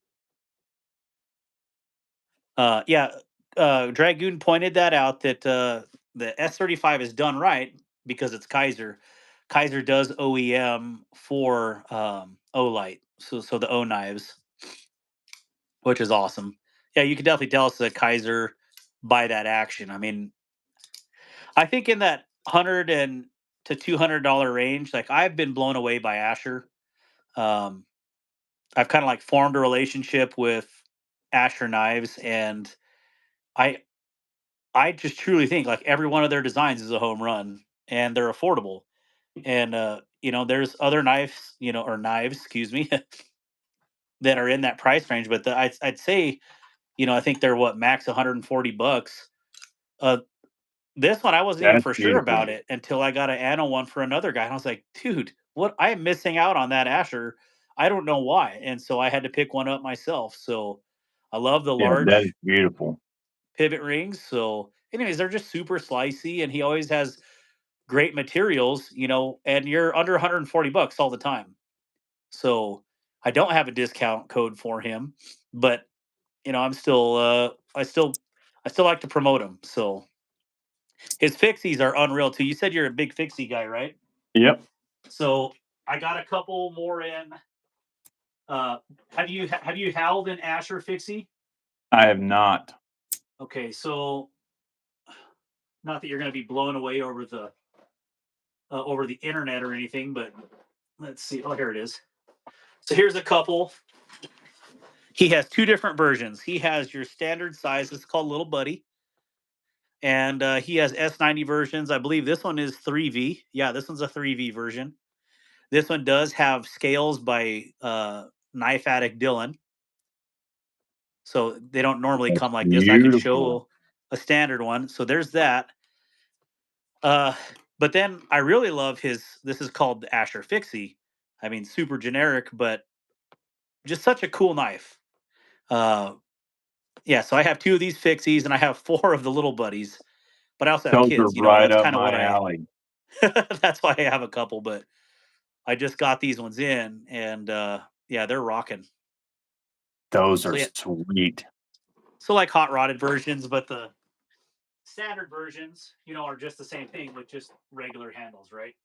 Yeah, Dragoon pointed that out that the S35 is done right because it's Kaiser. Kaiser does OEM for Olight, so the O knives, which is awesome. Yeah, you can definitely tell it's a Kaiser by that action. I mean, I think in that to $200 range, like I've been blown away by Asher. Um, I've kind of like formed a relationship with Asher knives, and I I just truly think like every one of their designs is a home run, and they're affordable. And there's other knives, or knives, excuse me, that are in that price range. But I'd say, I think they're what max $140. Uh, this one I wasn't even That's for sure beautiful. about it until I got an Anno one for another guy, and I was like, dude, what? I am missing out on that Asher. I don't know why, and so I had to pick one up myself. So I love the Yeah, that is large beautiful. pivot rings. So, anyways, they're just super slicey, and he always has great materials, and you're under $140 all the time. So I don't have a discount code for him, but I'm still I still like to promote him. So his fixies are unreal too. You said you're a big fixie guy, right? Yep. So I got a couple more in. Uh, have you held an Asher fixie? I have not. Okay, so not that you're going to be blown away over the internet or anything, but let's see. Oh, here it is. So here's a couple. He has two different versions. He has your standard size. It's called Little Buddy, and he has S90 versions. I believe this one is 3V. Yeah, this one's a 3V version. This one does have scales by Knife Addict Dylan, so they don't normally That's come like this. I can beautiful. show a standard one. So there's that. Uh, but then I really love his. This is called the Asher Fixie. I mean, super generic, but just such a cool knife. Uh, yeah, so I have two of these fixies, and I have four of the little buddies. But I also have Those are kids. right That's up kind of my what I. alley. That's why I have a couple. But I just got these ones in, and yeah, they're rocking. Those So are yeah, sweet. so like hot rodded versions, but the standard versions, are just the same thing with just regular handles, right?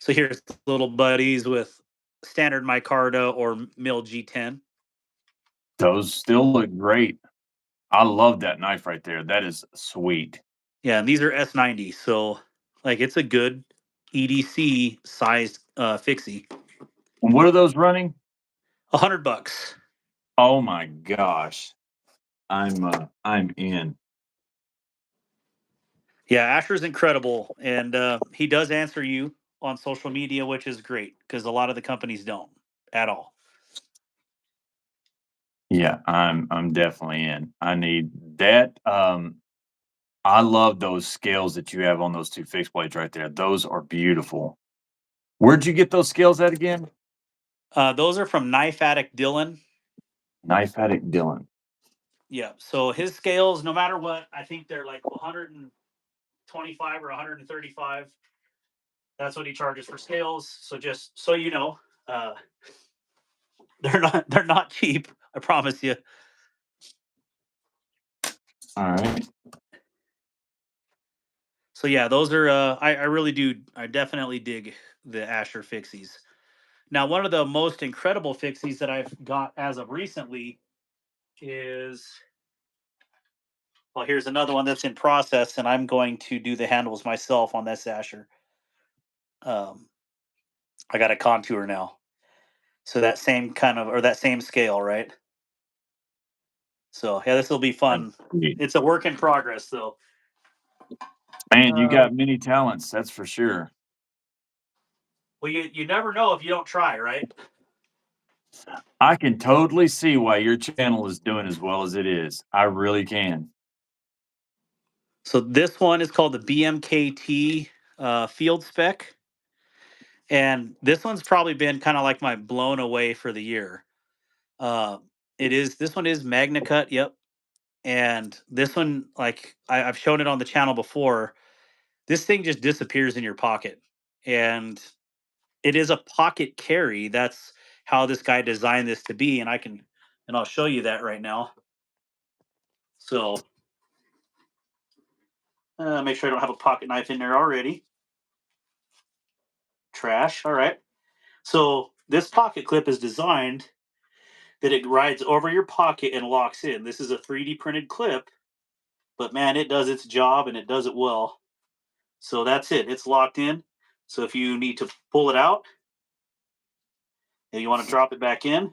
So here's the little buddies with standard micarta or mill G10. Those still look great. I love that knife right there. That is sweet. Yeah, and these are S90, so like it's a good EDC sized fixie. And what are those running? $100. Oh my gosh. I'm in. Yeah, Asher's incredible, and he does answer you on social media, which is great because a lot of the companies don't at all. Yeah, I'm definitely in. I need that. I love those scales that you have on those two fixed blades right there. Those are beautiful. Where'd you get those scales at again? Those are from Knife Addict Dylan. Knife Addict Dylan. Yeah, so his scales, no matter what, I think they're like 125 or 135. That's what he charges for scales. So just so you know, uh, they're not cheap. I promise you. All right. So yeah, those are I really do I definitely dig the Asher fixies. Now, one of the most incredible fixies that I've got as of recently is Well, here's another one that's in process, and I'm going to do the handles myself on this Asher. Um, I got a contour now, so that same kind of or that same scale, right? So yeah, this will be That's fun. sweet. It's a work in progress, though. Man, you Uh, got many talents, that's for sure. well, you never know if you don't try, right? I can totally see why your channel is doing as well as it is. I really can. So this one is called the BMKT Field Spec, and this one's probably been kind of like my blown away for the year. Uh, it is this one is Magna Cut, yep, and this one like I've shown it on the channel before. This thing just disappears in your pocket, and it is a pocket carry. That's how this guy designed this to be, and I'll show you that right now. So make sure I don't have a pocket knife in there already. Trash. All right. So this pocket clip is designed that it rides over your pocket and locks in. This is a 3D printed clip, but man, it does its job and it does it well. So that's it. It's locked in. So if you need to pull it out and you want to drop it back in,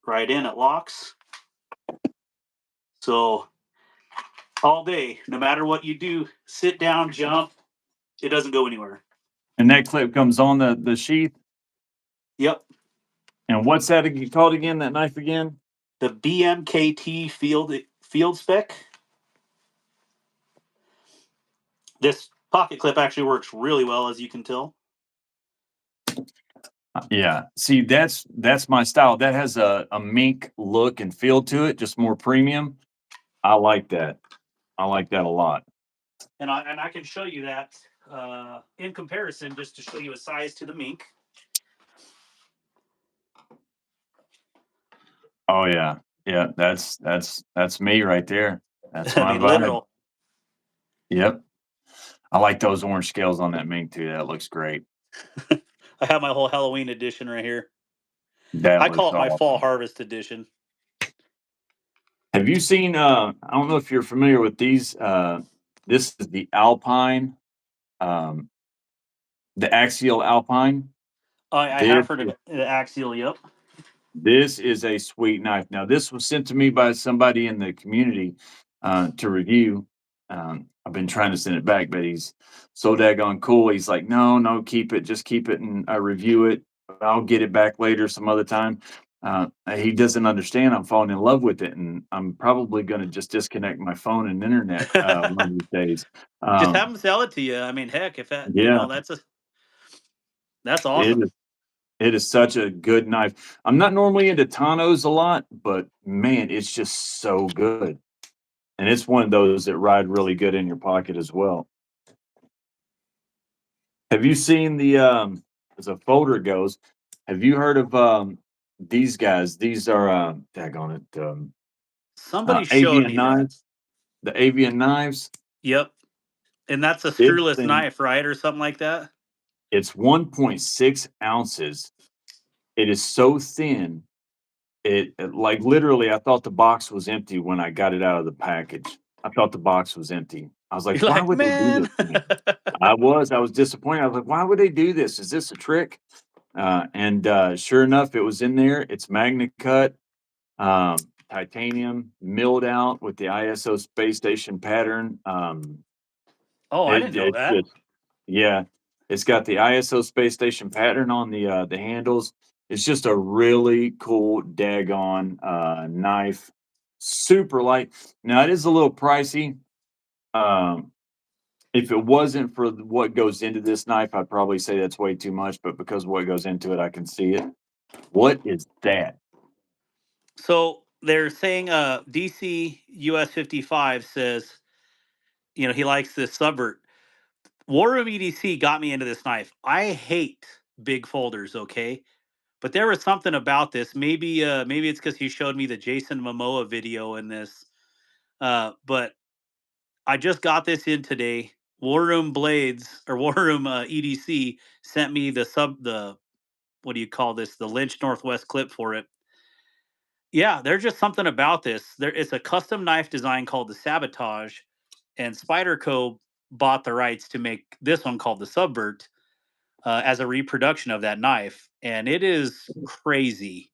right in, it locks. So all day, no matter what you do, sit down, jump, it doesn't go anywhere. And that clip comes on the sheath. Yep. And what's that called again? That knife again? The BMKT field spec. This pocket clip actually works really well, as you can tell. Yeah. See, that's my style. That has a mink look and feel to it, just more premium. I like that. I like that a lot. And I can show you that in comparison, just to show you a size to the mink. Oh yeah. Yeah, that's me right there. That's I my mean, vibe. literal. Yep. I like those orange scales on that mink too. That looks great. I have my whole Halloween edition right here. That I call looks it my fall awesome. harvest edition. Have you seen I don't know if you're familiar with these this is um the axial alpine. I This have heard of the axial. Yep. This is a sweet knife. Now, this was sent to me by somebody in the community to review. I've been trying to send it back, but he's so daggone cool. He's like, no, no, keep it, just keep it, and I review it. I'll get it back later, some other time. He doesn't understand. I'm falling in love with it, and I'm probably going to just disconnect my phone and internet one of these days. Just have Um, them sell it to you. I mean, heck, if that yeah, that's it awesome. is. It is such a good knife. I'm not normally into Tanos a lot, but man, it's just so good. And it's one of those that ride really good in your pocket as well. Have you seen the as a folder goes, have you heard of these guys? These are daggone it, Somebody showed avian me that. knives, the avian knives. Yep. And that's a This screwless thing, knife, right, or something like that. it's 1.6 ounces. It is so thin. Like, literally, I thought the box was empty when I got it out of the package. I thought the box was empty. I was like, You're "Why like, would they do man. this to me?" I was disappointed. I was like, "Why would they do this? Is this a trick?" And sure enough, it was in there. It's Magna Cut, um, titanium, milled out with the ISO space station pattern. Oh, I didn't know It's that. just yeah, it's got the ISO space station pattern on the handles. It's just a really cool daggone knife. Super light. Now it is a little pricey. Um, if it wasn't for what goes into this knife, I'd probably say that's way too much. But because of what goes into it, I can see it. What is that? So they're saying DC US 55 says, he likes this subvert. War Room EDC got me into this knife. I hate big folders, okay? But there was something about this. Maybe it's because he showed me the Jason Momoa video in this. But I just got this in today. War Room Blades or War Room EDC sent me the what do you call this? The Lynch Northwest clip for it. Yeah, there's just something about this. It's a custom knife design called the Sabotage, and Spyderco bought the rights to make this one called the Subvert as a reproduction of that knife, and it is crazy.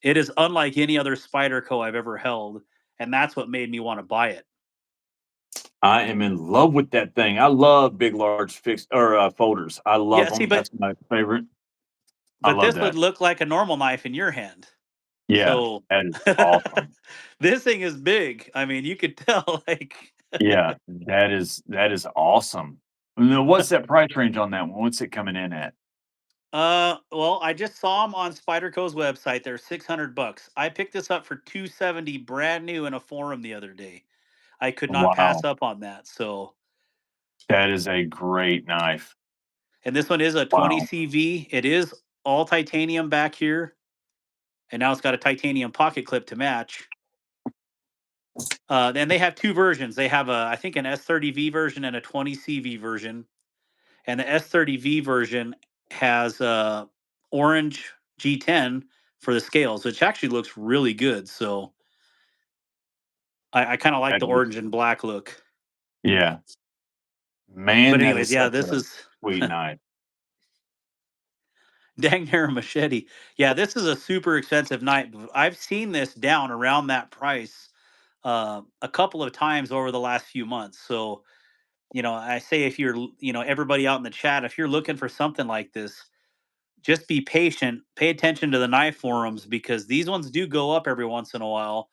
It is unlike any other Spyderco I've ever held, and that's what made me want to buy it. I am in love with that thing. I love big, large fixed or folders. I love Yeah, see, them. That's my favorite. I but love this would that. look like a normal knife in your hand. Yeah, So that is awesome. this thing is big. I mean, you could tell like Yeah, that is awesome. Now, what's that price range on that one? What's it coming in at? well, I just saw them on Spyderco's website. They're $600. I picked this up for 270 brand new in a forum the other day. I could not pass Wow, up on that. So, that is a great knife. and this one is a 20 Wow. CV. It is all titanium back here, and now it's got a titanium pocket clip to match. Then they have two versions. They have I think an S30V version and a 20 CV version. And the S30V version has orange G10 for the scales, which actually looks really good. So I kind of like That the is, orange and black look. yeah, man, But that anyways, is yeah, such this a is sweet knife. dang near a machete. Yeah, this is a super expensive knife. I've seen this down around that price a couple of times over the last few months. So I say if you're everybody out in the chat, if you're looking for something like this, just be patient, pay attention to the knife forums because these ones do go up every once in a while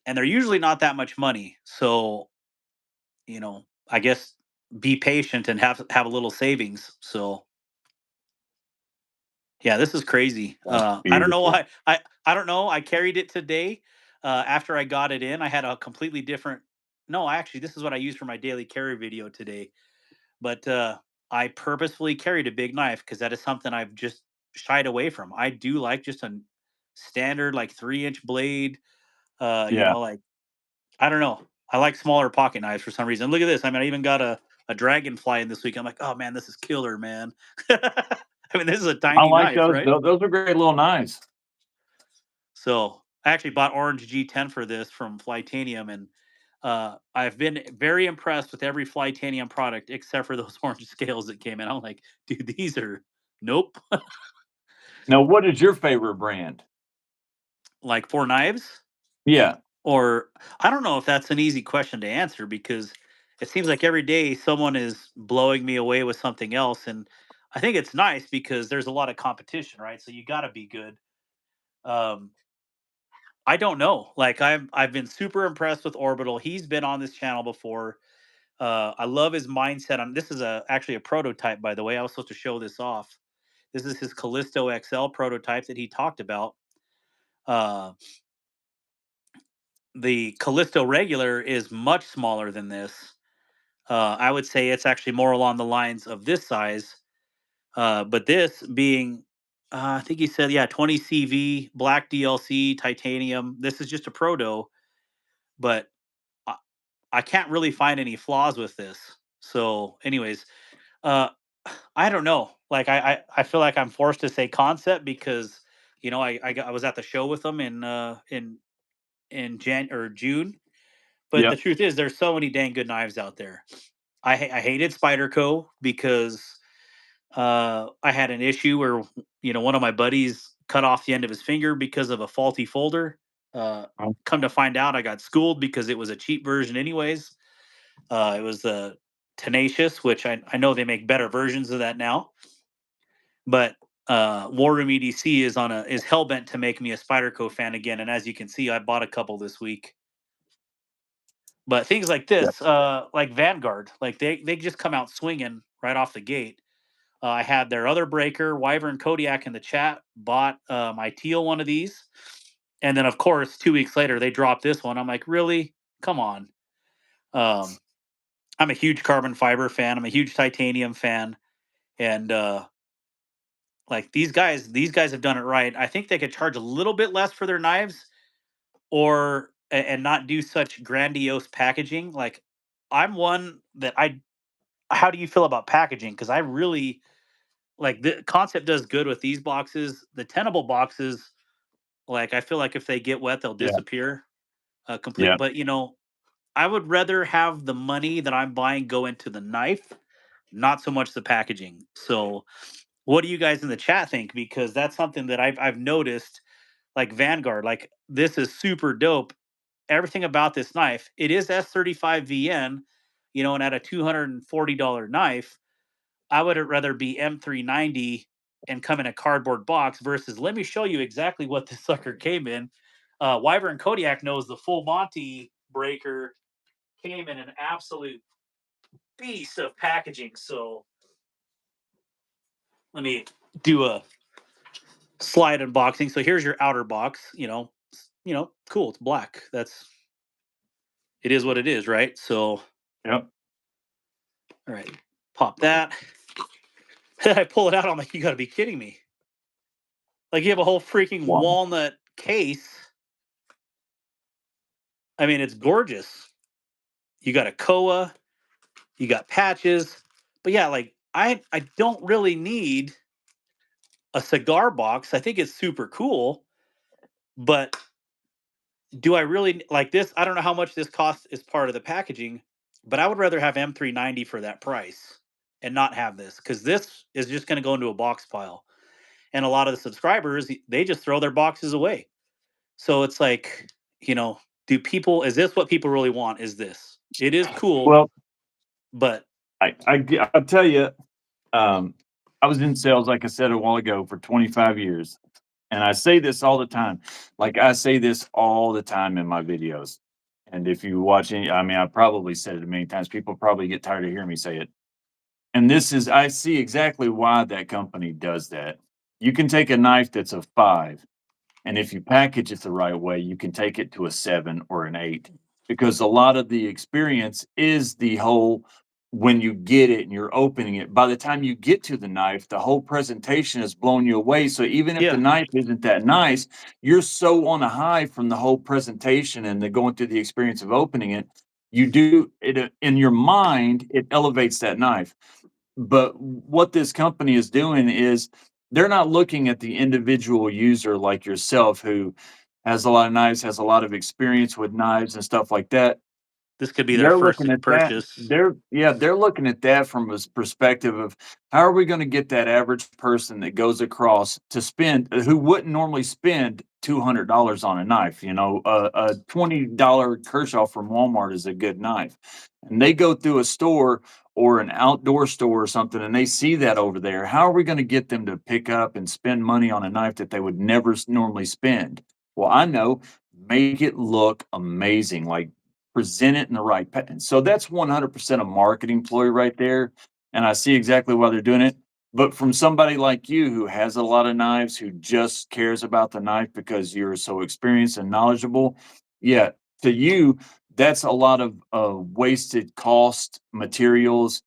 and they're usually not that much money. So, I guess be patient and have a little savings. So, yeah, this is crazy. That's I don't know beautiful. why I don't know. I carried it today. After I got it in, I had a completely different. No, actually, this is what I used for my daily carry video today. But I purposefully carried a big knife because that is something I've just shied away from. I do like just a standard like 3-inch blade. Yeah. Like I don't know. I like smaller pocket knives for some reason. Look at this. I mean, I even got a dragonfly in this week. I'm like, oh man, this is killer, man. I mean, this is a I tiny like knife, those. right? Those are great little knives. So I actually bought orange G10 for this from Flytanium, and I've been very impressed with every Flytanium product except for those orange scales that came in. I'm like, dude, these are nope. Now, what is your favorite brand? Like for knives, Yeah. or I don't know if that's an easy question to answer because it seems like every day someone is blowing me away with something else, and I think it's nice because there's a lot of competition, right? So you got to be good. Um, I don't know. Like I've been super impressed with Orbital. He's been on this channel before. I love his mindset on this is actually a prototype, by the way. I was supposed to show this off. This is his Callisto XL prototype that he talked about. Uh, the Callisto regular is much smaller than this. I would say it's actually more along the lines of this size. But this being, I think he said, yeah, 20 CV, black DLC, titanium. This is just a proto, but I, I can't really find any flaws with this. So, anyways, uh, I don't know. Like I feel like I'm forced to say concept because I was at the show with them in Jan or June. But the Yep. truth is, there's so many dang good knives out there. I hated Spyderco because I had an issue where one of my buddies cut off the end of his finger because of a faulty folder. Uh, Oh, Come to find out, I got schooled because it was a cheap version, anyways. It was the Tenacious, which I know they make better versions of that now. But War Room EDC is hell bent to make me a Spyderco fan again, and as you can see, I bought a couple this week. But things like yeah. this, like Vanguard, like they just come out swinging right off the gate. I had their other breaker, Wyvern Kodiak, in the chat. Bought my teal one of these, and then of course 2 weeks later they dropped this one. I'm like, really? Come on. Um, I'm a huge carbon fiber fan. I'm a huge titanium fan, and like these guys have done it right. I think they could charge a little bit less for their knives, and not do such grandiose packaging. Like I'm one that I. How do you feel about packaging? Because I really like the concept does good with these boxes. The tenable boxes, Like I feel like if they get wet, they'll Yeah. disappear complete. Yeah. But I would rather have the money that I'm buying go into the knife, not so much the packaging. So, what do you guys in the chat think? Because that's something that I've noticed. Like Vanguard, like this is super dope. Everything about this knife, it is S35 VN, and at a $240 knife, I would rather be M390 and come in a cardboard box versus let me show you exactly what this sucker came in. Wyvern Kodiak knows the full Monty breaker came in an absolute beast of packaging. So let me do a slide unboxing. So here's your outer box. Cool. It's black. It is what it is, right? So, Yep. all right, pop that. I pull it out. I'm like, you got to be kidding me! Like you have a whole freaking Wow. walnut case. I mean, it's gorgeous. You got a koa. You got patches. But yeah, like I don't really need a cigar box. I think it's super cool, but do I really like this? I don't know how much this costs as part of the packaging, but I would rather have M390 for that price and not have this because this is just going to go into a box pile. And a lot of the subscribers, they just throw their boxes away. So it's like, is this what people really want? Is this? It is cool, Well, but I'll tell you, um, I was in sales, like I said a while ago, for 25 years. And I say this all the time. Like I say this all the time in my videos. And if you watch any, I mean, I probably said it many times. People probably get tired of hearing me say it. And I see exactly why that company does that. You can take a knife that's a 5, and if you package it the right way, you can take it to a 7 or an 8 because a lot of the experience is the whole when you get it and you're opening it. By the time you get to the knife, the whole presentation has blown you away. So even if the yeah, knife isn't that nice, you're so on a high from the whole presentation and the going through the experience of opening it. You do it in your mind, it elevates that knife. But what this company is doing is they're not looking at the individual user like yourself who has a lot of knives, has a lot of experience with knives and stuff like that. this could be their They're first looking at that. purchase. They're looking at that from a perspective of how are we gonna get that average person that goes across to spend who wouldn't normally spend $200 on a knife, a $20 Kershaw from Walmart is a good knife. And they go through a store or an outdoor store or something, and they see that over there. How are we gonna get them to pick up and spend money on a knife that they would never normally spend? Well, I know, make it look amazing, like present it in the right and so that's 100% a marketing ploy right there, and I see exactly why they're doing it, but from somebody like you who has a lot of knives, who just cares about the knife because you're so experienced and knowledgeable, yeah, to you, that's a lot of, wasted cost, materials,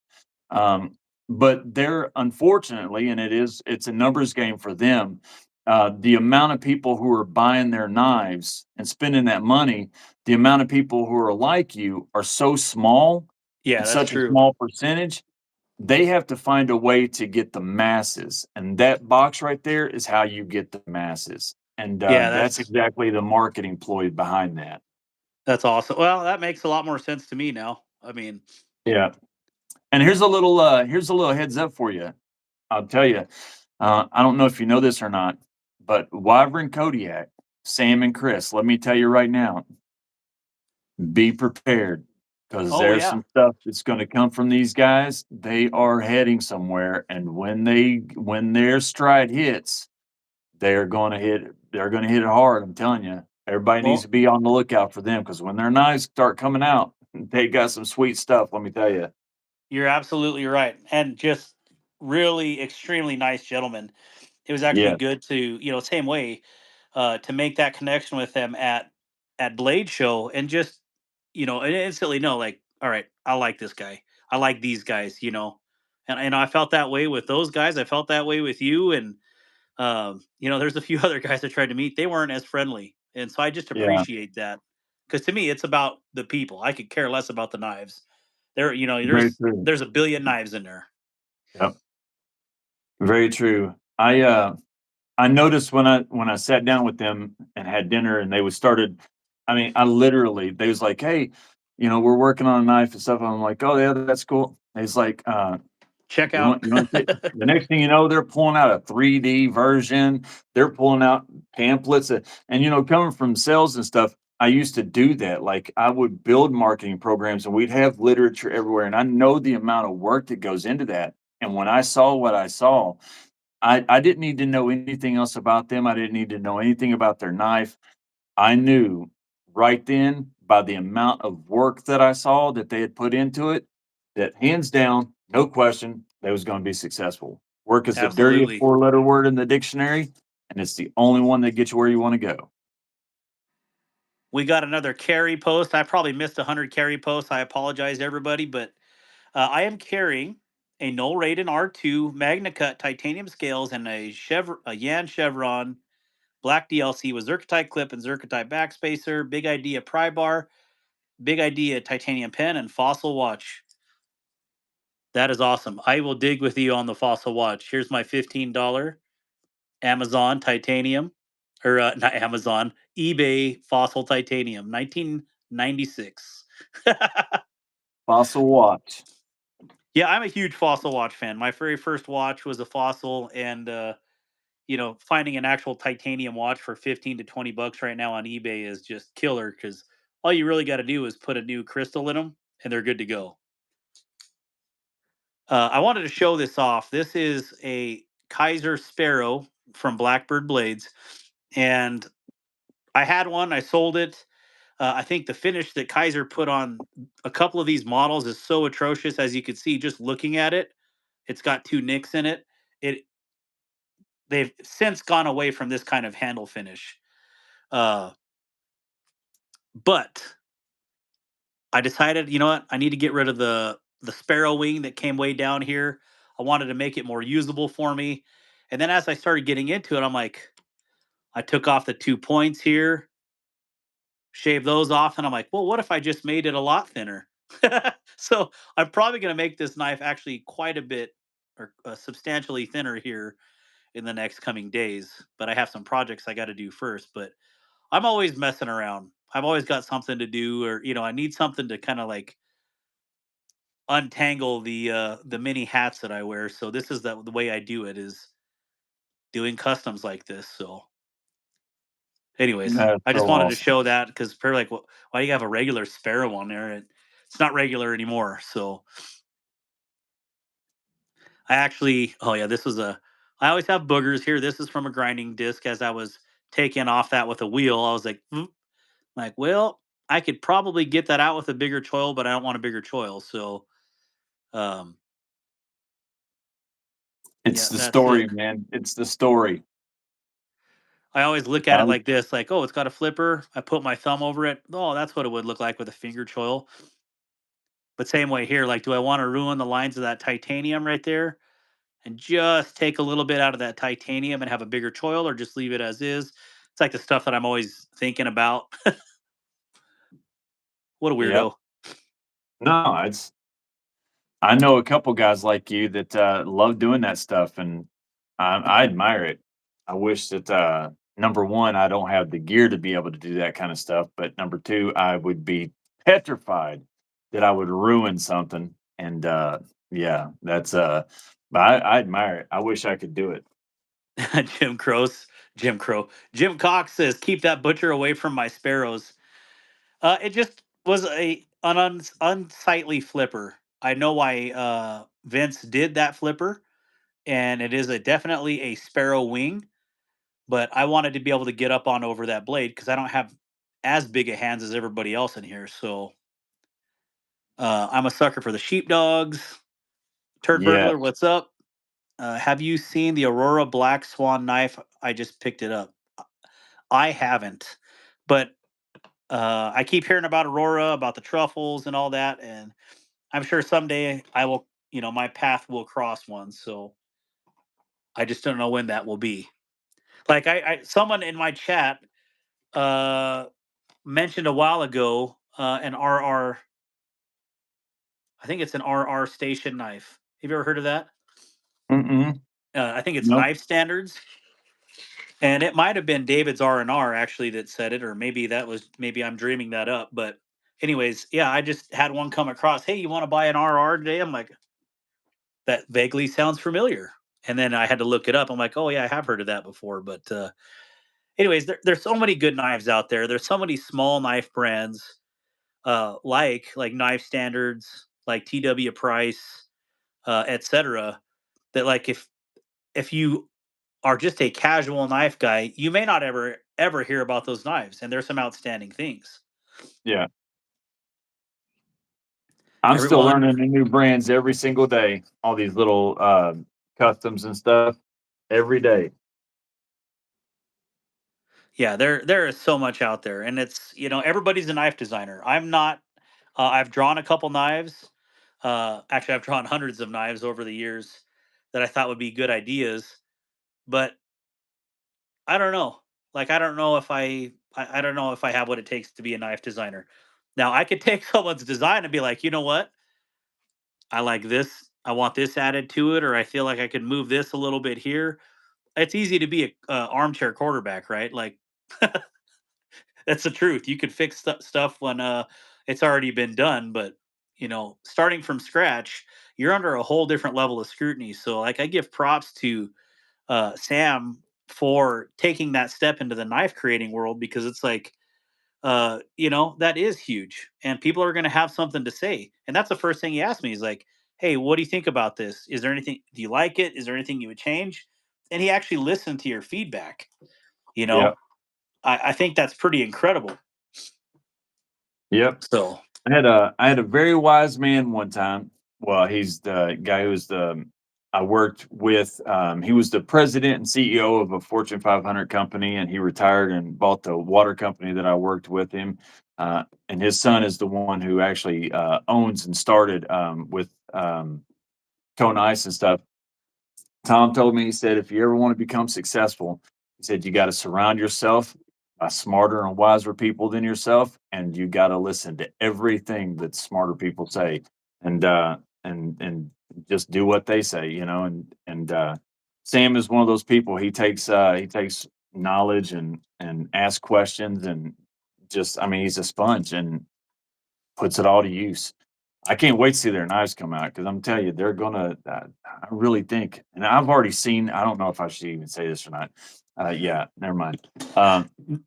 um, but they're unfortunately, and it's a numbers game for them. The amount of people who are buying their knives and spending that money, the amount of people who are like you are so small Yeah, and that's such a true. small percentage. They have to find a way to get the masses, and that box right there is how you get the masses. And Yeah, that's that's exactly the marketing ploy behind that. that's awesome. Well, that makes a lot more sense to me now. I mean, Yeah. And here's a little heads up for you. I'll tell you. I don't know if you know this or not, but Wyvern Kodiak, Sam and Chris, let me tell you right now, be prepared because oh there's yeah, some stuff that's going to come from these guys. They are heading somewhere, and when their stride hits, they're going to hit it hard. I'm telling you, everybody needs to well, be on the lookout for them because when their knives start coming out, they got some sweet stuff. Let me tell you. you're absolutely right, and just really extremely nice gentleman. It was actually Yeah, good to same way to make that connection with them at Blade Show and just and instantly know like, all right, I like this guy, I like these guys, and I felt that way with those guys. I felt that way with you, and there's a few other guys I tried to meet. They weren't as friendly, and so I just yeah, appreciate that because to me it's about the people. I could care less about the knives. very true. There's a billion knives in there. Yep, very true. I noticed when I sat down with them and had dinner and they was started, I mean, I literally they was like, "Hey, we're working on a knife and stuff." I'm like, "Oh yeah, that's cool." He's like, Check you out. want to the next thing you know, they're pulling out a 3D version. They're pulling out pamphlets, and coming from sales and stuff, I used to do that. Like I would build marketing programs, and we'd have literature everywhere, and I know the amount of work that goes into that. And when I saw what I saw, I didn't need to know anything else about them. I didn't need to know anything about their knife. I knew right then by the amount of work that I saw that they had put into it, that hands down, no question, they was going to be successful. Work is the dirtiest Absolutely. four-letter word in the dictionary, and it's the only one that gets you where you want to go. We got another carry post. I probably missed 100 carry posts. I apologize, everybody, but I am carrying a null rated R2 Magna Cut titanium scales and a Yan Chevron black DLC with Zerkatite clip and Zerkatite backspacer, Big Idea pry bar, Big Idea titanium pen, and fossil watch. That is awesome. I will dig with you on the fossil watch. Here's my $15 Amazon titanium, or not Amazon, eBay fossil titanium, 1996. Fossil watch. Yeah, I'm a huge fossil watch fan. My very first watch was a fossil, and finding an actual titanium watch for 15 to 20 bucks right now on eBay is just killer because all you really got to do is put a new crystal in them, and they're good to go. I wanted to show this off. This is a Kaiser Sparrow from Blackbird Blades, and I had one. I sold it. I think the finish that Kaiser put on a couple of these models is so atrocious, as you can see just looking at it. It's got two nicks in it. It they've since gone away from this kind of handle finish, uh, but I decided, you know what, I need to get rid of the sparrow wing that came way down here. I wanted to make it more usable for me, and then as I started getting into it, I'm like, I took off the 2 points here, shave those off, and I'm like, well, what if I just made it a lot thinner? So I'm probably going to make this knife actually quite a bit or substantially thinner here in the next coming days. But I have some projects I got to do first. But I'm always messing around. I've always got something to do, or I need something to kind of like untangle the mini hats that I wear. So this is the way I do it is doing customs like this. So anyways, That's I just so wanted to awesome. show that because people are like, why do you have a regular sparrow on there? It's not regular anymore. So I actually, oh yeah, this was I always have boogers here. This is from a grinding disc. As I was taking off that with a wheel, I was like, like, well, I could probably get that out with a bigger choil, but I don't want a bigger choil. So, um, It's yeah, the that's it. story, man. It's the story. I always look at it I, like this, like, oh, it's got a flipper. I put my thumb over it. Oh, that's what it would look like with a finger choil. But same way here, like, do I want to ruin the lines of that titanium right there and just take a little bit out of that titanium and have a bigger choil, or just leave it as is? It's like the stuff that I'm always thinking about. What a yep. weirdo. No, I know a couple guys like you that love doing that stuff, and I admire it. I wish that number one, I don't have the gear to be able to do that kind of stuff, but number two, I would be petrified that I would ruin something. And yeah, that's but I admire it. I wish I could do it. Jim Crow's Jim Crow. Jim Cox says, "Keep that butcher away from my sparrows." It just was an unsightly flipper. I know why Vince did that flipper, and it is a definitely a sparrow wing. But I wanted to be able to get up on over that blade because I don't have as big a hands as everybody else in here. So I'm a sucker for the sheepdogs. Turd Yeah. burglar, what's up? Have you seen the Aurora Black Swan knife? I just picked it up. I haven't, but I keep hearing about Aurora, about the truffles and all that, and I'm sure someday I will. My path will cross one. So I just don't know when that will be. Like someone in my chat uh, mentioned a while ago an RR. I think it's an RR station knife. Have you ever heard of that? Mm-mm. I think it's Nope. Knife Standards. And it might have been David's R&R actually that said it, or maybe I'm dreaming that up. But anyways, yeah, I just had one come across. Hey, you want to buy an RR today? I'm like, that vaguely sounds familiar. And then I had to look it up. I'm like, oh yeah, I have heard of that before. But anyways, there's so many good knives out there. There's so many small knife brands, like Knife Standards, like TW Price, etc. That like if you are just a casual knife guy, you may not ever hear about those knives. And there's some outstanding things. Yeah. I'm still Everyone, learning the new brands every single day. All these little customs and stuff every day. yeah, there is so much out there, and it's everybody's a knife designer. I'm not. I've drawn a couple knives. Actually, I've drawn hundreds of knives over the years that I thought would be good ideas, but I don't know. Like I don't know if I don't know if I have what it takes to be a knife designer. Now I could take someone's design and be like, you know what? I like this. I want this added to it, or I feel like I could move this a little bit here. It's easy to be a armchair quarterback, right? Like that's the truth. You could fix stuff when it's already been done, but starting from scratch, you're under a whole different level of scrutiny. So, like, I give props to Sam for taking that step into the knife creating world because it's like, that is huge, and people are going to have something to say, and that's the first thing he asked me. He's like, "Hey, what do you think about this? Is there anything? Do you like it? Is there anything you would change?" And he actually listened to your feedback. You Yep. know, I think that's pretty incredible. Yep. So, I had a very wise man one time. Well, he's the guy who's the I worked with. He was the president and CEO of a Fortune 500 company, and he retired and bought the water company that I worked with him. And his son is the one who actually owns and started with Cone Ice and stuff. Tom told me, he said, if you ever want to become successful, he said, you got to surround yourself by smarter and wiser people than yourself. And you got to listen to everything that smarter people say and, and just do what they say, Sam is one of those people. He takes knowledge and asks questions and just, I mean, he's a sponge and puts it all to use. I can't wait to see their knives come out because I'm telling you, they're gonna. I really think, and I've already seen. I don't know if I should even say this or not. Yeah, never mind.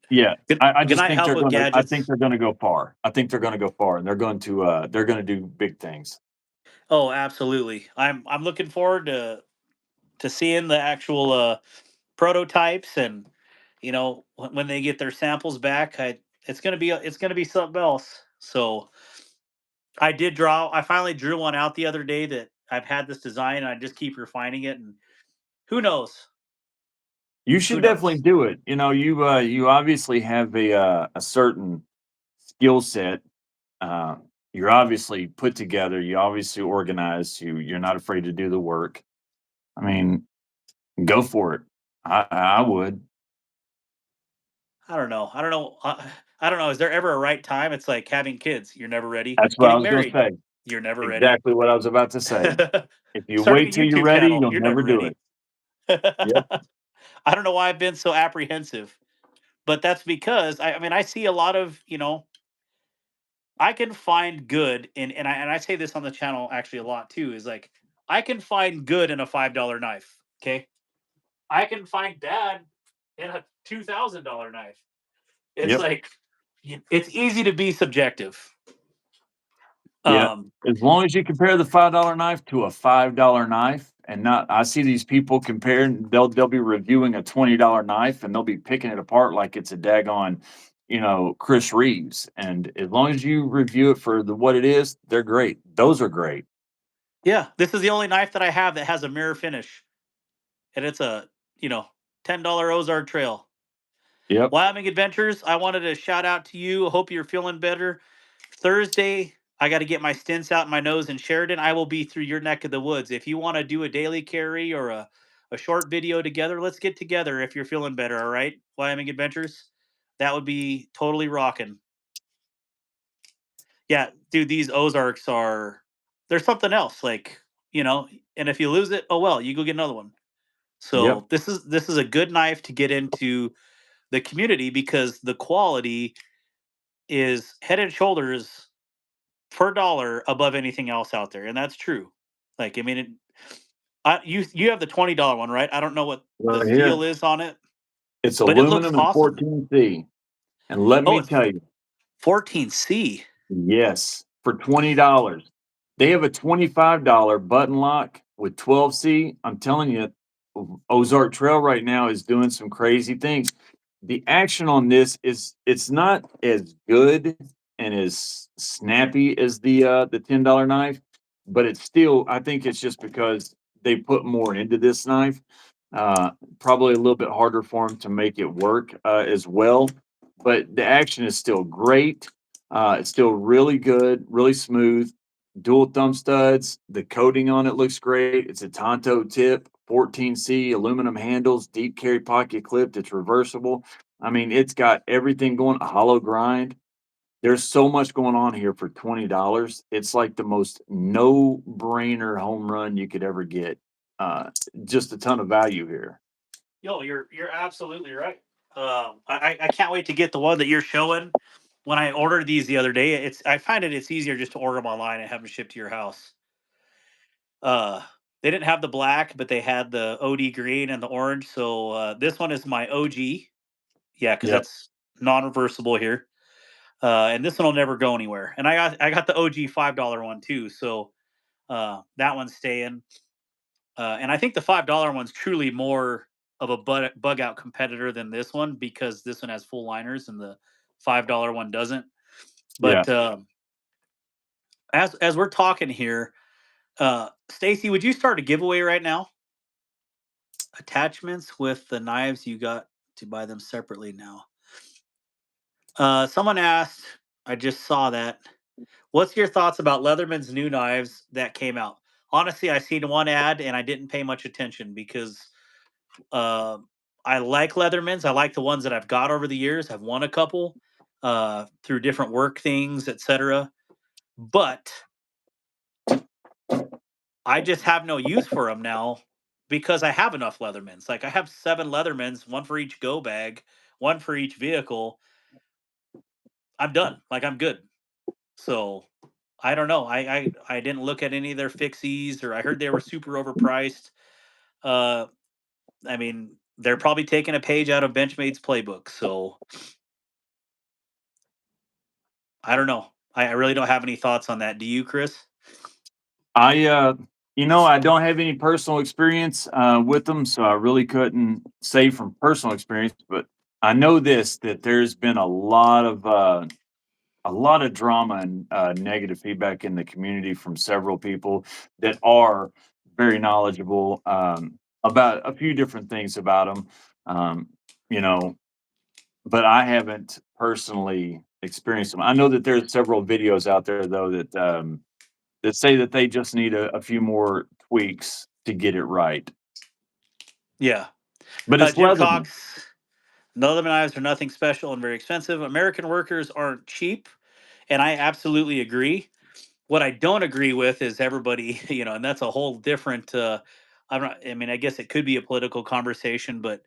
Yeah, I good just night, think help they're with gonna. I think gadgets. they're gonna go far. I think they're gonna go far, and they're gonna do big things. Oh, absolutely. I'm looking forward to seeing the actual prototypes, and when they get their samples back, it's gonna be something else. So I finally drew one out the other day that I've had this design, and I just keep refining it, and who knows? You Who should definitely knows? do it. You obviously have a certain skill set. Uh, you're obviously put together. You obviously organized. You're not afraid to do the work. I mean, go for it. I would. I don't know. I don't know. I don't know. Is there ever a right time? It's like having kids. You're never ready. That's what I Getting was gonna married. say. You're never ready. Exactly what I was about to say. If you Starting wait a till you're YouTube ready, channel. you'll You're never never do it. ready. Yep, I don't know why I've been so apprehensive, but that's because I mean I see a lot of I can find good in and I say this on the channel actually a lot too is like I can find good in a $5 knife. Okay, I can find bad in a $2,000 knife. It's yep, like it's easy to be subjective. yep. Um, As long as you compare the $5 knife to a $5 knife and not I see these people comparing, they'll be reviewing a $20 knife and they'll be picking it apart like it's a daggone, Chris Reeves. And as long as you review it for what it is, they're great. Those are great. yeah, this is the only knife that I have that has a mirror finish, and it's a you know $10 Ozark Trail. Yep. Wyoming Adventures, I wanted to shout out to you. Hope you're feeling better. Thursday, I got to get my stints out in my nose in Sheridan. I will be through your neck of the woods. If you want to do a daily carry or a short video together, let's get together if you're feeling better. All right, Wyoming Adventures, that would be totally rocking. Yeah, dude, these Ozarks are, there's something else. Like, and if you lose it, oh well, you go get another one. Yep. So this is a good knife to get into the community because the quality is head and shoulders per dollar above anything else out there, and that's true. Like, I mean, you have the $20 one, right? I don't know what the Right feel here. is on it, It's but it looks aluminum and awesome. 14C. And let Oh, me it's tell you, 14C. yes, for $20. They have a $25 button lock with 12C. I'm telling you, Ozark Trail right now is doing some crazy things. The action on this is it's not as good and as snappy as the $10 knife, but it's still, I think it's just because they put more into this knife. Probably a little bit harder for them to make it work as well, but the action is still great. It's still really good, really smooth. Dual thumb studs. The coating on it looks great. It's a Tonto tip, 14C, aluminum handles, deep carry pocket clipped. It's reversible. I mean, it's got everything going, a hollow grind. There's so much going on here for $20. It's like the most no-brainer home run you could ever get. Uh, just a ton of value here. Yo, you're absolutely right. I can't wait to get the one that you're showing. When I ordered these the other day, I find it's easier just to order them online and have them shipped to your house. Uh, they didn't have the black, but they had the OD green and the orange. So this one is my OG. Yeah, because Yep. that's non-reversible here. And this one will never go anywhere. And I got the OG $5 one too. So that one's staying. And I think the $5 one's truly more of a bug out competitor than this one because this one has full liners and the $5 one doesn't. Yeah. But as we're talking here, Stacy, would you start a giveaway right now? Attachments with the knives you got to buy them separately now. Someone asked, I just saw that. What's your thoughts about Leatherman's new knives that came out? Honestly, I seen one ad and I didn't pay much attention because uh, I like Leathermans. I like the ones that I've got over the years. I've won a couple through different work things, etc. But I just have no use for them now because I have enough Leathermans. Like I have 7 Leathermans, one for each go bag, one for each vehicle. I'm done. Like I'm good. So I don't know. I didn't look at any of their fixies, or I heard they were super overpriced. Uh, I mean, they're probably taking a page out of Benchmade's playbook. So I don't know. I really don't have any thoughts on that. Do you, Chris? I, I don't have any personal experience with them, so I really couldn't say from personal experience. But I know this that there's been a lot of drama and negative feedback in the community from several people that are very knowledgeable about a few different things about them. Um, you know, but I haven't personally experienced them. I know that there's several videos out there though that say that they just need a few more tweaks to get it right. Yeah. But it's Jim Leatherman. Cox. The Leatherman knives are nothing special and very expensive. American workers aren't cheap, and I absolutely agree. What I don't agree with is everybody, and that's a whole different. I'm not. I mean, I guess it could be a political conversation, but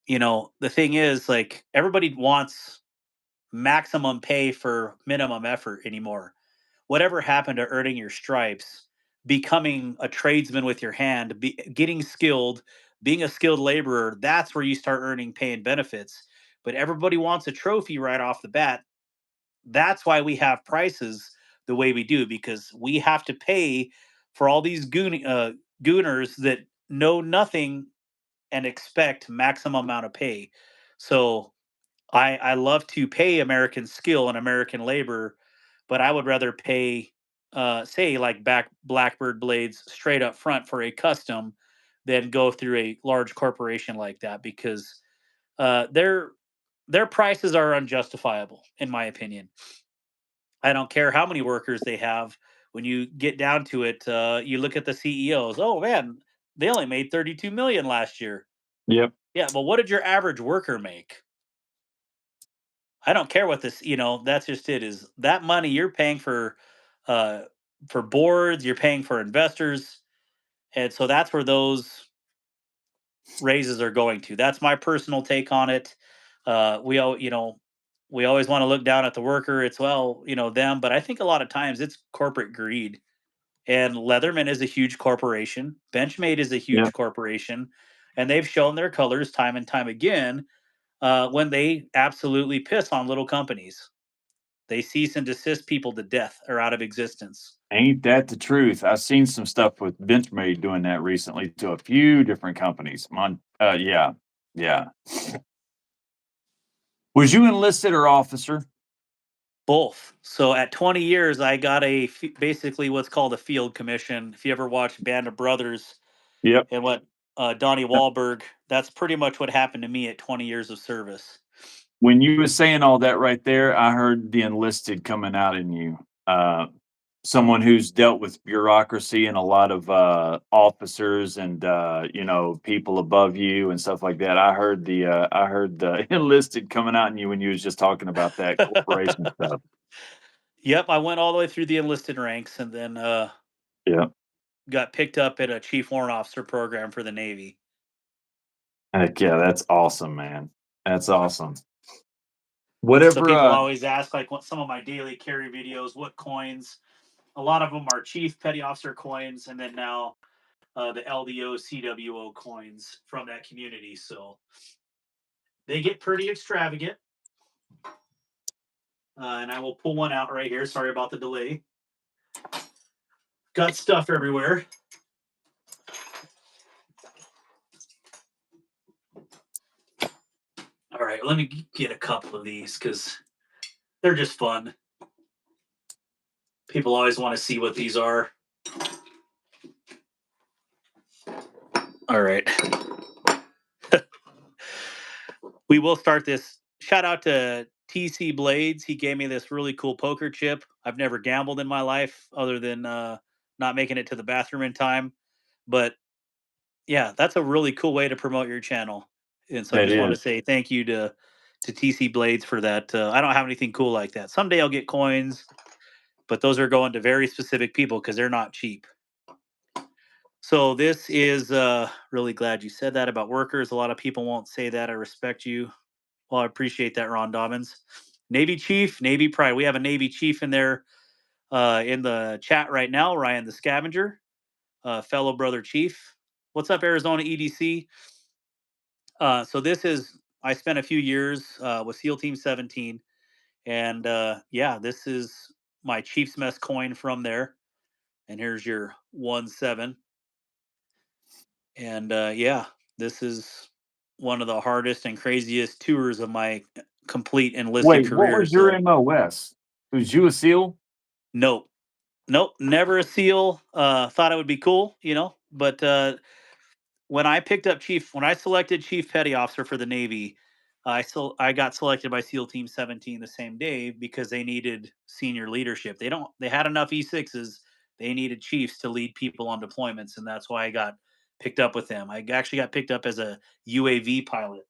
the thing is, like, everybody wants maximum pay for minimum effort anymore. Whatever happened to earning your stripes, becoming a tradesman with your hand, getting skilled, being a skilled laborer? That's where you start earning pay and benefits. But everybody wants a trophy right off the bat. That's why we have prices the way we do, because we have to pay for all these gooners that know nothing and expect maximum amount of pay. So I love to pay American skill and American labor, but I would rather pay, say, like Blackbird blades straight up front for a custom than go through a large corporation like that, because their prices are unjustifiable, in my opinion. I don't care how many workers they have. When you get down to it, you look at the CEOs. Oh man, they only made 32 million last year. Yep. Yeah, but what did your average worker make? I don't care what this. That's just it. Is that money you're paying uh, for boards? You're paying for investors, and so that's where those raises are going to. That's my personal take on it. We all, we always want to look down at the worker. It's well, them, but I think a lot of times it's corporate greed. And Leatherman is a huge corporation. Benchmade is a Yeah. huge corporation, and they've shown their colors time and time again when they absolutely piss on little companies. They cease and desist people to death or out of existence. Ain't that the truth? I've seen some stuff with Benchmade doing that recently to a few different companies. Yeah, yeah. Was you enlisted or officer? Both. So at 20 years, I got basically what's called a field commission. If you ever watched Band of Brothers Yep. and what Donnie Wahlberg, that's pretty much what happened to me at 20 years of service. When you were saying all that right there, I heard the enlisted coming out in you. Someone who's dealt with bureaucracy and a lot of officers and people above you and stuff like that. I heard the enlisted coming out in you when you was just talking about that corporation stuff. Yep, I went all the way through the enlisted ranks and then Yeah. got picked up at a chief warrant officer program for the Navy. Heck yeah, that's awesome, man. That's awesome. So Whatever. people always ask, like, what some of my daily carry videos, what coins? A lot of them are chief petty officer coins, and then now the LDO, CWO coins from that community. So they get pretty extravagant. And I will pull one out right here. Sorry about the delay. Got stuff everywhere. All right, let me get a couple of these because they're just fun. People always want to see what these are. All right. We will start this. Shout out to TC Blades. He gave me this really cool poker chip. I've never gambled in my life other than not making it to the bathroom in time. But yeah, that's a really cool way to promote your channel. And so I That just want to is. say thank you to TC Blades for that. I don't have anything cool like that. Someday I'll get coins, but those are going to very specific people because they're not cheap. So this is really glad you said that about workers. A lot of people won't say that. I respect you. Well, I appreciate that, Ron Dobbins. Navy Chief, Navy Pride. We have a Navy Chief in there in the chat right now, Ryan the Scavenger, fellow brother Chief. What's up, Arizona EDC? So this is, I spent a few years with SEAL Team 17. And yeah, this is my Chief's Mess coin from there. And here's your 1-7. And yeah, this is one of the hardest and craziest tours of my complete enlisted Wait, what career. was your So MOS? Was you a SEAL? nope. Nope, never a SEAL. Thought it would be cool, but when I picked up Chief, when I selected Chief Petty Officer for the Navy, I got selected by SEAL Team 17 the same day because they needed senior leadership. They had enough E6s. They needed chiefs to lead people on deployments, and that's why I got picked up with them. I actually got picked up as a UAV pilot.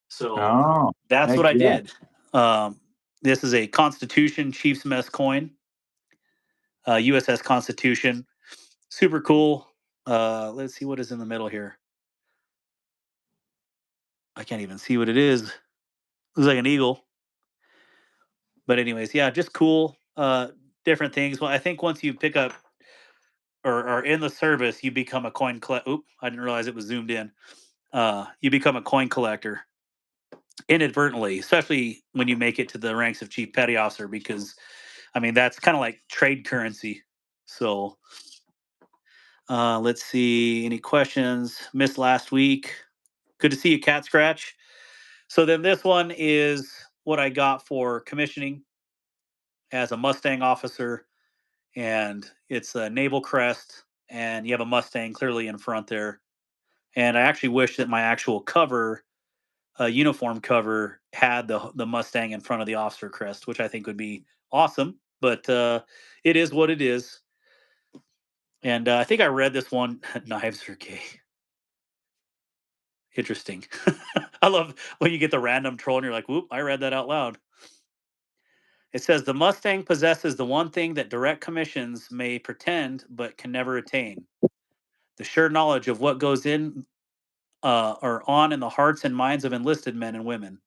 So Oh, that's heck what I yeah. did. Um, this is a Constitution Chief's Mess coin, USS Constitution. Super cool. Let's see what is in the middle here. I can't even see what it is. Looks like an eagle. But anyways, yeah, just cool. Different things. Well, I think once you pick up or are in the service, you become a coin collector. Oop, I didn't realize it was zoomed in. You become a coin collector inadvertently, especially when you make it to the ranks of chief petty officer, because I mean that's kind of like trade currency. So let's see. Any questions? Missed last week. Good to see you, Cat Scratch. So then this one is what I got for commissioning as a Mustang officer, and it's a naval crest, and you have a Mustang clearly in front there. And I actually wish that my actual cover, uniform cover, had the Mustang in front of the officer crest, which I think would be awesome. But it is what it is. And I think I read this one. Knives are gay. Interesting. I love when you get the random troll and you're like, whoop, I read that out loud. It says the Mustang possesses the one thing that direct commissions may pretend but can never attain, The sure knowledge of what goes in or on in the hearts and minds of enlisted men and women.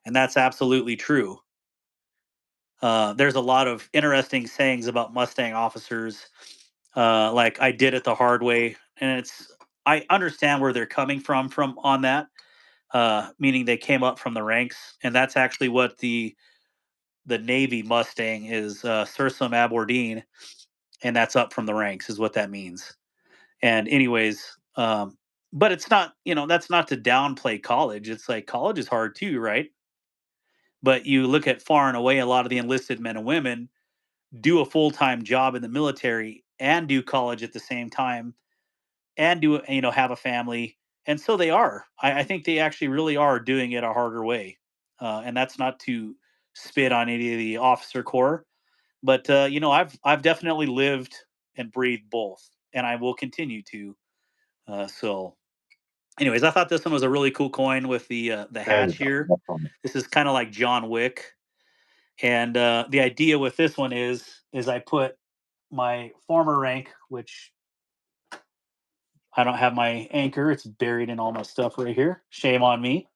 And that's absolutely true. There's a lot of interesting sayings about Mustang officers, like I did it the hard way, and I understand where they're coming from on that, meaning they came up from the ranks, and that's actually what the Navy Mustang is, Sursum Aberdeen, and that's up from the ranks is what that means. And anyways, but it's not, that's not to downplay college. It's like college is hard too, right? But you look at far and away, a lot of the enlisted men and women do a full-time job in the military and do college at the same time and do, have a family. And so they are. I think they actually really are doing it a harder way. And that's not to spit on any of the officer corps, but I've definitely lived and breathed both, and I will continue to. So, anyways, I thought this one was a really cool coin with the That is hatch here. awesome. This is kind of like John Wick, and the idea with this one is I put my former rank, which I don't have my anchor. It's buried in all my stuff right here. Shame on me,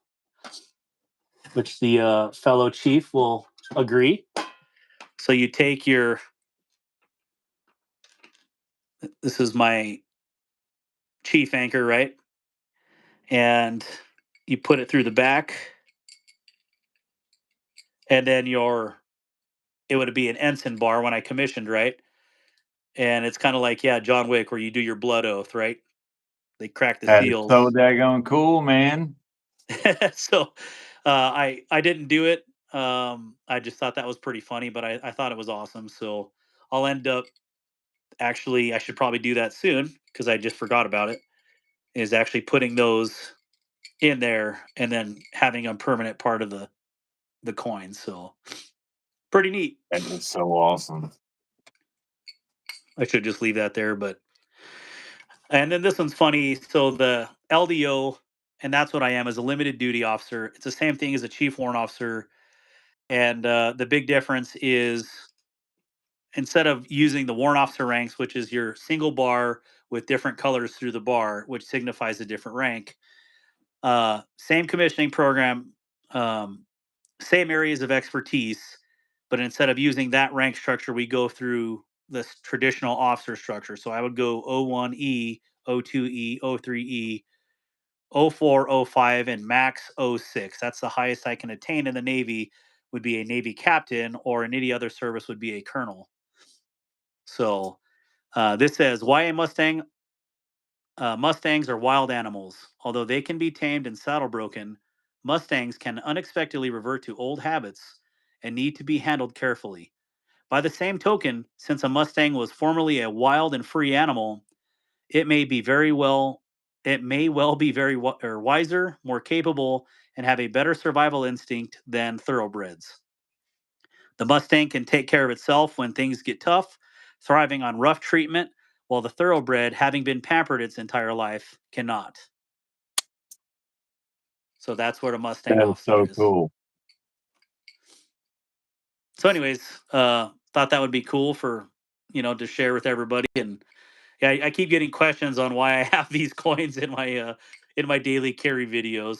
which the fellow chief will agree. So you take your, this is my chief anchor, right? And you put it through the back, and then it would be an ensign bar when I commissioned, right? And it's kind of like, yeah, John Wick, where you do your blood oath, right? They crack the That is so seals. daggone cool, man. So I didn't do it. I just thought that was pretty funny, but I thought it was awesome. So I'll end up, actually, I should probably do that soon because I just forgot about it. Is actually putting those in there and then having a permanent part of the coin. So pretty neat. That is so awesome. I should just leave that there, but and then this one's funny. So the LDO, and that's what I am as a limited duty officer. It's the same thing as a chief warrant officer, and the big difference is instead of using the warrant officer ranks, which is your single bar with different colors through the bar, which signifies a different rank. Same commissioning program, um, same areas of expertise, but instead of using that rank structure, we go through this traditional officer structure. So I would go O1E, O2E, O3E, O4, O5, and max O6. That's the highest I can attain in the Navy. Would be a Navy captain, or in any other service would be a colonel. So this says YA Mustang. Mustangs are wild animals. Although they can be tamed and saddle broken, Mustangs can unexpectedly revert to old habits and need to be handled carefully. By the same token, since a Mustang was formerly a wild and free animal, it may be very well it may well be or wiser, more capable, and have a better survival instinct than thoroughbreds. The Mustang can take care of itself when things get tough, thriving on rough treatment, while the thoroughbred, having been pampered its entire life, cannot. So that's what a Mustang That is officer so is. cool. So, anyways, thought that would be cool for to share with everybody. And yeah, I keep getting questions on why I have these coins in my daily carry videos.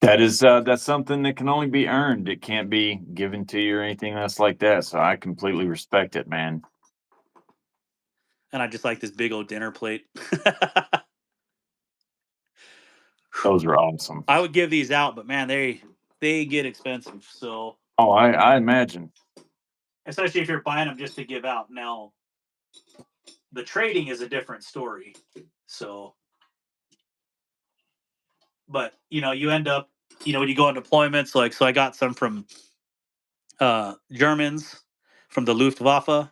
That's something that can only be earned. It can't be given to you or anything else like that. So I completely respect it, man. And I just like this big old dinner plate. Those are awesome. I would give these out, but man, they get expensive. So Oh, I imagine. especially if you're buying them just to give out. Now, the trading is a different story. So, but you end up, when you go on deployments, like so, I got some from Germans from the Luftwaffe.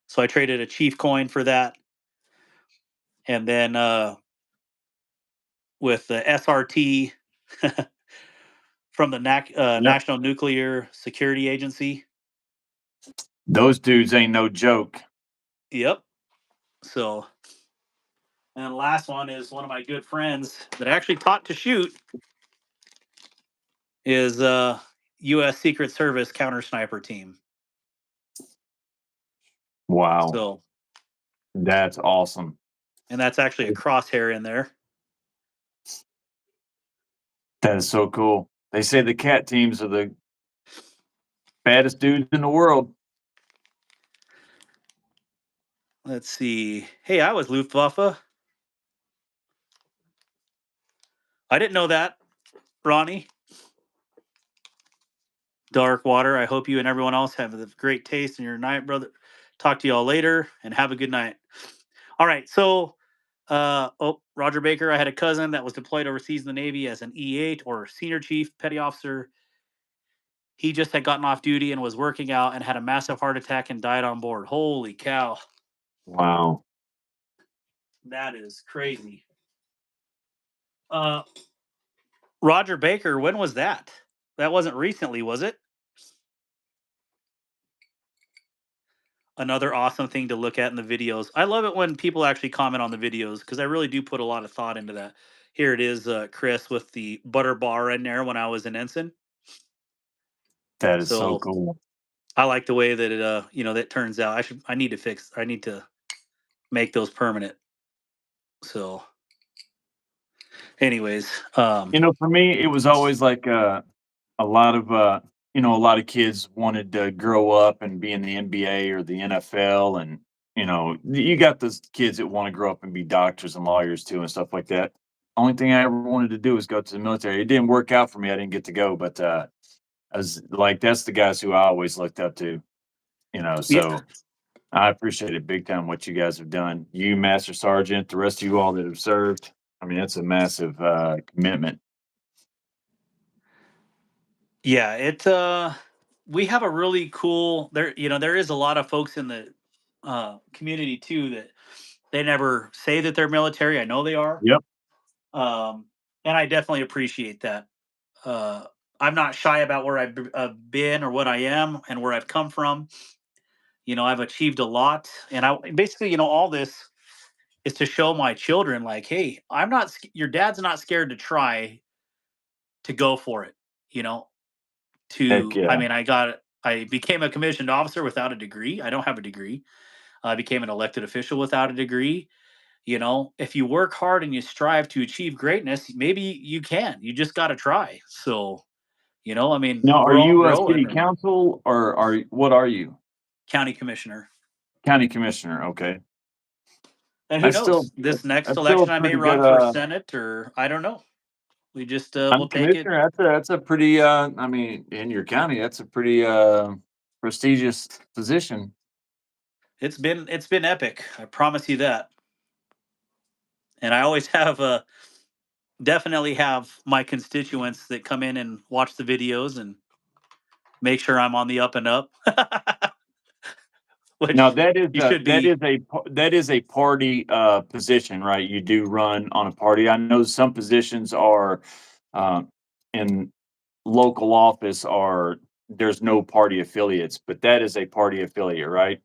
So I traded a chief coin for that, and then with the SRT from the Yep. National Nuclear Security Agency. Those dudes ain't no joke. Yep. So, and the last one is one of my good friends that I actually taught to shoot. Is U.S. Secret Service counter sniper team. Wow. So, That's awesome. and that's actually a crosshair in there. That is so cool. They say the cat teams are the baddest dudes in the world. Let's see. Hey, I was Luftwaffe. I didn't know that, Ronnie. Dark water. I hope you and everyone else have a great taste in your night, brother. Talk to y'all later and have a good night. All right. So, Roger Baker, I had a cousin that was deployed overseas in the Navy as an E8 or senior chief petty officer. He just had gotten off duty and was working out and had a massive heart attack and died on board. Holy cow. Wow. That is crazy. Uh, Roger Baker, when was that? That wasn't recently, was it? Another awesome thing to look at in the videos. I love it when people actually comment on the videos because I really do put a lot of thought into that. Here it is, Chris, with the butter bar in there when I was an ensign. That is so So cool. I like the way that that turns out. I need to make those permanent. So, anyways, For me, it was always like a lot of a lot of kids wanted to grow up and be in the NBA or the NFL, and you got those kids that want to grow up and be doctors and lawyers too and stuff like that. Only thing I ever wanted to do was go to the military. It didn't work out for me. I didn't get to go, but I was like, that's the guys who I always looked up to. yeah, So I appreciate it big time what you guys have done. You, Master Sergeant, the rest of you all that have served. I mean, that's a massive commitment. yeah, we have a really cool there. There is a lot of folks in the community too that they never say that they're military. I know they are, Yep. um, and I definitely appreciate that. Uh, I'm not shy about where I've been or what I am and where I've come from. I've achieved a lot, and I basically, all this is to show my children, like, hey, your dad's not scared to try to go for it. You know, Heck to I yeah. mean, I became a commissioned officer without a degree. I don't have a degree. I became an elected official without a degree. If you work hard and you strive to achieve greatness, maybe you can. You just got to try. So, I mean, Now, are we're all you a growing city and council or what are you? county commissioner. County commissioner. Okay. And who That's still knows? This next that's still a election, I may pretty good run for Senate, or I don't know. We just county we'll take it. commissioner. That's a pretty I mean, in your county, that's a pretty prestigious position. It's been epic. I promise you that. And I always have definitely have my constituents that come in and watch the videos and make sure I'm on the up and up, Now which you should that be. is that is a party position, right? You do run on a party. I know some positions are uh, in local office are there's no party affiliates, but that is a party affiliate, right?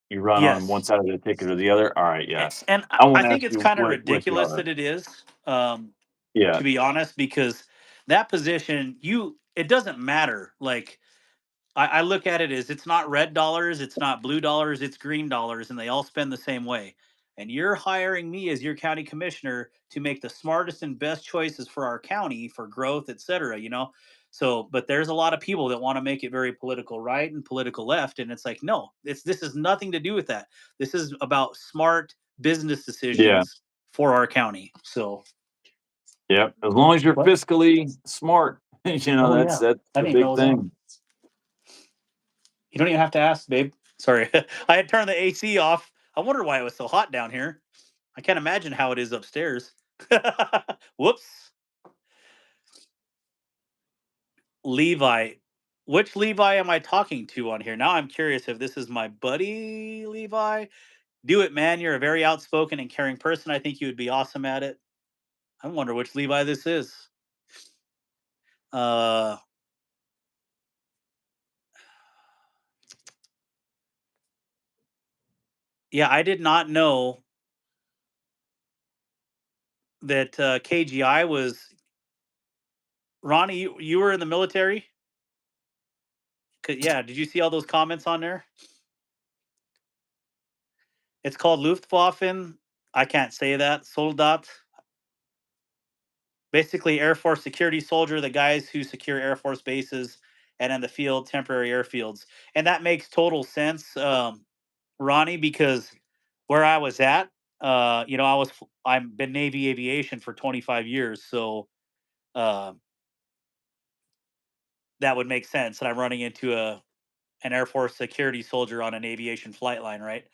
You run on one Yes. side of the ticket or the other. All right, yes. And I I won't think ask it's you kind of what you ridiculous are. that it is, Yeah, to be honest, because that position, it doesn't matter. Like, I look at it as it's not red dollars, it's not blue dollars, it's green dollars, and they all spend the same way. And you're hiring me as your county commissioner to make the smartest and best choices for our county for growth, et cetera. So, but there's a lot of people that want to make it very political right and political left, and it's like, no, this has nothing to do with that. This is about smart business yeah, decisions for our county. So, yeah. As long as you're what? fiscally smart, Oh that's yeah, that's I the didn't even big know it was on. thing. You don't even have to ask, babe. Sorry. I had turned the AC off. I wonder why it was so hot down here. I can't imagine how it is upstairs. Whoops. Levi. Which Levi am I talking to on here? Now I'm curious if this is my buddy Levi. Do it, man. You're a very outspoken and caring person. I think you would be awesome at it. I wonder which Levi this is. Uh yeah, I did not know that KGI was Ronnie, you were in the military? Yeah, did you see all those comments on there? It's called Luftwaffen. I can't say that. Soldat, basically Air Force security soldier, the guys who secure Air Force bases and in the field, temporary airfields. And that makes total sense, Ronnie, because where I was at, I've been Navy aviation for 25 years, so uh, that would make sense. And I'm running into a an Air Force security soldier on an aviation flight line, right?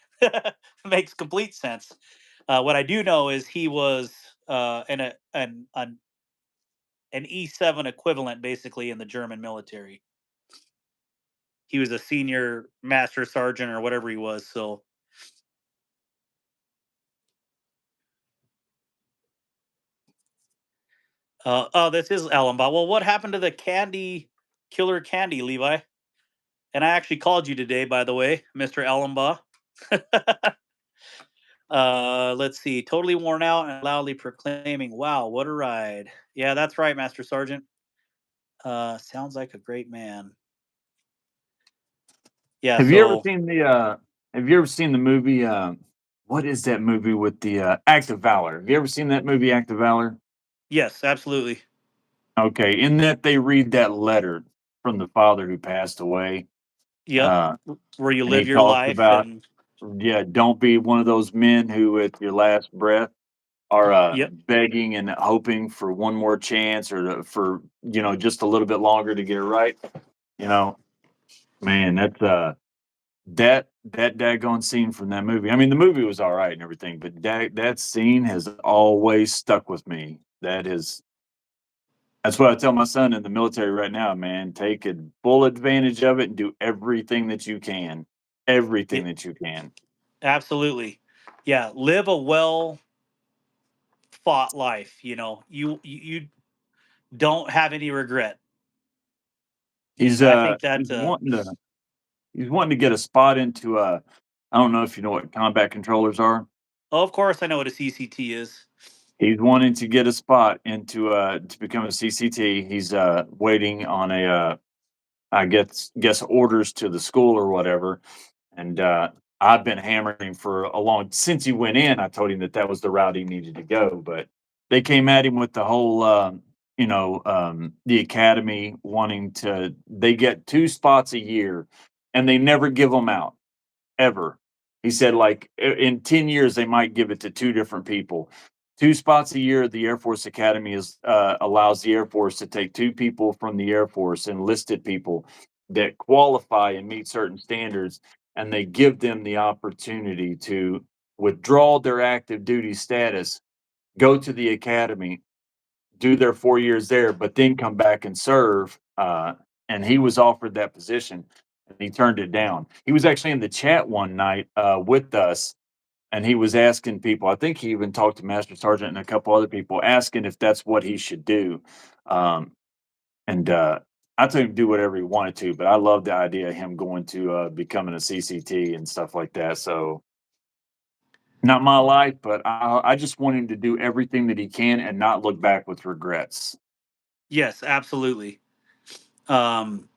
Makes complete sense. What I do know is he was an E7 equivalent, basically, in the German military. He was a senior master sergeant or whatever he was. So, oh, this is Allenbaugh. Well, what happened to the candy killer candy, Levi? And I actually called you today, by the way, Mister Allenbaugh. Let's see. Totally worn out and loudly proclaiming, "Wow, what a ride!" Yeah, that's right, Master Sergeant. Sounds like a great man. Yeah. Have you ever So seen the have you ever seen the movie what is that movie with the Act of Valor? Have you ever seen that movie Act of Valor? yes, absolutely. Okay, in that they read that letter from the father who passed away, Yep. uh, Where you and he live your talks life about, and yeah, don't be one of those men who, at your last breath, are yep, begging and hoping for one more chance or for just a little bit longer to get it right. You know, man, that's that daggone scene from that movie. I mean, the movie was all right and everything, but that scene has always stuck with me. That's what I tell my son in the military right now, man. Take a full advantage of it and do everything that you can. Everything it, that you can. absolutely. Yeah, live a well fought life. You don't have any regret. He's And I uh think that he's wanting to he's wanting to get a spot into I don't know if you know what combat controllers are. oh, of course I know what a CCT is. He's wanting to get a spot into to become a CCT. He's waiting on a I guess orders to the school or whatever. And I've been hammering him for a long since he went in. I told him that that was the route he needed to go, but they came at him with the whole, the academy wanting to. They get 2 spots a year, and they never give them out ever. He said, like, in 10 years, they might give it to 2 different people. 2 spots a year, the Air Force Academy allows the Air Force to take 2 people from the Air Force, enlisted people that qualify and meet certain standards, and they give them the opportunity to withdraw their active duty status, go to the academy, do their 4 years there, but then come back and serve, and he was offered that position, and he turned it down. He was actually in the chat one night, with us, and he was asking people. I think he even talked to Master Sergeant and a couple other people, asking if that's what he should do, and, I told him to do whatever he wanted to, but I love the idea of him going to, becoming a CCT and stuff like that, so not my life, but I just want him to do everything that he can and not look back with regrets. Yes, absolutely. Um,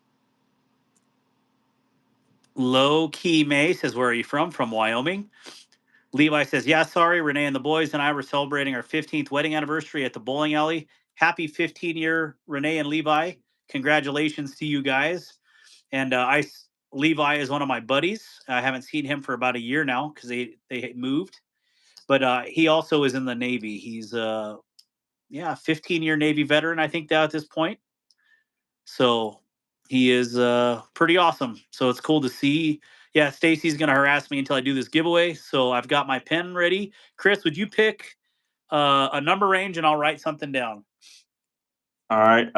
Low Key May says, "Where are you from?" From Wyoming. Levi says, "Yeah, sorry. Renee and the boys and I were celebrating our 15th wedding anniversary at the bowling alley. Happy 15-year, Renee and Levi. Congratulations to you guys." And Levi is one of my buddies. I haven't seen him for about a year now because they moved. But he also is in the Navy. He's 15-year Navy veteran, I think, now at this point. So he is pretty awesome. So it's cool to see. Yeah, Stacy's gonna harass me until I do this giveaway. So I've got my pen ready. Chris, would you pick a number range and I'll write something down? All right.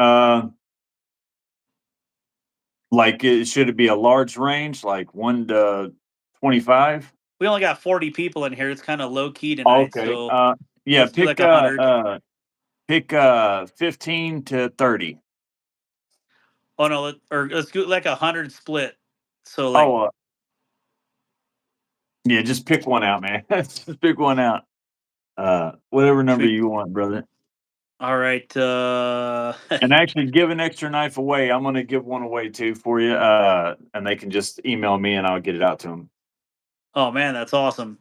Like, should it be a large range, like 1 to 25? We only got 40 people in here. It's kind of low key tonight, Okay. so Yeah, let's do like 100. pick 15 to 30. Oh no, or let's do like 100 split. So like, Oh, yeah, just pick one out, man. Just pick one out. Whatever should number we? you want, brother. All right. And actually, give an extra knife away. I'm gonna give one away too for you. And they can just email me and I'll get it out to them. Oh man, that's awesome.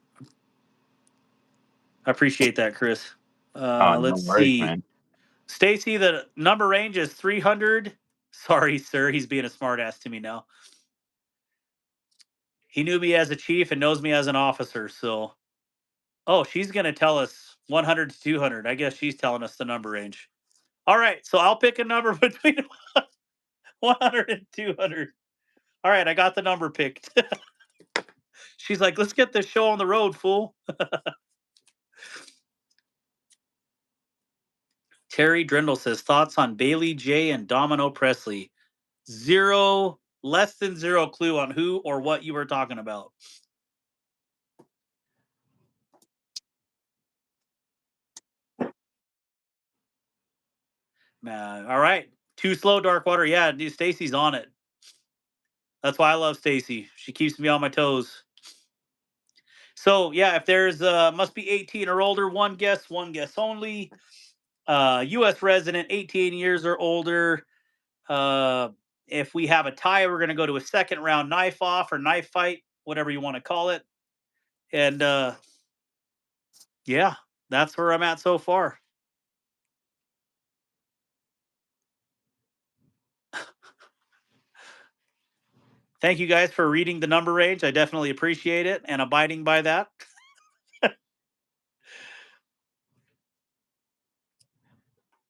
I appreciate that, Chris. No Let's worries, see. man. Stacy, the number range is 300. Sorry, sir. He's being a smartass to me now. He knew me as a chief and knows me as an officer. So, oh, she's going to tell us 100 to 200. I guess she's telling us the number range. All right. So I'll pick a number between 100 and 200. All right. I got the number picked. She's like, let's get this show on the road, fool. Terry Drindle says, thoughts on Bailey J and Domino Presley. Zero, less than zero clue on who or what you were talking about. All right. Too slow, Darkwater. Yeah, dude, Stacy's on it. That's why I love Stacy. She keeps me on my toes. So yeah, if there's must be 18 or older, one guess only. U.S. resident, 18 years or older. Uh, if we have a tie, we're gonna go to a second round knife off or knife fight, whatever you want to call it. And yeah, that's where I'm at so far. Thank you guys for reading the number range. I definitely appreciate it and abiding by that.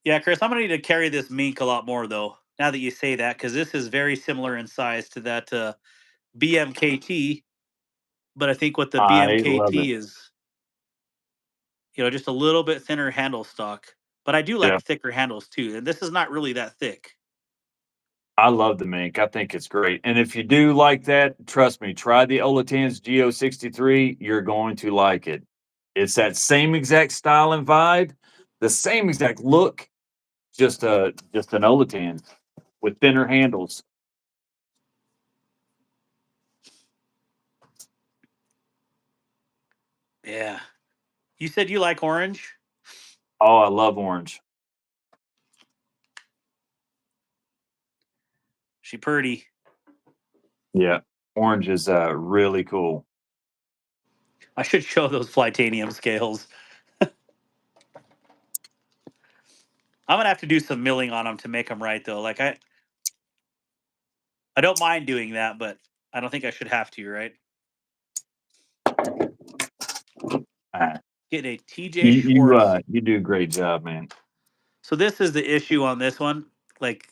Yeah, Chris, I'm gonna need to carry this mink a lot more though. Now that you say that, because this is very similar in size to that BMKT, but I think what the I love it. BMKT is, just a little bit thinner handle stock. But I do Yeah. like thicker handles too, and this is not really that thick. I love the mink. I think it's great. And if you do like that, trust me, try the Olatan's Geo 63. You're going to like it. It's that same exact style and vibe, the same exact look, just an Olatan with thinner handles. Yeah. You said you like orange. Oh, I love orange. She pretty. Yeah. Orange is really cool. I should show those Flytanium scales. I'm gonna have to do some milling on them to make them right, though. Like I don't mind doing that, but I don't think I should have to. Right? Uh, Getting a TJ Schwartz. you do a great job, man. So this is the issue on this one. Like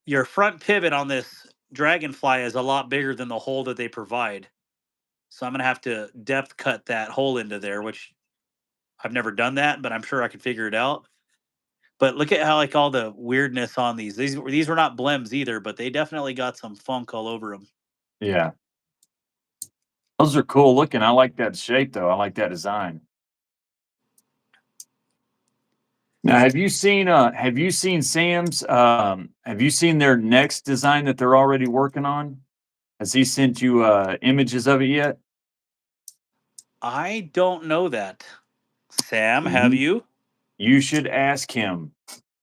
your front pivot on this Dragonfly is a lot bigger than the hole that they provide. So I'm gonna have to depth cut that hole into there, which I've never done that, but I'm sure I could figure it out. But look at how like all the weirdness on these. These were not blems either, but they definitely got some funk all over them. Yeah. Those are cool looking. I like that shape though. I like that design. Now, have you seen Sam's have you seen their next design that they're already working on? Has he sent you images of it yet? I don't know that. Sam, have You, you? you should ask him.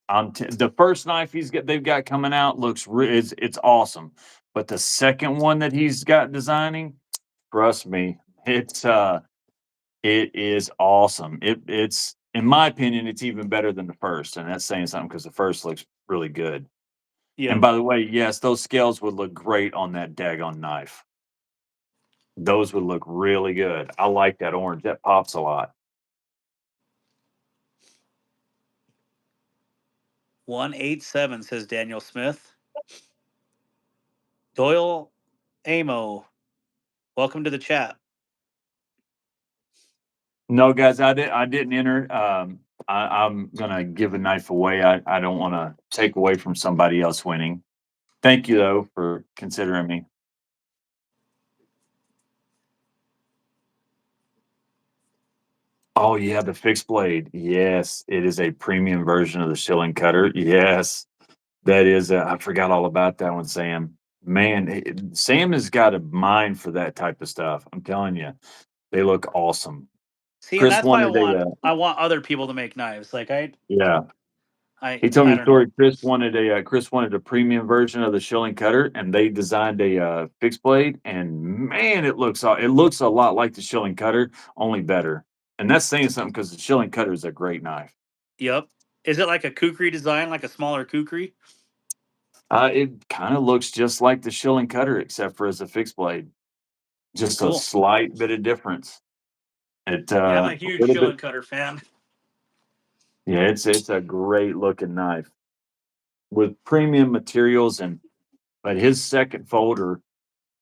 The first knife they've got coming out looks it's awesome. But the second one that he's got designing, trust me, it is awesome. It's in my opinion, it's even better than the first, and that's saying something because the first looks really good. And Yep. by the way, yes, those scales would look great on that daggone knife. Those would look really good. I like that orange. That pops a lot. 187 says Daniel Smith. Doyle Amo, welcome to the chat. No, guys, I didn't enter. I'm gonna give a knife away. I don't want to take away from somebody else winning. Thank you though for considering me. Oh yeah, the fixed blade. Yes, it is a premium version of the shilling cutter. Yes, that is. I forgot all about that one, Sam. Man, Sam has got a mind for that type of stuff. I'm telling you, they look awesome. See, and Chris that's why wanted a I want other people to make knives. Like yeah. He told me I a don't know. story. Chris wanted a premium version of the Schilling cutter, and they designed a fixed blade. And man, it looks a lot like the Schilling cutter, only better. And that's saying something because the Schilling cutter is a great knife. Yep. Is it like a kukri design, like a smaller kukri? It kind of looks just like the Schilling cutter, except for as a fixed blade. Just a Cool. slight bit of difference. It Yeah, I'm a a huge little bit. shilling cutter fan. Yeah, it's a great looking knife with premium materials and but his second folder,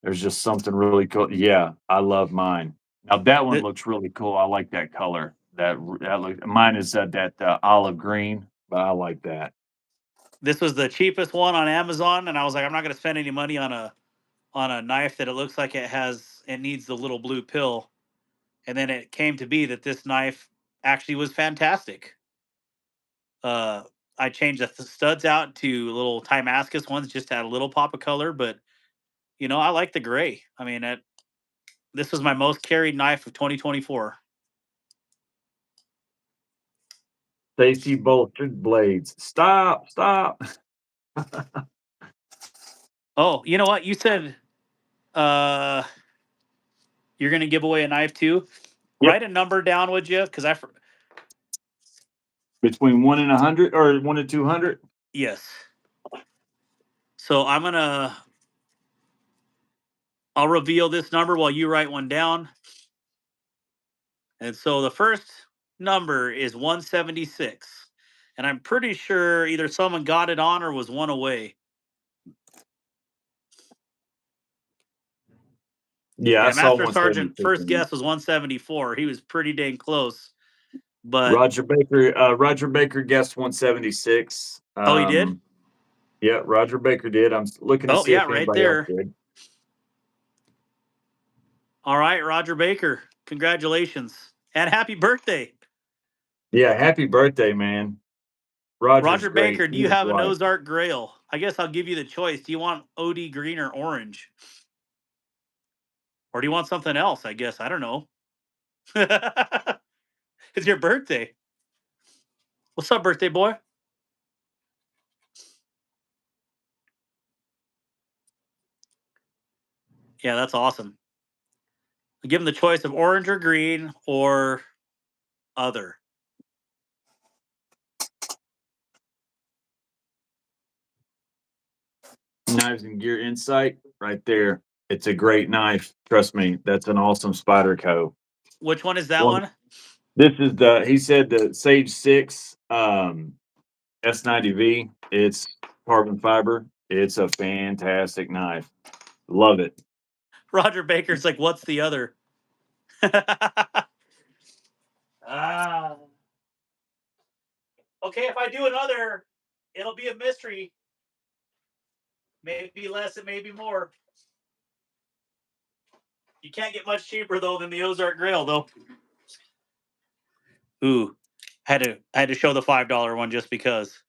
there's just something really cool. Yeah, I love mine. Now that one Th- looks really cool. I like that color. That look mine is that olive green, but I like that. This was the cheapest one on Amazon, and I was like, I'm not going to spend any money on a knife that it looks like it needs the little blue pill. And then it came to be that this knife actually was fantastic. Uh, I changed the studs out to little Timascus ones just to add a little pop of color, but I like the gray. I mean, this was my most carried knife of 2024. Stacy bolstered blades. Stop, stop. Oh, you know what? You said uh, you're going to give away a knife too. Yep. Write a number down, would you? Because Between 1 and 100 or 1 and 200. yes. So I'll reveal this number while you write one down. And so the first number is 176. And I'm pretty sure either someone got it on or was one away. Yeah, I Yeah, saw Master Sergeant 176 first in there. guess was 174. He was pretty dang close. But Roger Baker guessed 176. oh, he did? Yeah, Roger Baker did. Looking to Oh, see yeah, if right anybody else there. did. All right, Roger Baker. Congratulations. And happy birthday. Yeah, happy birthday, man. Roger's Roger great. Baker, do He you and his have an wife. Ozark Grail? I guess I'll give you the choice. Do you want OD green or orange? Or do you want something else? I guess. I don't know. It's your birthday. What's up, birthday boy? Yeah, that's awesome. Give him the choice of orange or green or other. Knives and Gear Insight, right there. It's a great knife. Trust me, that's an awesome Spider Co. Which one is that One. one? This is he said the Sage 6 S90V. It's carbon fiber. It's a fantastic knife. Love it. Roger Baker's like, what's the other? Ah. Okay, if I do another, it'll be a mystery. Maybe less, it may be more. You can't get much cheaper though than the Ozark Grail though. Ooh, I had to show the $5 one just because,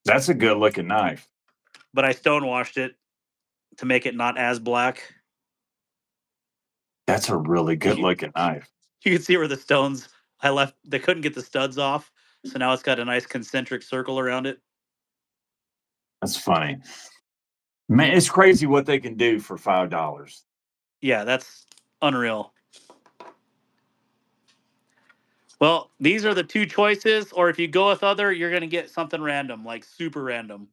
That's a good looking knife. but I stonewashed it to make it not as black. That's a really good You looking knife. can see where the stones I left. They couldn't get the studs off, so now it's got a nice concentric circle around it. That's funny. Man, it's crazy what they can do for $5. Yeah, that's unreal. Well, these are the two choices, or if you go with other, you're gonna get something random, like super random.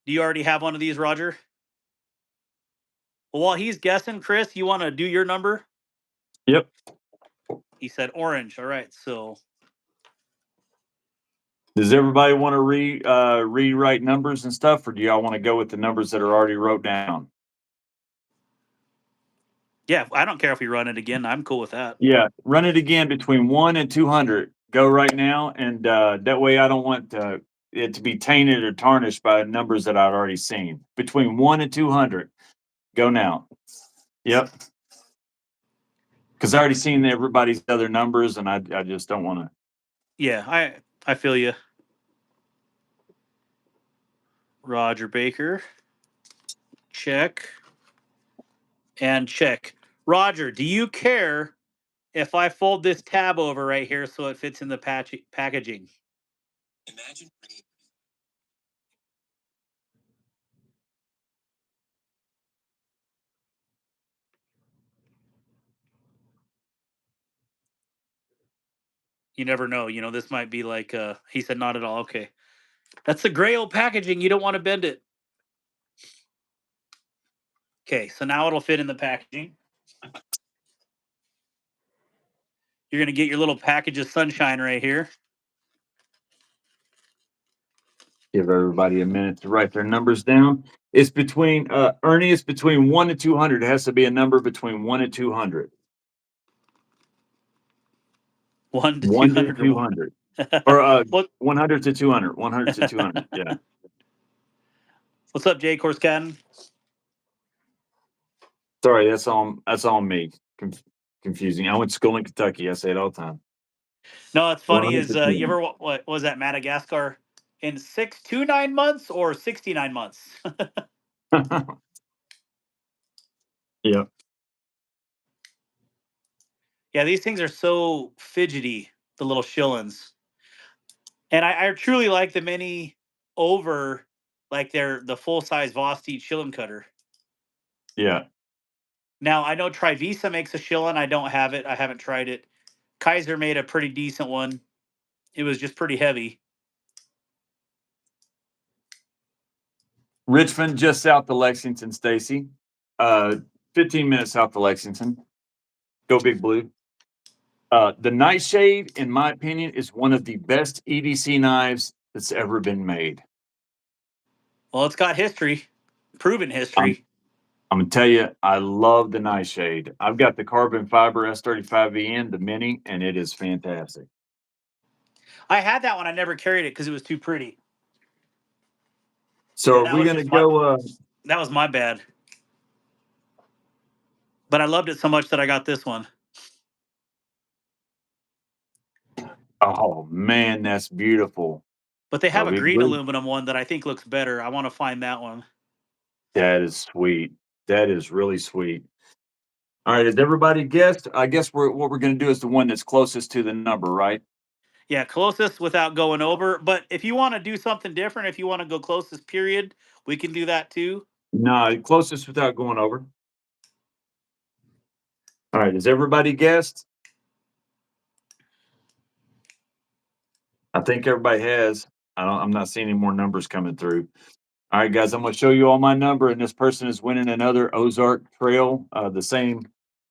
Do you already have one of these, Roger? Well, while he's guessing, Chris, you want to do your number? Yep. He said orange. All right, so Does everybody want to rewrite numbers and stuff, or do y'all want to go with the numbers that are already wrote down? yeah, I don't care if we run it again. I'm cool with that. Yeah, run it again between 1 and 200. Go right now, and that way I don't want it to be tainted or tarnished by numbers that I've already seen. Between 1 and 200. Go now. Yep. Because I already seen everybody's other numbers, and I just don't want to. Yeah, I feel you. Roger Baker, check and check. Roger, do you care if I fold this tab over right here so it fits in the packaging? Imagine. You never know. This might be like, he said, not at all. Okay. That's the gray old packaging. You don't want to bend it. Okay. So now it'll fit in the packaging. You're going to get your little package of sunshine right here. Give everybody a minute to write their numbers down. It's between Ernie. It's between 1 and 200. It has to be a number between 1 and 200. 1 to 1 to 200 or 200, or what? 100 to 200. 100 to 200. Yeah. What's up, Jay Corscaden? Sorry, that's all me. Confusing. I went to school in Kentucky. I say it all the time. No, it's funny 100 is to you ever what was that Madagascar in 9 months or 69 months? 200. Yep. Yeah, these things are so fidgety, the little shillings. And I truly like the mini over like they're the full size Vosteed shilling cutter. Yeah. Now I know Trivisa makes a shilling. I don't have it. I haven't tried it. Kaiser made a pretty decent one. It was just pretty heavy. Richmond, just south of Lexington, Stacy. 15 minutes south of Lexington. Go Big Blue. The Nightshade, in my opinion, is one of the best EDC knives that's ever been made. Well, it's got history, proven I'm, history. I'm gonna tell you, I love the Nightshade. I've got the carbon fiber S35VN, the mini, and it is fantastic. I had that one. I never carried it because it was too pretty. So Yeah, are that we was gonna just my go? that was my bad. But I loved it so much that I got this one. Oh man, that's beautiful. But they have Go a Big green Blue. aluminum one that I think looks better. I want to find that one. That is sweet. That is really sweet. All right, has everybody guessed? I guess what we're going to do is the one that's closest to the number, right? Yeah, closest without going over. But if you want to do something different, if you want to go closest period, we can do that too. No, closest without going over. All right, has everybody guessed? I think everybody has. I'm not seeing any more numbers coming through. All right, guys, I'm going to show you all my number, and this person is winning another Ozark Trail, the same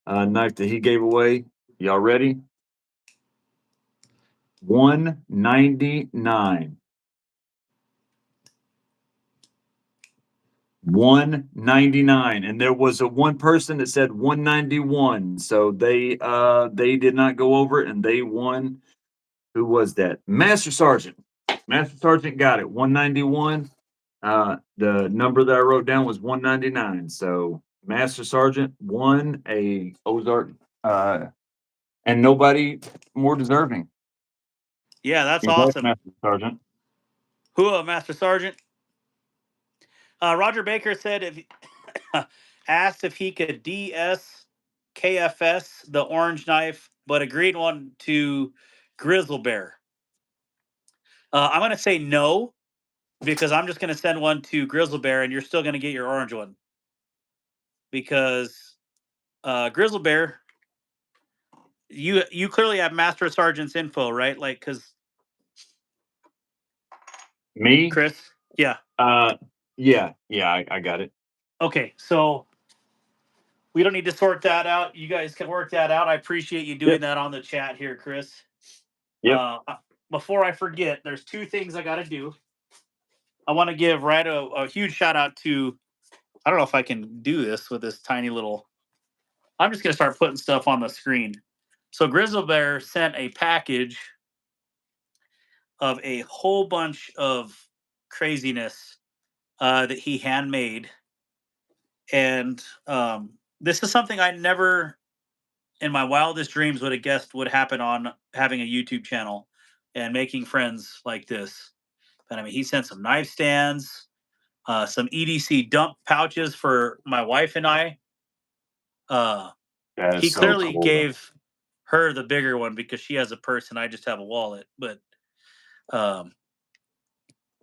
knife that he gave away. Y'all ready? 199. 199, and there was a one person that said 191, so they did not go over it and they won. Who was that? Master Sergeant. Master Sergeant got it. 191. The number that I wrote down was 199. So Master Sergeant won a Ozark, and nobody more deserving. Yeah, that's Congrats, awesome. Master Sergeant. Who, Master Sergeant? Roger Baker said if asked if he could DS KFS the orange knife, but a green one to Grizzle Bear. I'm going to say no because I'm just going to send one to Grizzle Bear, and you're still going to get your orange one because Grizzle Bear, you clearly have Master Sergeant's info, right? Like, because Me? Chris, yeah, Uh, yeah, I got it. okay, so we don't need to sort that out. You guys can work that out. I appreciate you doing Yep, that on the chat here, Chris. yep. Before I forget, there's two things I got to do. I want to give a huge shout out to. I don't know if I can do this with this tiny little. I'm just gonna start putting stuff on the screen. So Grizzle Bear sent a package of a whole bunch of craziness that he handmade, and this is something I never, in my wildest dreams, would have guessed would happen on having a YouTube channel and making friends like this. But I mean, he sent some knife stands, some EDC dump pouches for my wife and I. That is He so clearly cool. gave her the bigger one because she has a purse and I just have a wallet. But um,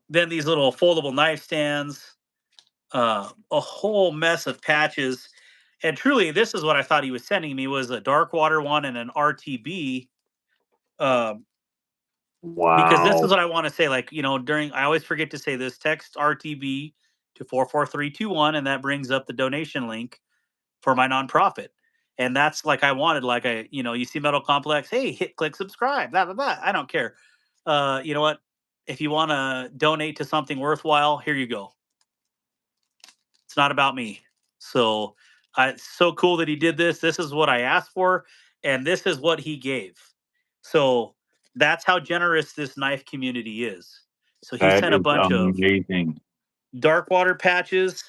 then these little foldable knife stands, a whole mess of patches. And truly, this is what I thought he was sending me was a dark water one and an RTB. Um, because this is Wow. what I want to say. Like, during I always forget to say this, text RTB to 44321, and that brings up the donation link for my nonprofit. And that's like I wanted, like you see Metal Complex, hey, hit click subscribe, blah blah blah. I don't care. You know what? If you want to donate to something worthwhile, here you go. It's not about me. So it's so cool that he did this. This is what I asked for, and this is what he gave. So that's how generous this knife community is. So he That sent a is bunch of amazing. dark water patches,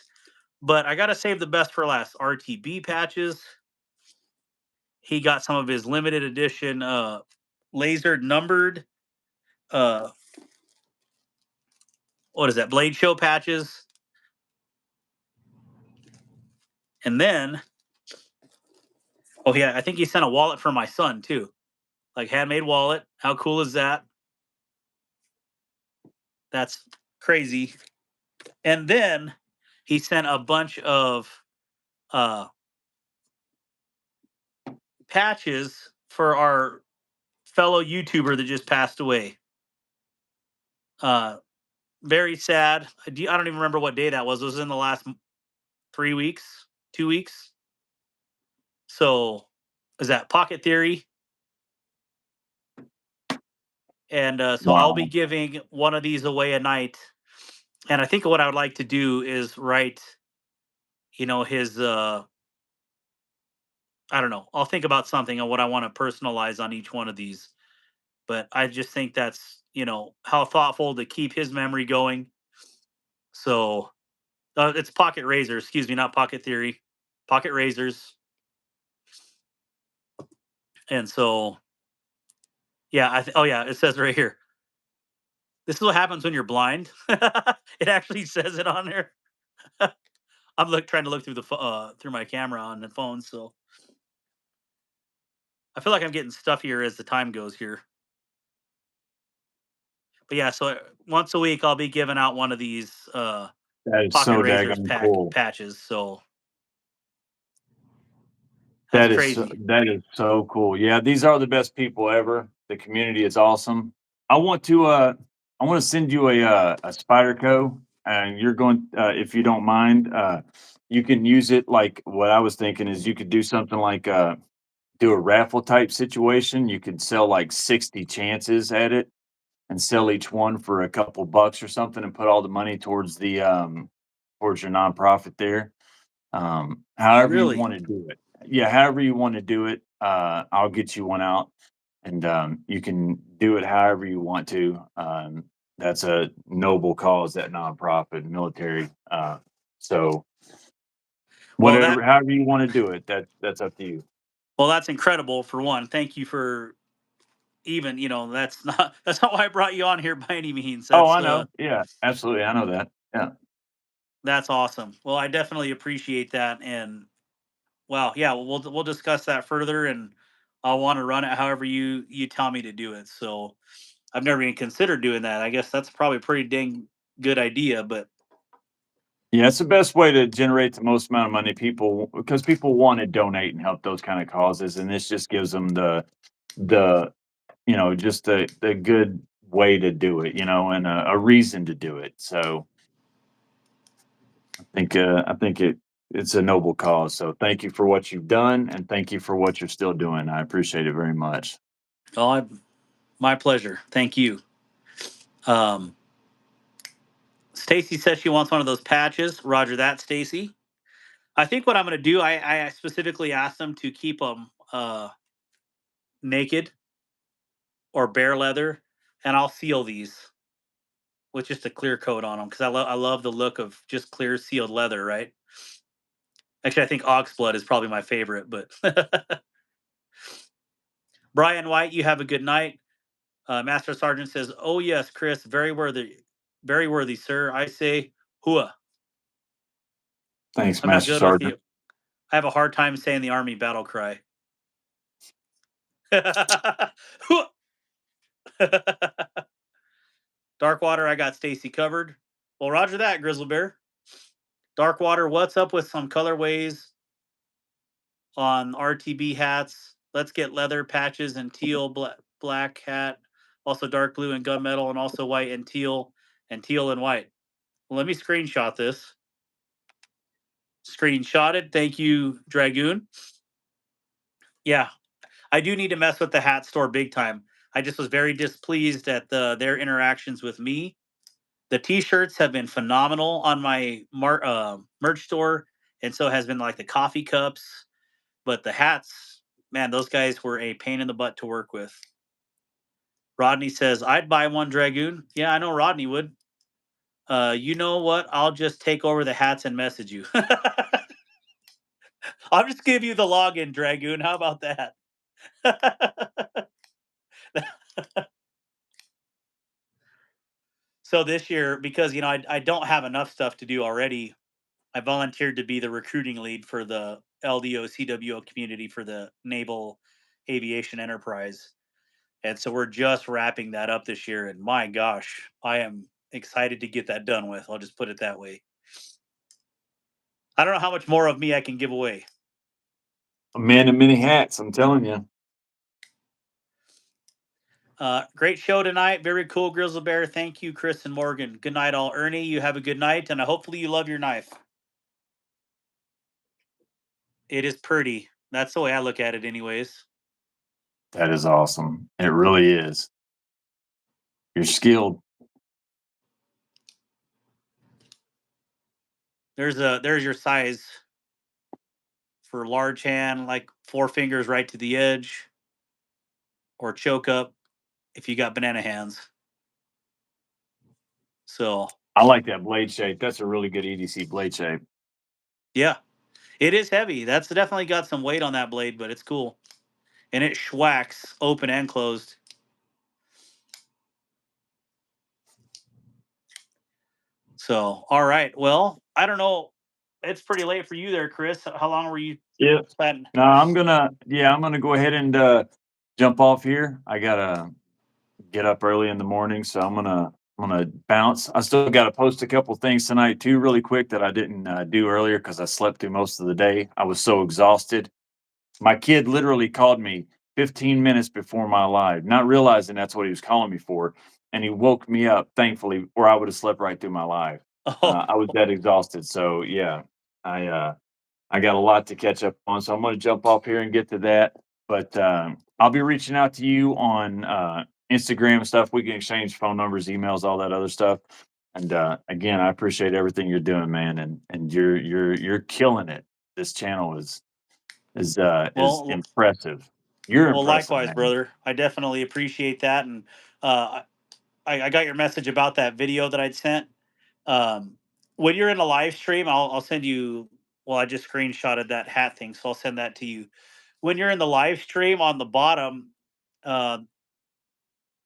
but I gotta save the best for last. RTB patches. He got some of his limited edition laser numbered uh what is that, blade show patches. And then I think he sent a wallet for my son too. Like handmade wallet. How cool is that? That's crazy. And then he sent a bunch of uh patches for our fellow YouTuber that just passed away. Uh Very sad. I don't even remember what day that was. It was in the last 3 weeks, 2 weeks. So is that Pocket Theory? And so I'll be Wow. giving one of these away a night. And I think what I would like to do is write, his I don't know. I'll think about something on what I want to personalize on each one of these. But I just think that's, how thoughtful to keep his memory going. So it's Pocket Razors, excuse me, not Pocket Theory, Pocket Razors. And so, yeah, oh yeah, it says right here. This is what happens when you're blind. It actually says it on there. I'm trying to look through through my camera on the phone, so I feel like I'm getting stuffier as the time goes here. But yeah, so once a week I'll be giving out one of these That is Pocket so Razors daggone cool. patches. So that's crazy. That is so cool. Yeah, these are the best people ever. The community is awesome. I want to I want to send you a Spyderco, and you're going if you don't mind, you can use it like what I was thinking is you could do something like do a raffle type situation. You could sell like 60 chances at it and sell each one for a couple bucks or something and put all the money towards the towards your nonprofit there. However you Really? want to do it. Yeah, however you want to do it, I'll get you one out, and you can do it however you want to. That's a noble cause, that nonprofit military. So Well, whatever, however you want to do it, that's up to you. that's incredible for one. Thank you for even, that's not why I brought you on here by any means. Oh, I know. Yeah, absolutely. I know that. Yeah. That's awesome. Well, I definitely appreciate that. And wow, yeah, we'll discuss that further, and I'll want to run it however you tell me to do it. So I've never even considered doing that. I guess that's probably a pretty dang good idea. But Yeah, it's the best way to generate the most amount of money because people want to donate and help those kind of causes, and this just gives them the just the good way to do it, and a reason to do it. So I think it's a noble cause. So thank you for what you've done, and thank you for what you're still doing. I appreciate it very much. oh, my pleasure. Thank you. Um, Stacy says she wants one of those patches. Roger that, Stacy. I think what I'm going to do, I specifically asked them to keep them naked or bare leather, and I'll seal these with just a clear coat on them because I love the look of just clear sealed leather, right? Actually, I think ox blood is probably my favorite, but Brian White, you have a good night. Master Sergeant says, "Oh yes, Chris, very worthy, sir. I say, hua. Thanks, I'm not Master good with Sergeant. the I have a hard time saying the Army battle cry. Darkwater, I got Stacy covered. Well, Roger that, Grizzly Bear. Darkwater, what's up with some colorways on RTB hats? Let's get leather patches and teal black hat, also dark blue and gunmetal, and also white and teal and white. Well, let me screenshot this. Screenshotted. Thank you, Dragoon. Yeah, I do need to mess with the hat store big time. I just was very displeased at their interactions with me. The T-shirts have been phenomenal on my merch store, and so has been like the coffee cups. But the hats, man, those guys were a pain in the butt to work with. Rodney says, "I'd buy one, Dragoon." Yeah, I know Rodney would. You know what? I'll just take over the hats and message you. I'll just give you the login, Dragoon. How about that? So this year, because I don't have enough stuff to do already, I volunteered to be the recruiting lead for the LDO CWO community for the Naval Aviation Enterprise. And so we're just wrapping that up this year. And my gosh, I am excited to get that done with. I'll just put it that way. I don't know how much more of me I can give away. A man in many hats, I'm telling you. Great show tonight. Very cool, Grizzly Bear. Thank you, Chris and Morgan. Good night, all. Ernie, you have a good night, and hopefully you love your knife. It is pretty. That's the way I look at it, anyways. That is awesome. It really is. You're skilled. There's your size for large hand, like 4 fingers right to the edge, or choke up if you got banana hands. So I like that blade shape. That's a really good EDC blade shape. yeah, it is heavy. That's definitely got some weight on that blade, but it's cool. And it schwacks open and closed. So, all right. Well, I don't know. It's pretty late for you there, Chris. How long were you Yeah. planning? No, I'm gonna go ahead and jump off here. I gotta get up early in the morning, so I'm gonna bounce. I still gotta post a couple things tonight too, really quick that I didn't do earlier because I slept through most of the day. I was so exhausted. My kid literally called me 15 minutes before my live, not realizing that's what he was calling me for, and he woke me up, thankfully, or I would have slept right through my live. Oh, I was that exhausted, so yeah, I uh, I got a lot to catch up on, so I'm going to jump off here and get to that. But I'll be reaching out to you on Instagram and stuff. We can exchange phone numbers, emails, all that other stuff. And again, I appreciate everything you're doing, man, and you're killing it. This channel is well, impressive. You're well, impressive, likewise, man. brother. I definitely appreciate that. And uh, I got your message about that video that I'd sent. Um, when you're in a live stream, I'll send you. Well, I just screenshotted that hat thing, so I'll send that to you. When you're in the live stream on the bottom, uh,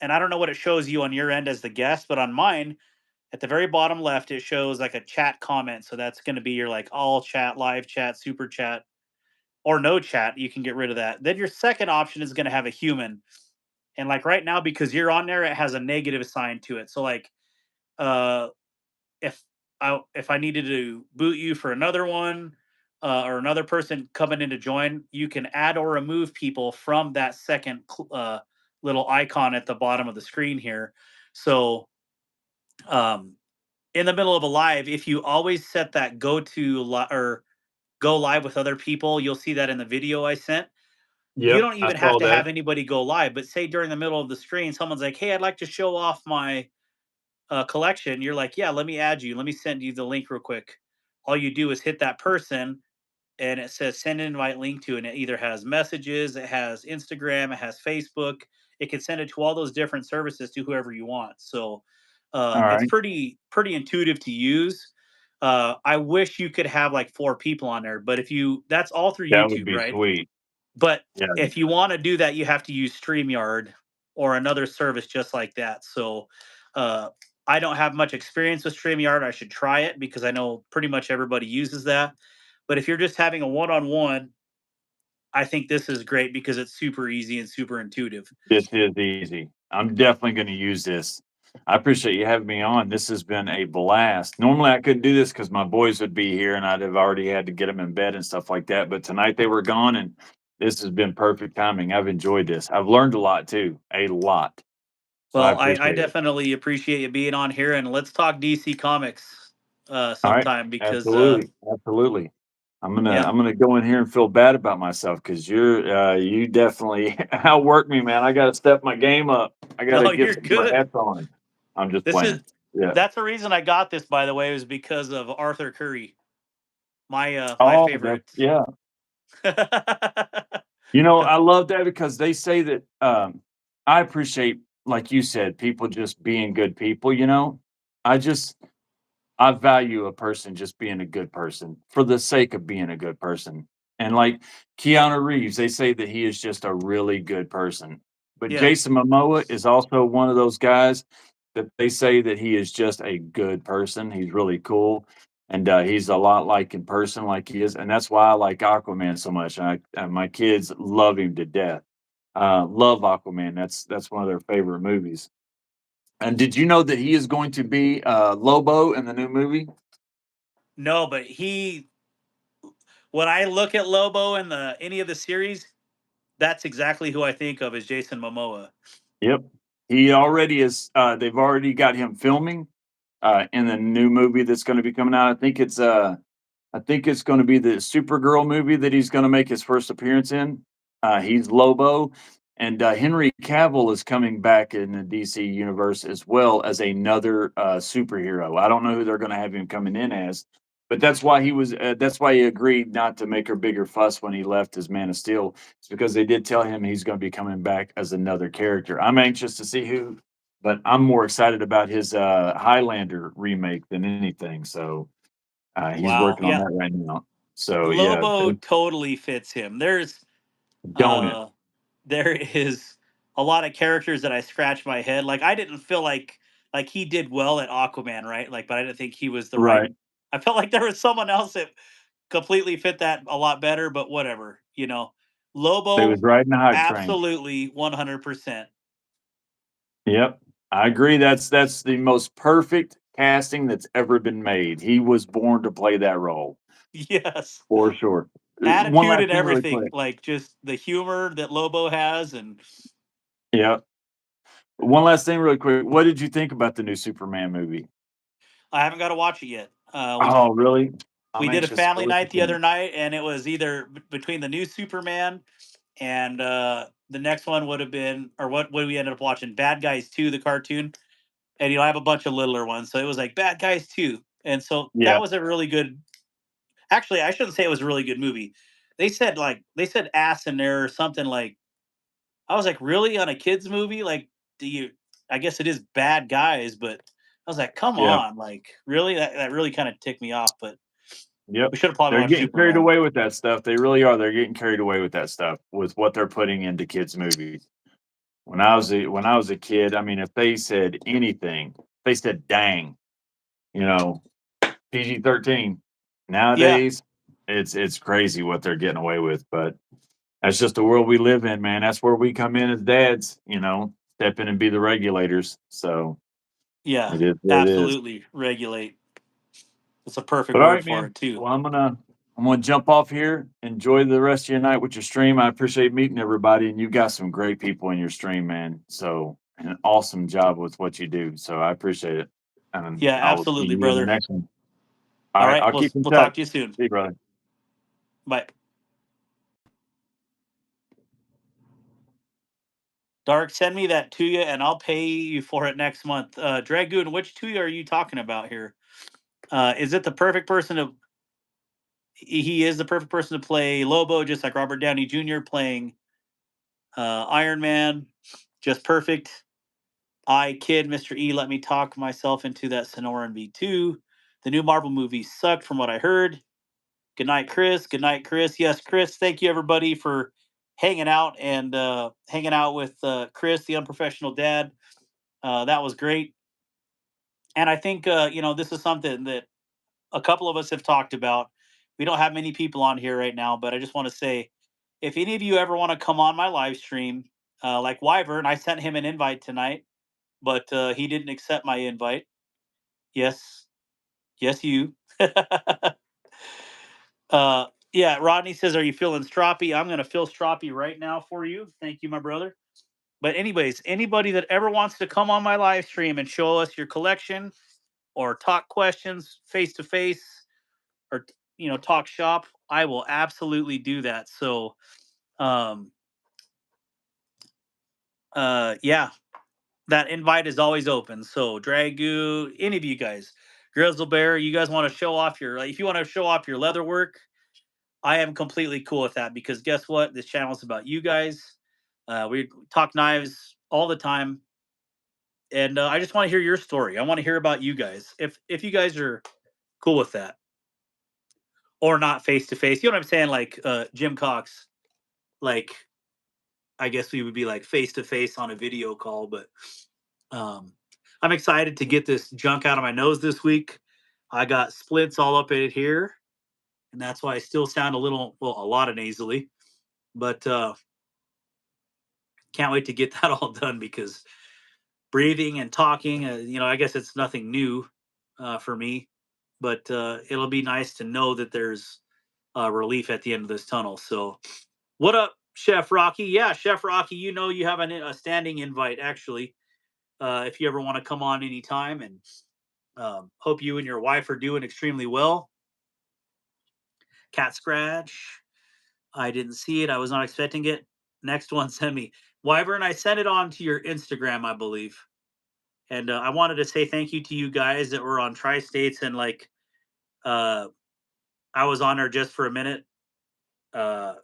and I don't know what it shows you on your end as the guest, but on mine, at the very bottom left, it shows like a chat comment. So that's going to be your like all chat, live chat, super chat, or no chat. You can get rid of that. Then your second option is going to have a human. And like right now, because you're on there, it has a negative sign to it. So like, uh, if if I needed to boot you for another one, or another person coming in to join, you can add or remove people from that second little icon at the bottom of the screen here. So um, in the middle of a live, if you always set that or go live with other people, you'll see that in the video I sent. You Yep, don't I even have saw to have that. anybody go live, but say during the middle of the screen, someone's like, "Hey, I'd like to show off my collection." You're like, "Yeah, let me add you. Let me send you the link real quick." All you do is hit that person, and it says send an invite link to, and it either has messages, it has Instagram, it has Facebook. It can send it to all those different services to whoever you want. So All it's right, pretty intuitive to use. I wish you could have like 4 people on there, but if you that's all through that would YouTube, be right? sweet. But Yeah, if you want to do that, you have to use StreamYard or another service just like that. So uh, I don't have much experience with StreamYard. I should try it because I know pretty much everybody uses that. But if you're just having a one-on-one, I think this is great because it's super easy and super intuitive. This is easy. I'm definitely gonna use this. I appreciate you having me on. This has been a blast. Normally, I couldn't do this because my boys would be here and I'd have already had to get them in bed and stuff like that, but tonight they were gone, and this has been perfect timing. I've enjoyed this. I've learned a lot too, a lot. So I Well, I appreciate it. definitely appreciate you being on here, and let's talk DC Comics All right. sometime because Absolutely, absolutely. yeah. I'm gonna go in here and feel bad about myself because you definitely outworked me, man. I gotta step my game up. I gotta No, get you're some more good. hats on. I'm just This is playing. Yeah. that's the reason I got this, by the way, was because of Arthur Curry, my Oh, that's favorite. yeah. The- I love that because they say that, I appreciate, like you said, people just being good people, you know? I just I value a person just being a good person for the sake of being a good person. And like Keanu Reeves, they say that he is just a really good person. But yeah. Jason Momoa is also one of those guys that they say that he is just a good person. He's really cool. And he's a lot like in person, like he is. And that's why I like Aquaman so much. My kids love him to death. Love Aquaman. That's one of their favorite movies. And did you know that he is going to be Lobo in the new movie? No, but when I look at Lobo in the any of the series, that's exactly who I think of as Jason Momoa. Yep. He already is, they've already got him filming, in the new movie that's gonna be coming out. I think it's gonna be the Supergirl movie that he's gonna make his first appearance in. He's Lobo, and, Henry Cavill is coming back in the DC universe as well as another, superhero. I don't know who they're gonna have him coming in as, but that's why he agreed not to make a bigger fuss when he left as Man of Steel. It's because they did tell him he's gonna be coming back as another character. I'm anxious to see who, but I'm more excited about his, Highlander remake than anything, so he's Wow. working on Yeah. that right now. So yeah, Lobo totally fits him. don't it? Uh there is a lot of characters that I scratch my head. Like I didn't feel like he did well at Aquaman, right? Like, but I didn't think he was the right. Right. I felt like there was someone else that completely fit that a lot better, but whatever, you know. They was Lobo, riding the hype train. absolutely 100%. Yep. I agree. That's the most perfect casting that's ever been made. He was born to play that role Yes. for sure. One Attitude last and thing really everything, quick. like just the humor that Lobo has. And Yeah. One last thing really quick. What did you think about the new Superman movie? I haven't got to watch it yet. Oh, really? I'm We did a anxious to hear family what you night the other think. night, and it was either between the new Superman and the next one would have been, or what we ended up watching, Bad Guys 2, the cartoon. And I have a bunch of littler ones, so it was like Bad Guys 2, and so that Yeah. was a really good. Actually, I shouldn't say it was a really good movie. They said ass in there or something. Like I was like, really, on a kids movie? Like, do you? I guess it is Bad Guys, but I was like, come Yeah. on, like really? That really kind of ticked me off. But Yep. we should have probably They're watched getting carried Superman. away with that stuff. They really are. They're getting carried away with that stuff, with what they're putting into kids' movies. When I was a kid, I mean, if they said anything, if they said "dang," you know, PG-13. Yeah, Nowadays, it's crazy what they're getting away with, but that's just the world we live in, man. That's where we come in as dads, step in and be the regulators. So yeah, it is what it is. absolutely. Regulate. It's a perfect But all word right, for man. it too. Well, I'm gonna jump off here. Enjoy the rest of your night with your stream. I appreciate meeting everybody, and you got some great people in your stream, man. So an awesome job with what you do. So I appreciate it, and Yeah, I will see absolutely, you in the brother. next one. All All right, right, I'll keep in we'll touch. talk to you soon. See you, brother. Bye. Dark, send me that Tuya and I'll pay you for it next month. Dragoon, which Tuya are you talking about here? Is it the perfect person to? He is the perfect person to play Lobo, just like Robert Downey Jr. playing Iron Man. Just perfect. Kid, Mr. E, let me talk myself into that Sonoran V2. The new Marvel movie sucked from what I heard. Good night, Chris. Good night, Chris. Yes, Chris. Thank you, everybody, for hanging out and hanging out with Chris, the unprofessional dad. That was great. And I think, this is something that a couple of us have talked about. We don't have many people on here right now, but I just want to say, if any of you ever want to come on my live stream, like Wyvern, I sent him an invite tonight, but he didn't accept my invite. Yes, yes, you. Yeah, Rodney says, "Are you feeling stroppy?" I'm gonna feel stroppy right now for you. Thank you, my brother. But anyways, anybody that ever wants to come on my live stream and show us your collection or talk questions face to face or talk shop, I will absolutely do that. So um yeah, that invite is always open. So Dragoo, any of you guys, Grizzle Bear, you guys want to show off your, like, if you want to show off your leather work, I am completely cool with that, because guess what? This channel is about you guys. We talk knives all the time, and I just want to hear your story. I want to hear about you guys. If you guys are cool with that, or not face to face, you know what I'm saying? Like Jim Cox, like I guess we would be like face to face on a video call, but um, I'm excited to get this junk out of my nose this week. I got splits all up in it here, and that's why I still sound a lot of nasally. But can't wait to get that all done, because breathing and talking, I guess it's nothing new for me, but it'll be nice to know that there's relief at the end of this tunnel. So, what up, Chef Rocky? Yeah, Chef Rocky, you have a standing invite, actually, if you ever want to come on anytime. And hope you and your wife are doing extremely well. Cat Scratch, I didn't see it. I was not expecting it. Next one, send me. Wyvern, I sent it on to your Instagram, I believe. And I wanted to say thank you to you guys that were on Tri States, and like uh, I was on there just for a minute, uh,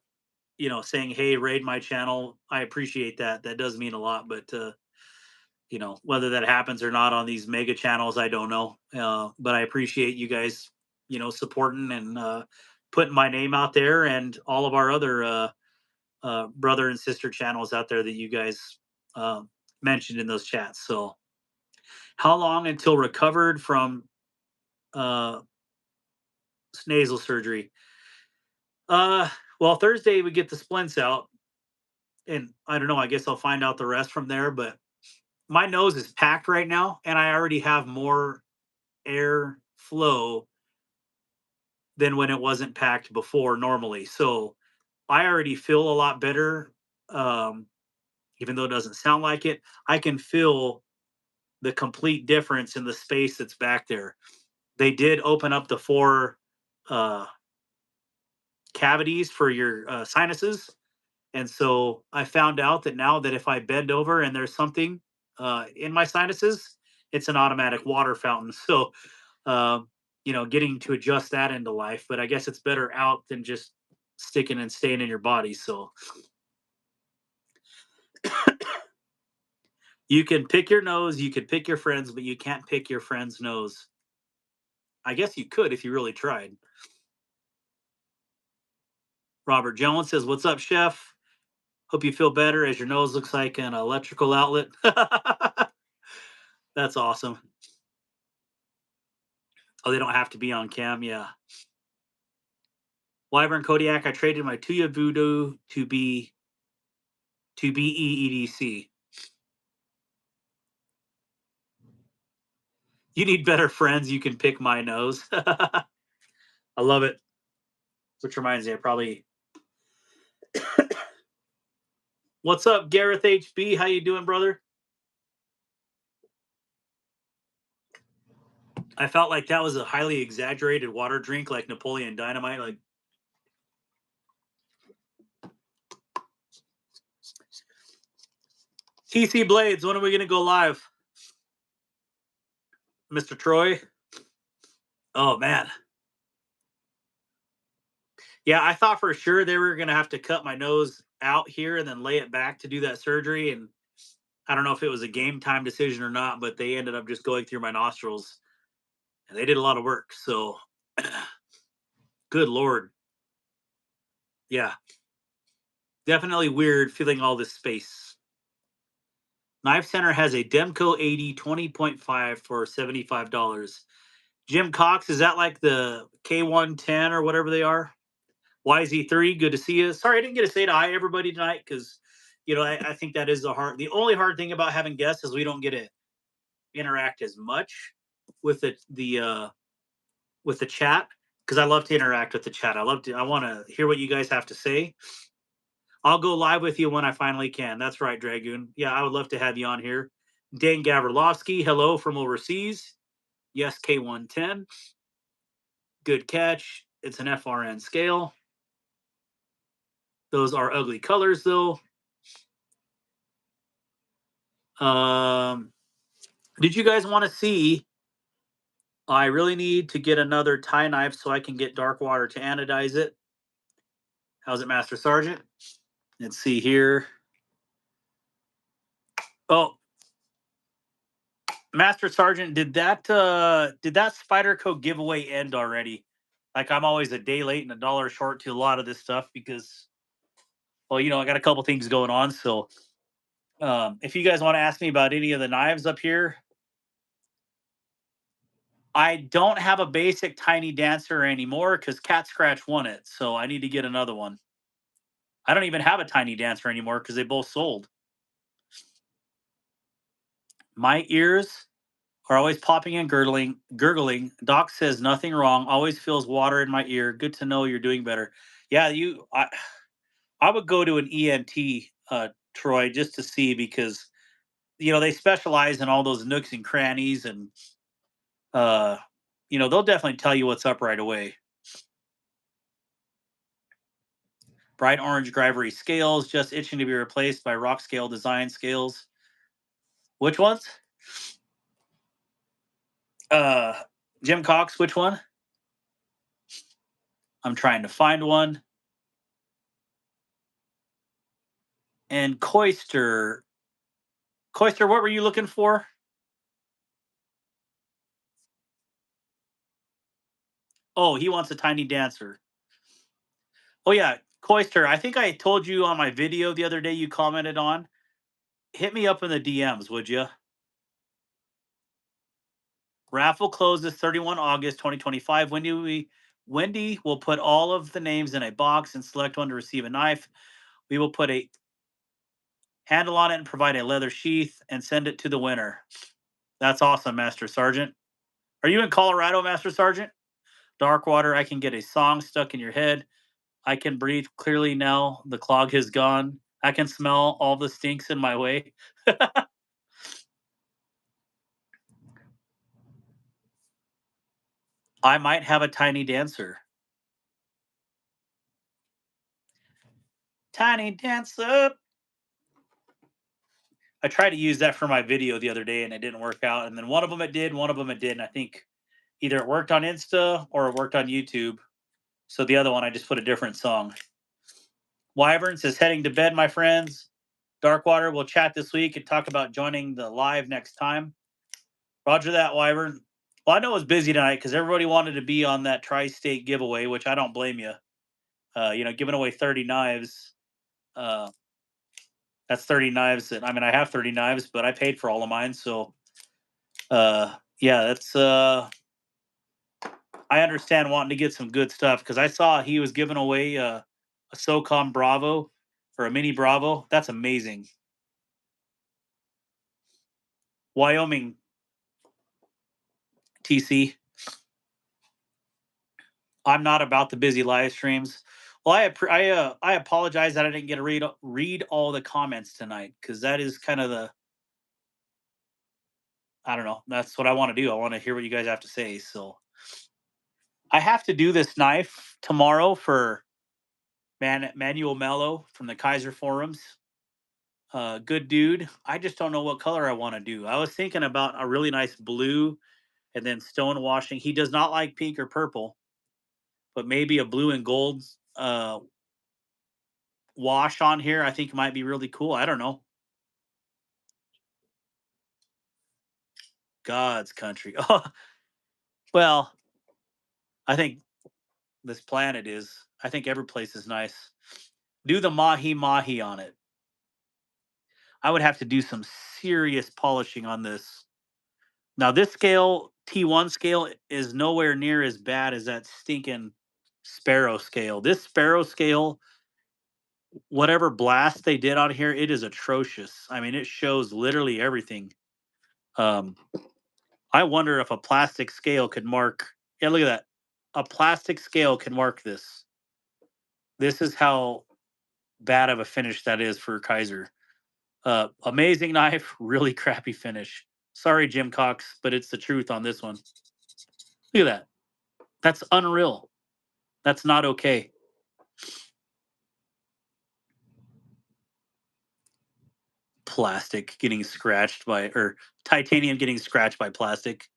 saying, "Hey, raid my channel." I appreciate that. That does mean a lot. But whether that happens or not on these mega channels, I don't know. But I appreciate you guys, supporting and putting my name out there, and all of our other brother and sister channels out there that you guys uh, mentioned in those chats. So, how long until recovered from uh, nasal surgery? Uh, well, Thursday we get the splints out, and I don't know. I guess I'll find out the rest from there. But my nose is packed right now, and I already have more air flow than when it wasn't packed before normally. So I already feel a lot better. Um, Even though it doesn't sound like it, I can feel the complete difference in the space that's back there. They did open up the four uh, cavities for your sinuses. And so I found out that now that if I bend over and there's something in my sinuses, it's an automatic water fountain. So, getting to adjust that into life. But I guess it's better out than just sticking and staying in your body. So you can pick your nose, you could pick your friends, but you can't pick your friend's nose. I guess you could if you really tried. Robert Jones says, "What's up, chef? Hope you feel better, as your nose looks like an electrical outlet." That's awesome. Oh, they don't have to be on cam. Yeah. Wyvern Kodiak, I traded my Tuya Voodoo to BEEDC. You need better friends. You can pick my nose. I love it. Which reminds me, I probably. What's up, Gareth HB? How you doing, brother? I felt like that was a highly exaggerated water drink, like Napoleon Dynamite. Like, TC Blades, when are we gonna go live, Mr. Troy? Oh man, yeah. I thought for sure they were gonna have to cut my nose out here and then lay it back to do that surgery, and I don't know if it was a game time decision or not, but they ended up just going through my nostrils, and they did a lot of work. So, good lord, yeah, definitely weird feeling all this space. Knife Center has a Demco 80 20.5 for $75. Jim Cox, is that like the K110 or whatever they are? YZ3, good to see you. Sorry, I didn't get to say hi to everybody tonight because, I think that is the only hard thing about having guests is we don't get to interact as much with the chat because I love to interact with the chat. I want to hear what you guys have to say. I'll go live with you when I finally can. That's right, Dragoon. Yeah, I would love to have you on here. Dan Gavrilovsky, hello from overseas. Yes, K110. Good catch. It's an FRN scale. Those are ugly colors, though. Um, did you guys want to see? I really need to get another tie knife so I can get dark water to anodize it. How's it, Master Sergeant? Let's see here. Oh, Master Sergeant, did that Spyderco giveaway end already? Like I'm always a day late and a dollar short to a lot of this stuff because, well, I got a couple things going on. So, if you guys want to ask me about any of the knives up here, I don't have a basic tiny dancer anymore because Cat Scratch won it. So I need to get another one. I don't even have a tiny dancer anymore because they both sold. My ears are always popping and gurgling. Doc says nothing wrong. Always feels water in my ear. Good to know you're doing better. Yeah, I would go to an ENT, Troy, just to see because they specialize in all those nooks and crannies, and uh, they'll definitely tell you what's up right away. Bright orange Grivory scales, just itching to be replaced by rock scale design scales. Which ones? Uh, Jim Cox, which one? I'm trying to find one. And Coister. Coister, what were you looking for? Oh, he wants a tiny dancer. Oh yeah, Coister. I think I told you on my video the other day you commented on. Hit me up in the DMs, would you? Raffle closes 31 August 2025. Wendy will put all of the names in a box and select one to receive a knife. We will put a handle on it and provide a leather sheath and send it to the winner. That's awesome, Master Sergeant. Are you in Colorado, Master Sergeant? Darkwater, I can get a song stuck in your head. I can breathe clearly now. The clog is gone. I can smell all the stinks in my way. I might have a tiny dancer. Tiny dancer. I tried to use that for my video the other day and it didn't work out. And then one of them it did, one of them it didn't. I think either it worked on Insta or it worked on YouTube. So the other one, I just put a different song. Wyvern says, heading to bed, my friends. Darkwater, we'll chat this week and talk about joining the live next time. Roger that, Wyvern. Well, I know it was busy tonight because everybody wanted to be on that tri-state giveaway, which I don't blame you. Giving away 30 knives. That's 30 knives. I have 30 knives, but I paid for all of mine. So, yeah, that's. I understand wanting to get some good stuff because I saw he was giving away a SOCOM Bravo or a Mini Bravo. That's amazing. Wyoming TC. I'm not about the busy live streams. Well, I apologize that I didn't get to read all the comments tonight because that is kind of the, I don't know. That's what I want to do. I want to hear what you guys have to say. So I have to do this knife tomorrow for Manuel Mello from the Kaiser forums. Good dude. I just don't know what color I want to do. I was thinking about a really nice blue and then stone washing. He does not like pink or purple, but maybe a blue and gold wash on here. I think might be really cool. I don't know. God's country. Oh, well, I think this planet is. I think every place is nice. Do the mahi mahi on it. I would have to do some serious polishing on this. Now, this scale T1 scale is nowhere near as bad as that stinking Sparrow scale. This Sparrow scale, whatever blast they did on here, it is atrocious. I mean, it shows literally everything. Um, I wonder if a plastic scale could mark. Yeah, look at that. A plastic scale can mark this. This is how bad of a finish that is for Kaiser. Amazing knife, really crappy finish. Sorry, Jim Cox, but it's the truth on this one. Look at that. That's unreal. That's not okay. Plastic getting scratched by, or titanium getting scratched by plastic.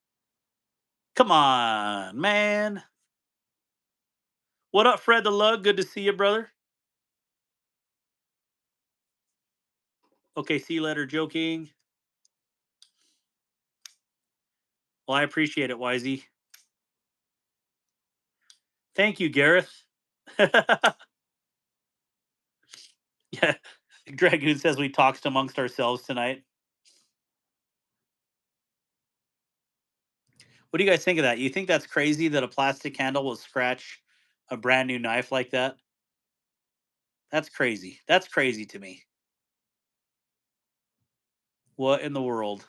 Come on, man. What up, Fred the Lug? Good to see you, brother. Okay, see you later, joking. Well, I appreciate it, Wisey. Thank you, Gareth. Yeah, Dragoon says we talked amongst ourselves tonight. What do you guys think of that? You think that's crazy that a plastic handle will scratch a brand new knife like that? That's crazy. That's crazy to me. What in the world?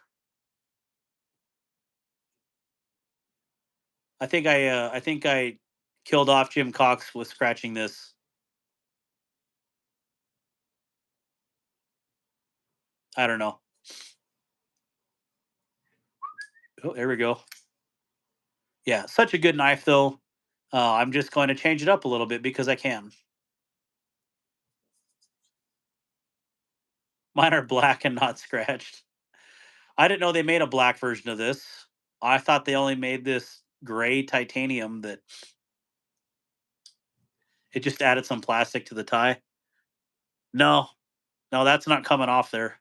I think I killed off Jim Cox with scratching this. I don't know. Oh, there we go. Yeah, such a good knife though. I'm just going to change it up a little bit because I can. Mine are black and not scratched. I didn't know they made a black version of this. I thought they only made this gray titanium that it just added some plastic to the tie. No, no, that's not coming off there.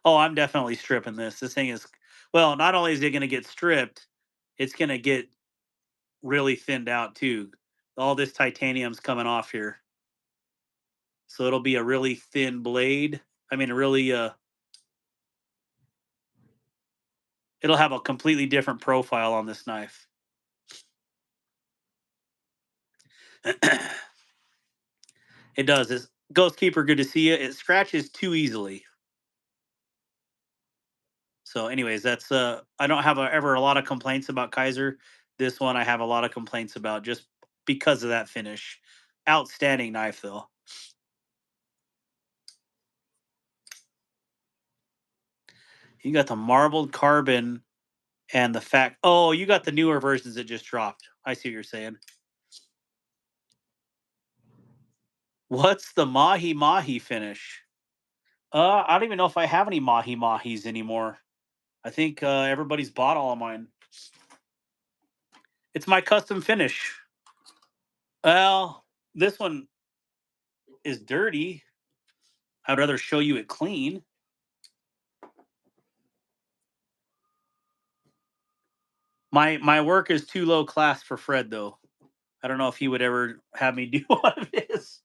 Oh, I'm definitely stripping this. This thing is, well, not only is it going to get stripped, it's going to get really thinned out too. All this titanium's coming off here. So it'll be a really thin blade. I mean, a really, it'll have a completely different profile on this knife. It does. It's Ghost Keeper, good to see you. It scratches too easily. So, anyways, that's I don't have ever a lot of complaints about Kaiser. This one I have a lot of complaints about just because of that finish. Outstanding knife though. You got the marbled carbon and the fact. Oh, you got the newer versions that just dropped. I see what you're saying. What's the mahi mahi finish? I don't even know if I have any mahi mahis anymore. I think everybody's bought all of mine. It's my custom finish. Well, this one is dirty. I'd rather show you it clean. My work is too low class for Fred though. I don't know if he would ever have me do one of his.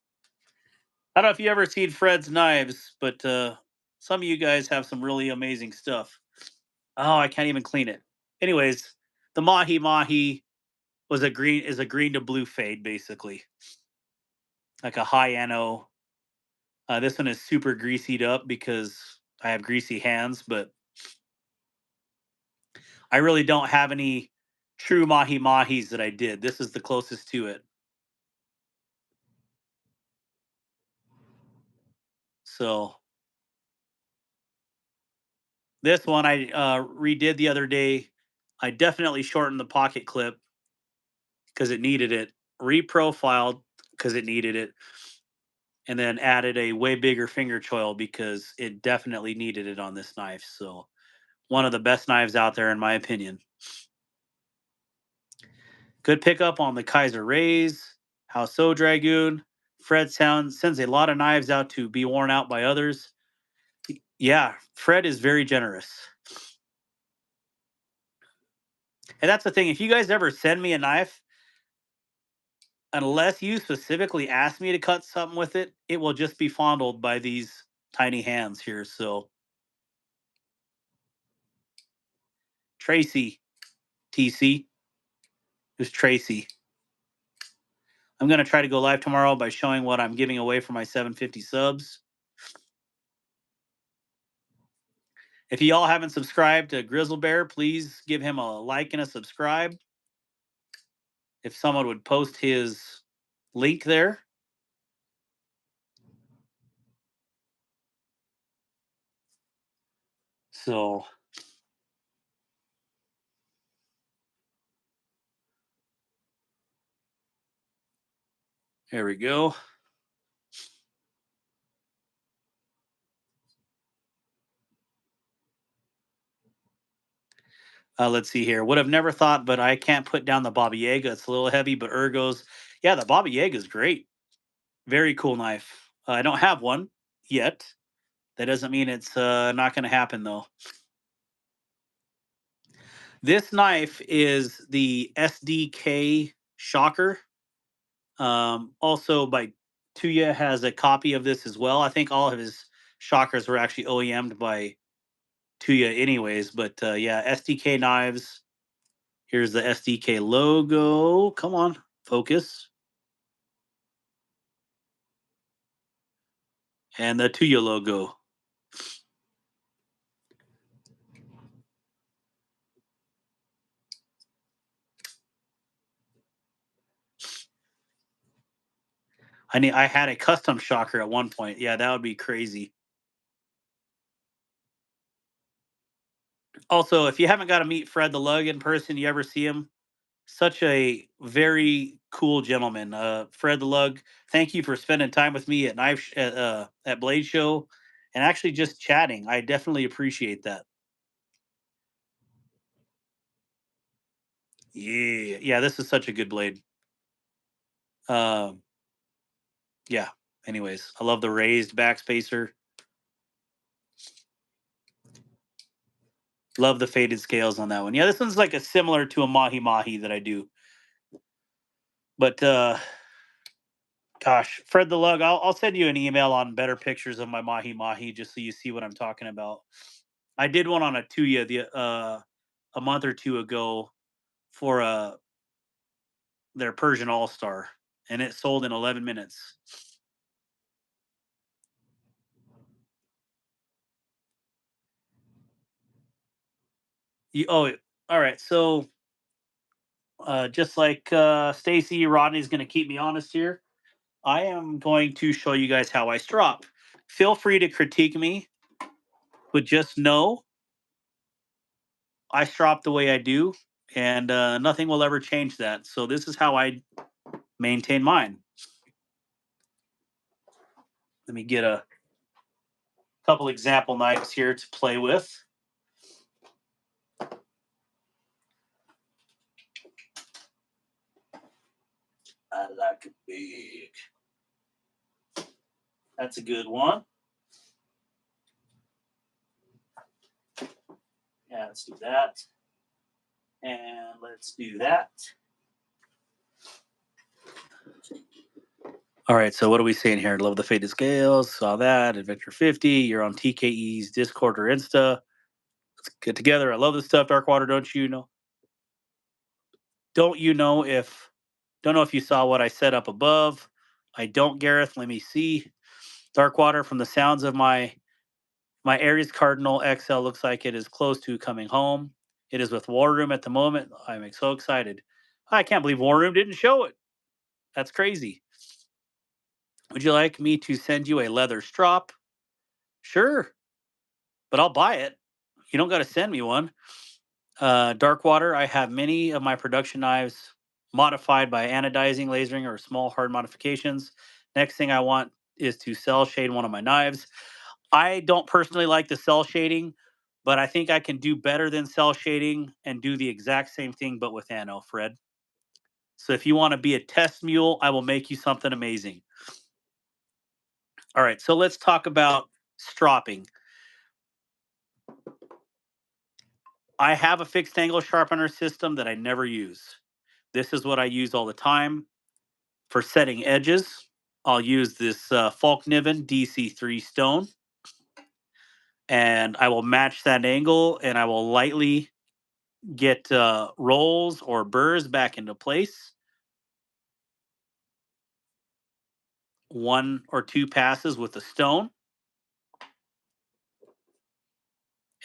I don't know if you ever seen Fred's knives, but some of you guys have some really amazing stuff. Oh, I can't even clean it. Anyways, the mahi mahi is a green to blue fade basically, like a high ano. This one is super greasied up because I have greasy hands, but I really don't have any true mahi mahis that I did. This is the closest to it. So this one I redid the other day. I definitely shortened the pocket clip because it needed it, reprofiled because it needed it, and then added a way bigger finger choil because it definitely needed it on this knife. So one of the best knives out there in my opinion. Good pickup on the Kaiser Rays. How so, Dragoon? Fred sends a lot of knives out to be worn out by others. Yeah, Fred is very generous. And that's the thing. If you guys ever send me a knife, unless you specifically ask me to cut something with it, it will just be fondled by these tiny hands here. So Tracy, TC. Who's Tracy? I'm going to try to go live tomorrow by showing what I'm giving away for my 750 subs. If y'all haven't subscribed to Grizzle Bear, please give him a like and a subscribe. If someone would post his link there. So there we go. Let's see here. Would have never thought, but I can't put down the Baba Yaga. It's a little heavy, but Ergo's. Yeah, the Baba Yaga is great. Very cool knife. I don't have one yet. That doesn't mean it's not going to happen, though. This knife is the SDK Shocker. Also, by Tuya has a copy of this as well. I think all of his Shockers were actually OEM'd by Tuya anyways. But yeah, SDK knives. Here's the SDK logo. Come on, focus. And the Tuya logo. I had a custom shocker at one point. Yeah, that would be crazy. Also, if you haven't got to meet Fred the Lug in person, you ever see him? Such a very cool gentleman. Fred the Lug, thank you for spending time with me at at Blade Show and actually just chatting. I definitely appreciate that. Yeah, yeah, this is such a good blade. Um, yeah. Anyways, I love the raised backspacer. Love the faded scales on that one. Yeah, this one's like a similar to a mahi mahi that I do. But gosh, Fred the Lug, I'll send you an email on better pictures of my mahi mahi just so you see what I'm talking about. I did one on a Tuya a month or two ago for their Persian All Star, and it sold in 11 minutes. Oh, all right. So just like Stacy, Rodney's going to keep me honest here. I am going to show you guys how I strop. Feel free to critique me, but just know I strop the way I do, and nothing will ever change that. So this is how I maintain mine. Let me get a couple example knives here to play with. I like it big. That's a good one. Yeah, let's do that. And let's do that. All right, so what are we saying here? Love the faded scales. Saw that. Adventure 50. You're on TKE's Discord or Insta. Let's get together. I love this stuff. Darkwater, don't you know? Don't you know if don't know if you saw what I set up above. I don't, Gareth. Let me see. Darkwater, from the sounds of my Aries Cardinal XL, looks like it is close to coming home. It is with War Room at the moment. I'm so excited. I can't believe War Room didn't show it. That's crazy. Would you like me to send you a leather strop? Sure, but I'll buy it. You don't got to send me one. Darkwater, I have many of my production knives modified by anodizing, lasering, or small hard modifications. Next thing I want is to cell shade one of my knives. I don't personally like the cell shading, but I think I can do better than cell shading and do the exact same thing, but with ano, Fred. So if you want to be a test mule, I will make you something amazing. All right, so let's talk about stropping. I have a fixed angle sharpener system that I never use. This is what I use all the time for setting edges. I'll use this Falk Niven DC3 stone, and I will match that angle, and I will lightly get rolls or burrs back into place. One or two passes with a stone.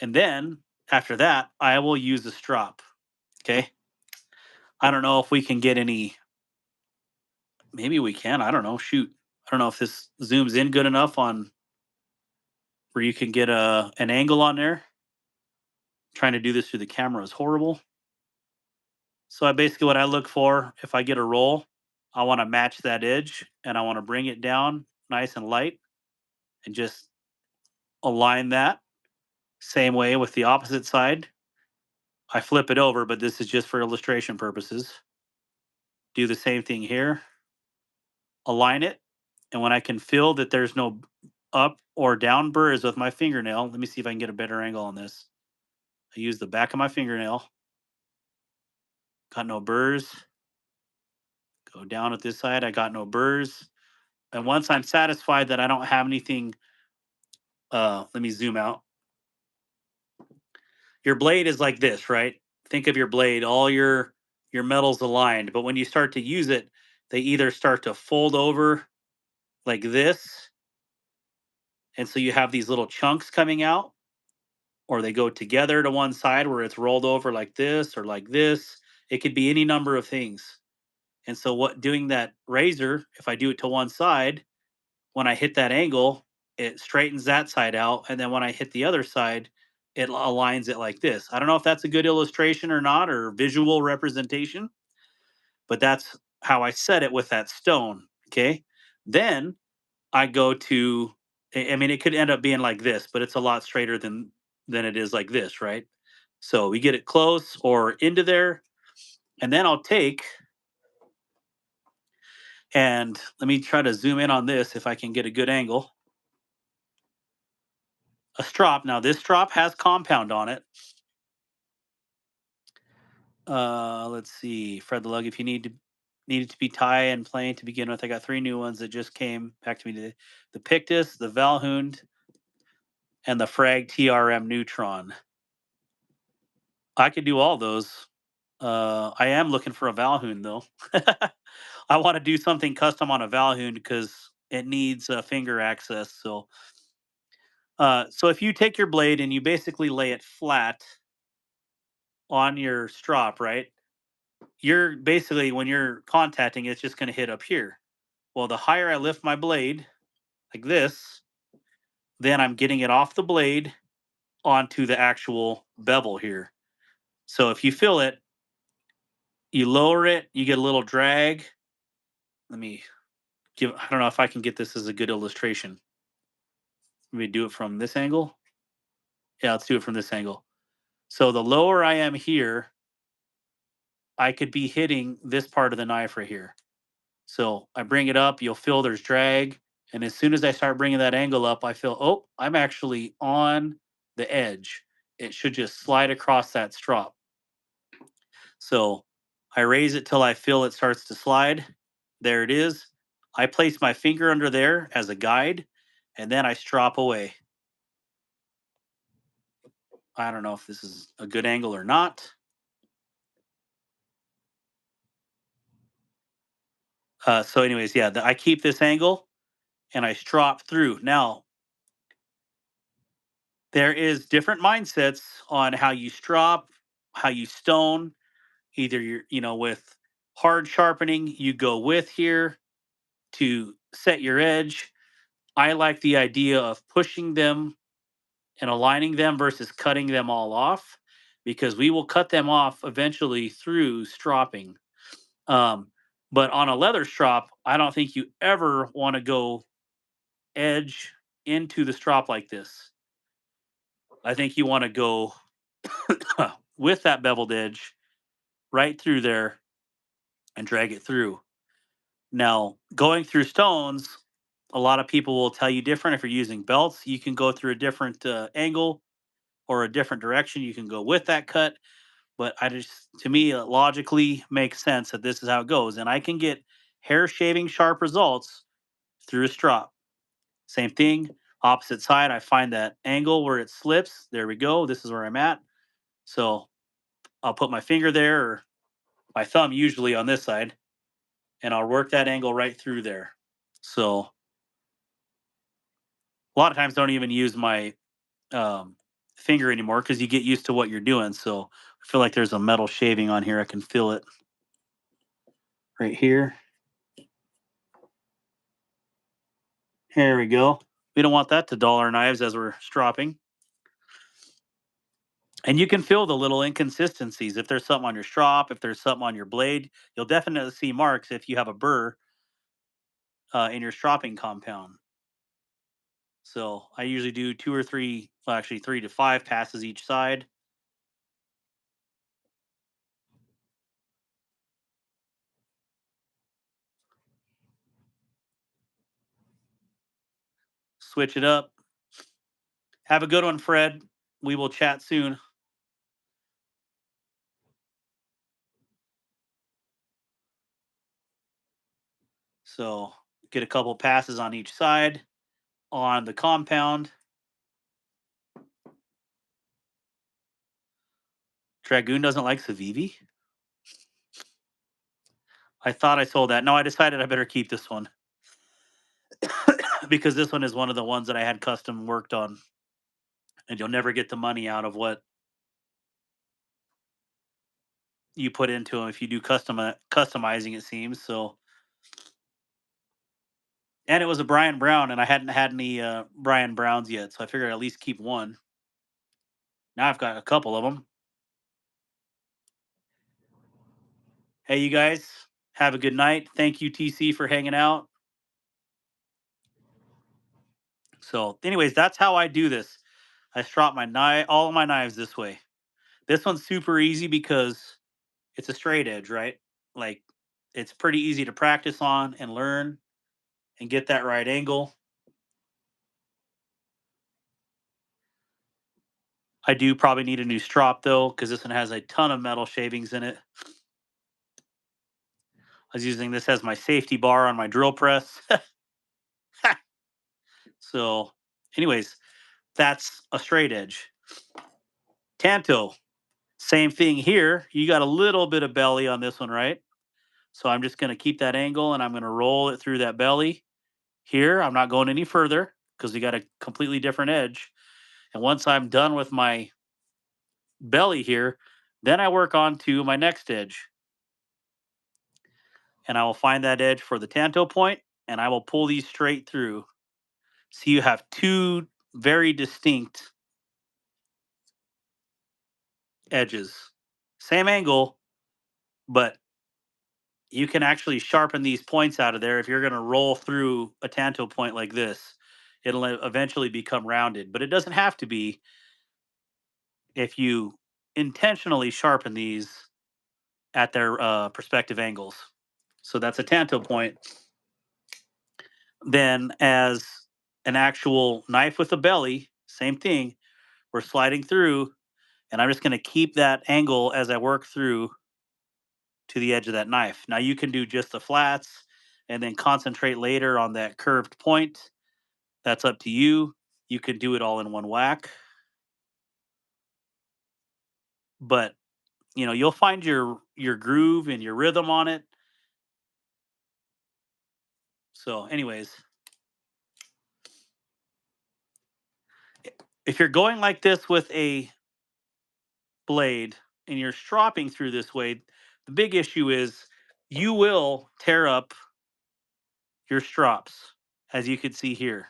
And then after that, I will use a strop. Okay. I don't know if we can get any. Maybe we can. I don't know. Shoot. I don't know if this zooms in good enough on where you can get an angle on there. Trying to do this through the camera is horrible. So I basically what I look for if I get a roll, I want to match that edge and I want to bring it down nice and light and just align that. Same way with the opposite side. I flip it over, but this is just for illustration purposes. Do the same thing here. Align it. And when I can feel that there's no up or down burrs with my fingernail, let me see if I can get a better angle on this. I use the back of my fingernail. Got no burrs. Go down at this side. I got no burrs. And once I'm satisfied that I don't have anything, let me zoom out. Your blade is like this, right? Think of your blade, all your metals aligned. But when you start to use it, they either start to fold over like this, and so you have these little chunks coming out, or they go together to one side where it's rolled over like this or like this. It could be any number of things. And so what doing that razor, if I do it to one side, when I hit that angle, it straightens that side out. And then when I hit the other side, it aligns it like this. I don't know if that's a good illustration or not, or visual representation, but that's how I set it with that stone. Okay. Then I go to, I mean, it could end up being like this, but it's a lot straighter than it is like this, right? So we get it close or into there, and then I'll take and let me try to zoom in on this if I can get a good angle. A strop. Now this strop has compound on it. Let's see. Fred the Lug, if you need it to be tie and plain to begin with, I got three new ones that just came back to me today. The Pictus, the Valhund, and the Frag TRM Neutron. I could do all those. I am looking for a Valhund though. I want to do something custom on a Valhund because it needs finger access. So if you take your blade and you basically lay it flat on your strop, right? You're basically when you're contacting, it's just going to hit up here. Well, the higher I lift my blade, like this, then I'm getting it off the blade onto the actual bevel here. So if you feel it, you lower it, you get a little drag. Let me I don't know if I can get this as a good illustration. Let me do it from this angle. Yeah, let's do it from this angle. So the lower I am here, I could be hitting this part of the knife right here. So I bring it up, you'll feel there's drag. And as soon as I start bringing that angle up, I feel, oh, I'm actually on the edge. It should just slide across that strop. So I raise it till I feel it starts to slide. There it is. I place my finger under there as a guide, and then I strop away. I don't know if this is a good angle or not. So, anyways, yeah, I keep this angle and I strop through. Now, there is different mindsets on how you strop, how you stone. Either with hard sharpening, you go with here to set your edge. I like the idea of pushing them and aligning them versus cutting them all off because we will cut them off eventually through stropping. Um, but on a leather strop, I don't think you ever want to go edge into the strop like this. I think you want to go with that beveled edge right through there and drag it through. Now, going through stones, a lot of people will tell you different. If you're using belts, you can go through a different angle or a different direction. You can go with that cut. But to me, it logically makes sense that this is how it goes. And I can get hair shaving sharp results through a strop. Same thing, opposite side. I find that angle where it slips. There we go. This is where I'm at. So I'll put my finger there or my thumb usually on this side, and I'll work that angle right through there. So a lot of times I don't even use my um, finger anymore because you get used to what you're doing. So I feel like there's a metal shaving on here. I can feel it right here. Here we go. We don't want that to dull our knives as we're stropping. And you can feel the little inconsistencies. If there's something on your strop, if there's something on your blade, you'll definitely see marks if you have a burr in your stropping compound. So I usually do two or three, well, actually 3 to 5 passes each side. Switch it up. Have a good one, Fred. We will chat soon. So get a couple passes on each side on the compound. Dragoon doesn't like Civivi. I thought I sold that. No, I decided I better keep this one because this one is one of the ones that I had custom worked on, and you'll never get the money out of what you put into them if you do customizing. It seems so. And it was a Brian Brown, and I hadn't had any Brian Browns yet, so I figured I'd at least keep one. Now I've got a couple of them. Hey, you guys, have a good night. Thank you, TC, for hanging out. So, anyways, that's how I do this. I strop my knife, all of my knives this way. This one's super easy because it's a straight edge, right? Like it's pretty easy to practice on and learn and get that right angle. I do probably need a new strop though, because this one has a ton of metal shavings in it. I was using this as my safety bar on my drill press. So, anyways, that's a straight edge. Tanto, same thing here. You got a little bit of belly on this one, right? So I'm just going to keep that angle and I'm going to roll it through that belly. Here, I'm not going any further because we got a completely different edge. And once I'm done with my belly here, then I work on to my next edge. And I will find that edge for the tanto point and I will pull these straight through. So you have two very distinct edges. Same angle, but you can actually sharpen these points out of there if you're going to roll through a tanto point like this. It'll eventually become rounded, but it doesn't have to be if you intentionally sharpen these at their perspective angles. So that's a tanto point. Then, as an actual knife with a belly, same thing. We're sliding through, and I'm just going to keep that angle as I work through to the edge of that knife. Now, you can do just the flats and then concentrate later on that curved point. That's up to you. You can do it all in one whack. But you'll find your groove and your rhythm on it. So, anyways, if you're going like this with a blade and you're stropping through this way, the big issue is you will tear up your strops, as you can see here.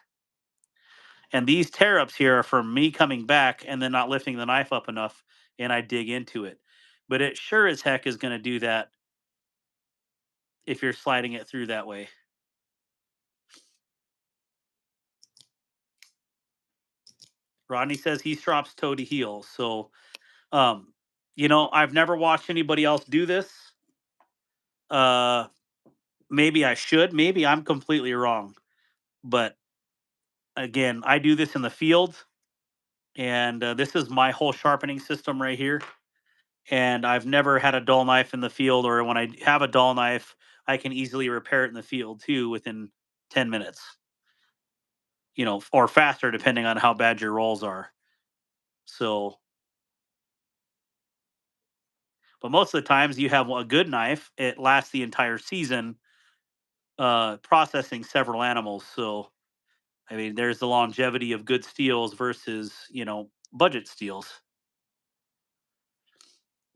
And these tear ups here are from me coming back and then not lifting the knife up enough and I dig into it. But it sure as heck is going to do that if you're sliding it through that way. Rodney says he strops toe to heel. So, I've never watched anybody else do this. Uh, Maybe I should. Maybe I'm completely wrong. But again, I do this in the field, and this is my whole sharpening system right here. And I've never had a dull knife in the field, or when I have a dull knife, I can easily repair it in the field too within 10 minutes, or faster depending on how bad your rolls are. So But most of the times you have a good knife, it lasts the entire season, processing several animals. So I mean, there's the longevity of good steels versus, budget steels.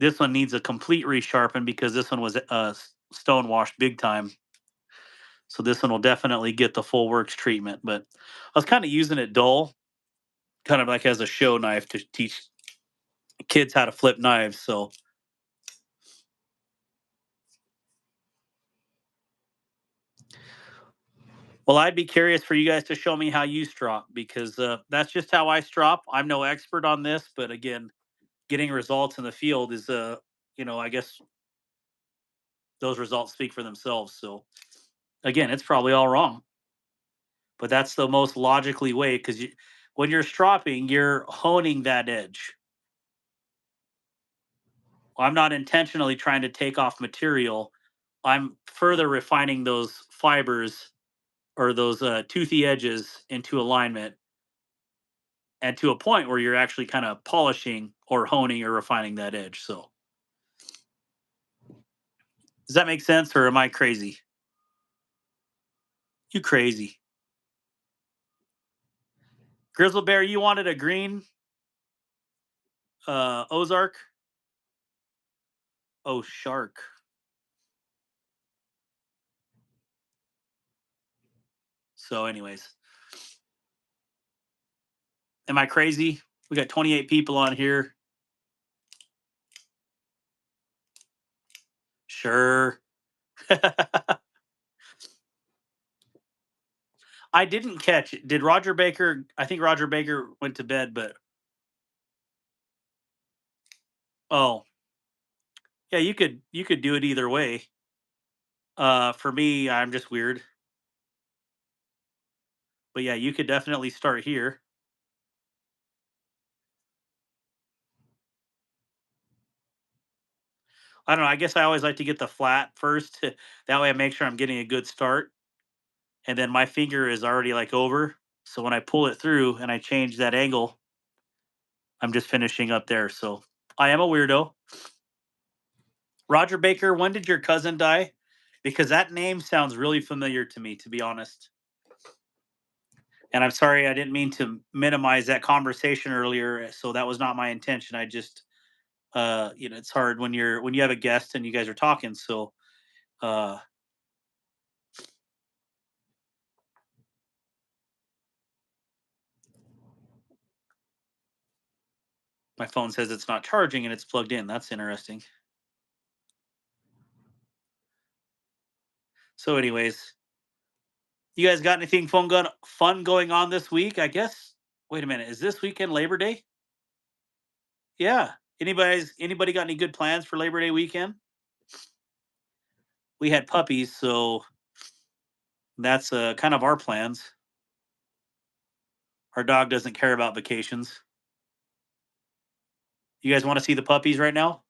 This one needs a complete resharpen because this one was stone washed big time. So this one will definitely get the full works treatment. But I was kind of using it dull, kind of like as a show knife to teach kids how to flip knives. So, well, I'd be curious for you guys to show me how you strop because that's just how I strop. I'm no expert on this, but again, getting results in the field is, I guess those results speak for themselves. So, again, it's probably all wrong, but that's the most logically way because when you're stropping, you're honing that edge. I'm not intentionally trying to take off material. I'm further refining those fibers or those toothy edges into alignment and to a point where you're actually kind of polishing or honing or refining that edge. So, does that make sense or am I crazy? You crazy. Grizzle Bear, you wanted a green Ozark? Oh, shark. So, anyways, am I crazy? We got 28 people on here. Sure. I didn't catch it. Did Roger Baker? I think Roger Baker went to bed, but oh, yeah, you could do it either way. For me, I'm just weird, but yeah, you could definitely start here. I don't know. I guess I always like to get the flat first. That way, I make sure I'm getting a good start, and then my finger is already like over. So when I pull it through and I change that angle, I'm just finishing up there. So I am a weirdo. Roger Baker, when did your cousin die? Because that name sounds really familiar to me, to be honest. And I'm sorry, I didn't mean to minimize that conversation earlier. So that was not my intention. I just, it's hard when you have a guest and you guys are talking. So, uh, my phone says it's not charging and it's plugged in. That's interesting. So, anyways, you guys got anything fun going on this week? I guess. Wait a minute, is this weekend Labor Day? Yeah. Anybody got any good plans for Labor Day weekend? We had puppies, so that's kind of our plans. Our dog doesn't care about vacations. You guys want to see the puppies right now?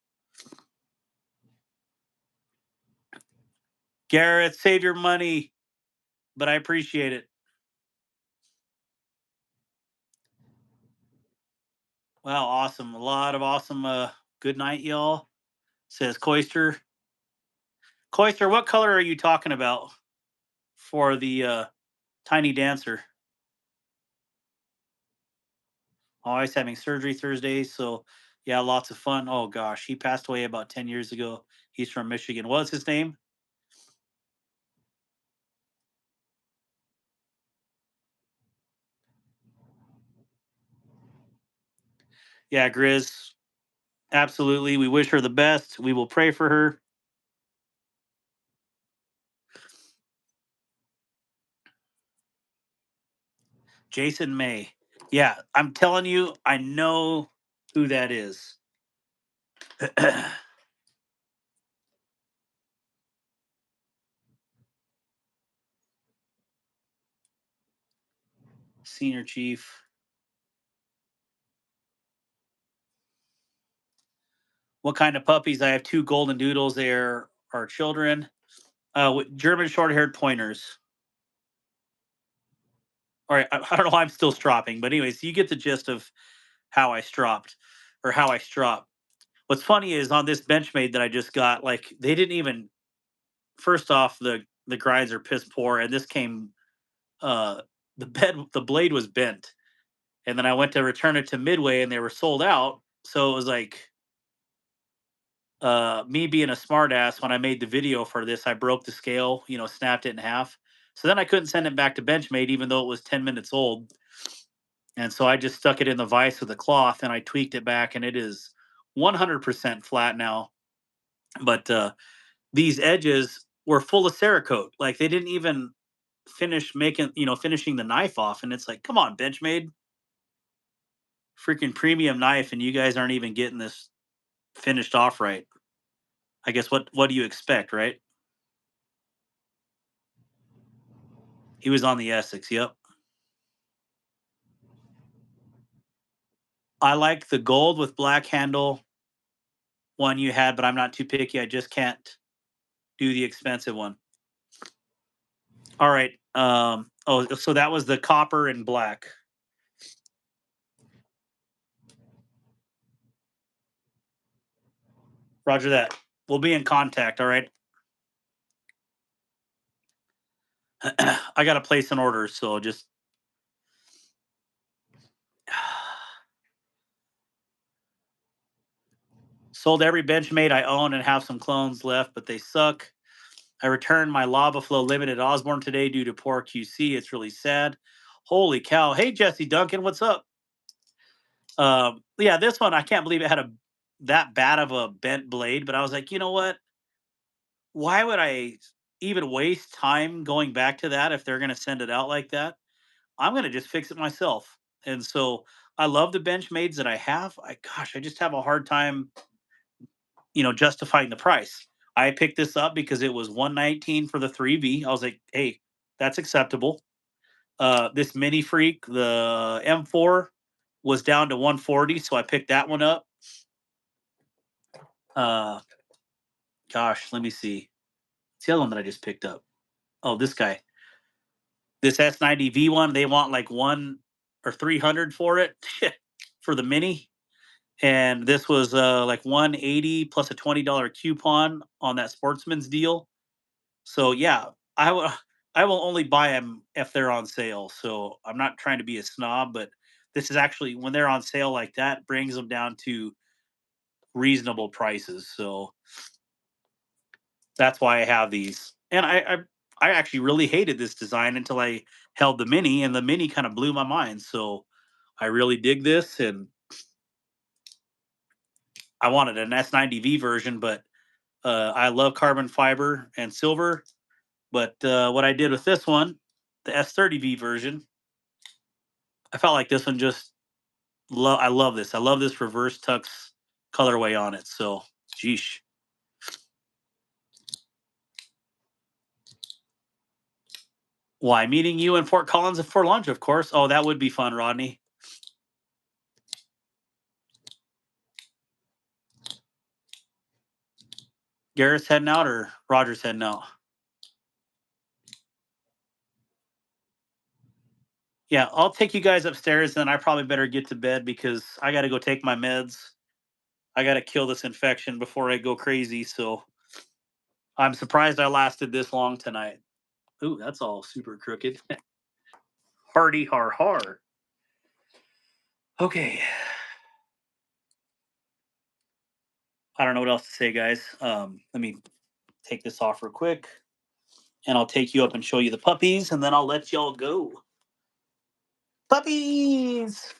Gareth, save your money, but I appreciate it. Wow, awesome. A lot of awesome good night, y'all. Says Coister. Coister, what color are you talking about for the tiny dancer? Always having surgery Thursday, so yeah, lots of fun. Oh gosh, he passed away about 10 years ago. He's from Michigan. What's his name? Yeah, Grizz. Absolutely. We wish her the best. We will pray for her. Jason May. Yeah, I'm telling you, I know who that is. Senior chief. What kind of puppies? I have two golden doodles. They're our children. With German short-haired pointers. All right, I don't know why I'm still stropping, but anyways, you get the gist of how I stropped or how I strop. What's funny is on this Benchmade that I just got, like they didn't even. First off, the grinds are piss poor, and this came. Uh, the blade was bent, and then I went to return it to Midway, and they were sold out. So it was like me being a smartass when I made the video for this, I broke the scale, snapped it in half. So then I couldn't send it back to Benchmade, even though it was 10 minutes old. And so I just stuck it in the vise with a cloth and I tweaked it back, and it is 100% flat now. But these edges were full of Cerakote. Like they didn't even finishing the knife off. And it's like, come on, Benchmade, freaking premium knife, and you guys aren't even getting this finished off right. I guess what do you expect, right? He was on the Essex. Yep. I like the gold with black handle one you had, but I'm not too picky. I just can't do the expensive one. All right. Oh, so that was the copper and black. Roger that. We'll be in contact. All right. I got to place an order, so just sold every Benchmade I own and have some clones left, but they suck. I returned my Lava Flow Limited Osborne today due to poor QC. It's really sad. Holy cow. Hey, Jesse Duncan, what's up? Yeah, this one, I can't believe it had a that bad of a bent blade, but I was like, you know what? Why would I even waste time going back to that if they're going to send it out like that? I'm going to just fix it myself. And so I love the Benchmades that I have. I just have a hard time, justifying the price. I picked this up because it was 119 for the 3V. I was like, hey, that's acceptable. This Mini Freak, the M4, was down to 140, so I picked that one up. Uh, let me see. It's the other one that I just picked up. Oh, this guy. This S90V one, they want like one or 300 for it for the Mini. And this was like 180 plus a $20 coupon on that Sportsman's deal. So yeah, I will I will only buy them if they're on sale. So I'm not trying to be a snob, but this is actually when they're on sale like that brings them down to reasonable prices. So that's why I have these. And I actually really hated this design until I held the Mini, and the Mini kind of blew my mind. So I really dig this, and I wanted an S90V version, but I love carbon fiber and silver. But what I did with this one, the S30V version, I felt like this one just I love this. I love this reverse tux colorway on it. So, geesh. Why meeting you in Fort Collins for lunch? Of course. Oh, that would be fun, Rodney. Garrett's heading out or Roger's heading out? Yeah, I'll take you guys upstairs. Then I probably better get to bed because I got to go take my meds. I got to kill this infection before I go crazy. So I'm surprised I lasted this long tonight. Ooh, that's all super crooked. Hardy har har. Okay. I don't know what else to say, guys. Let me take this off real quick, and I'll take you up and show you the puppies, and then I'll let y'all go. Puppies!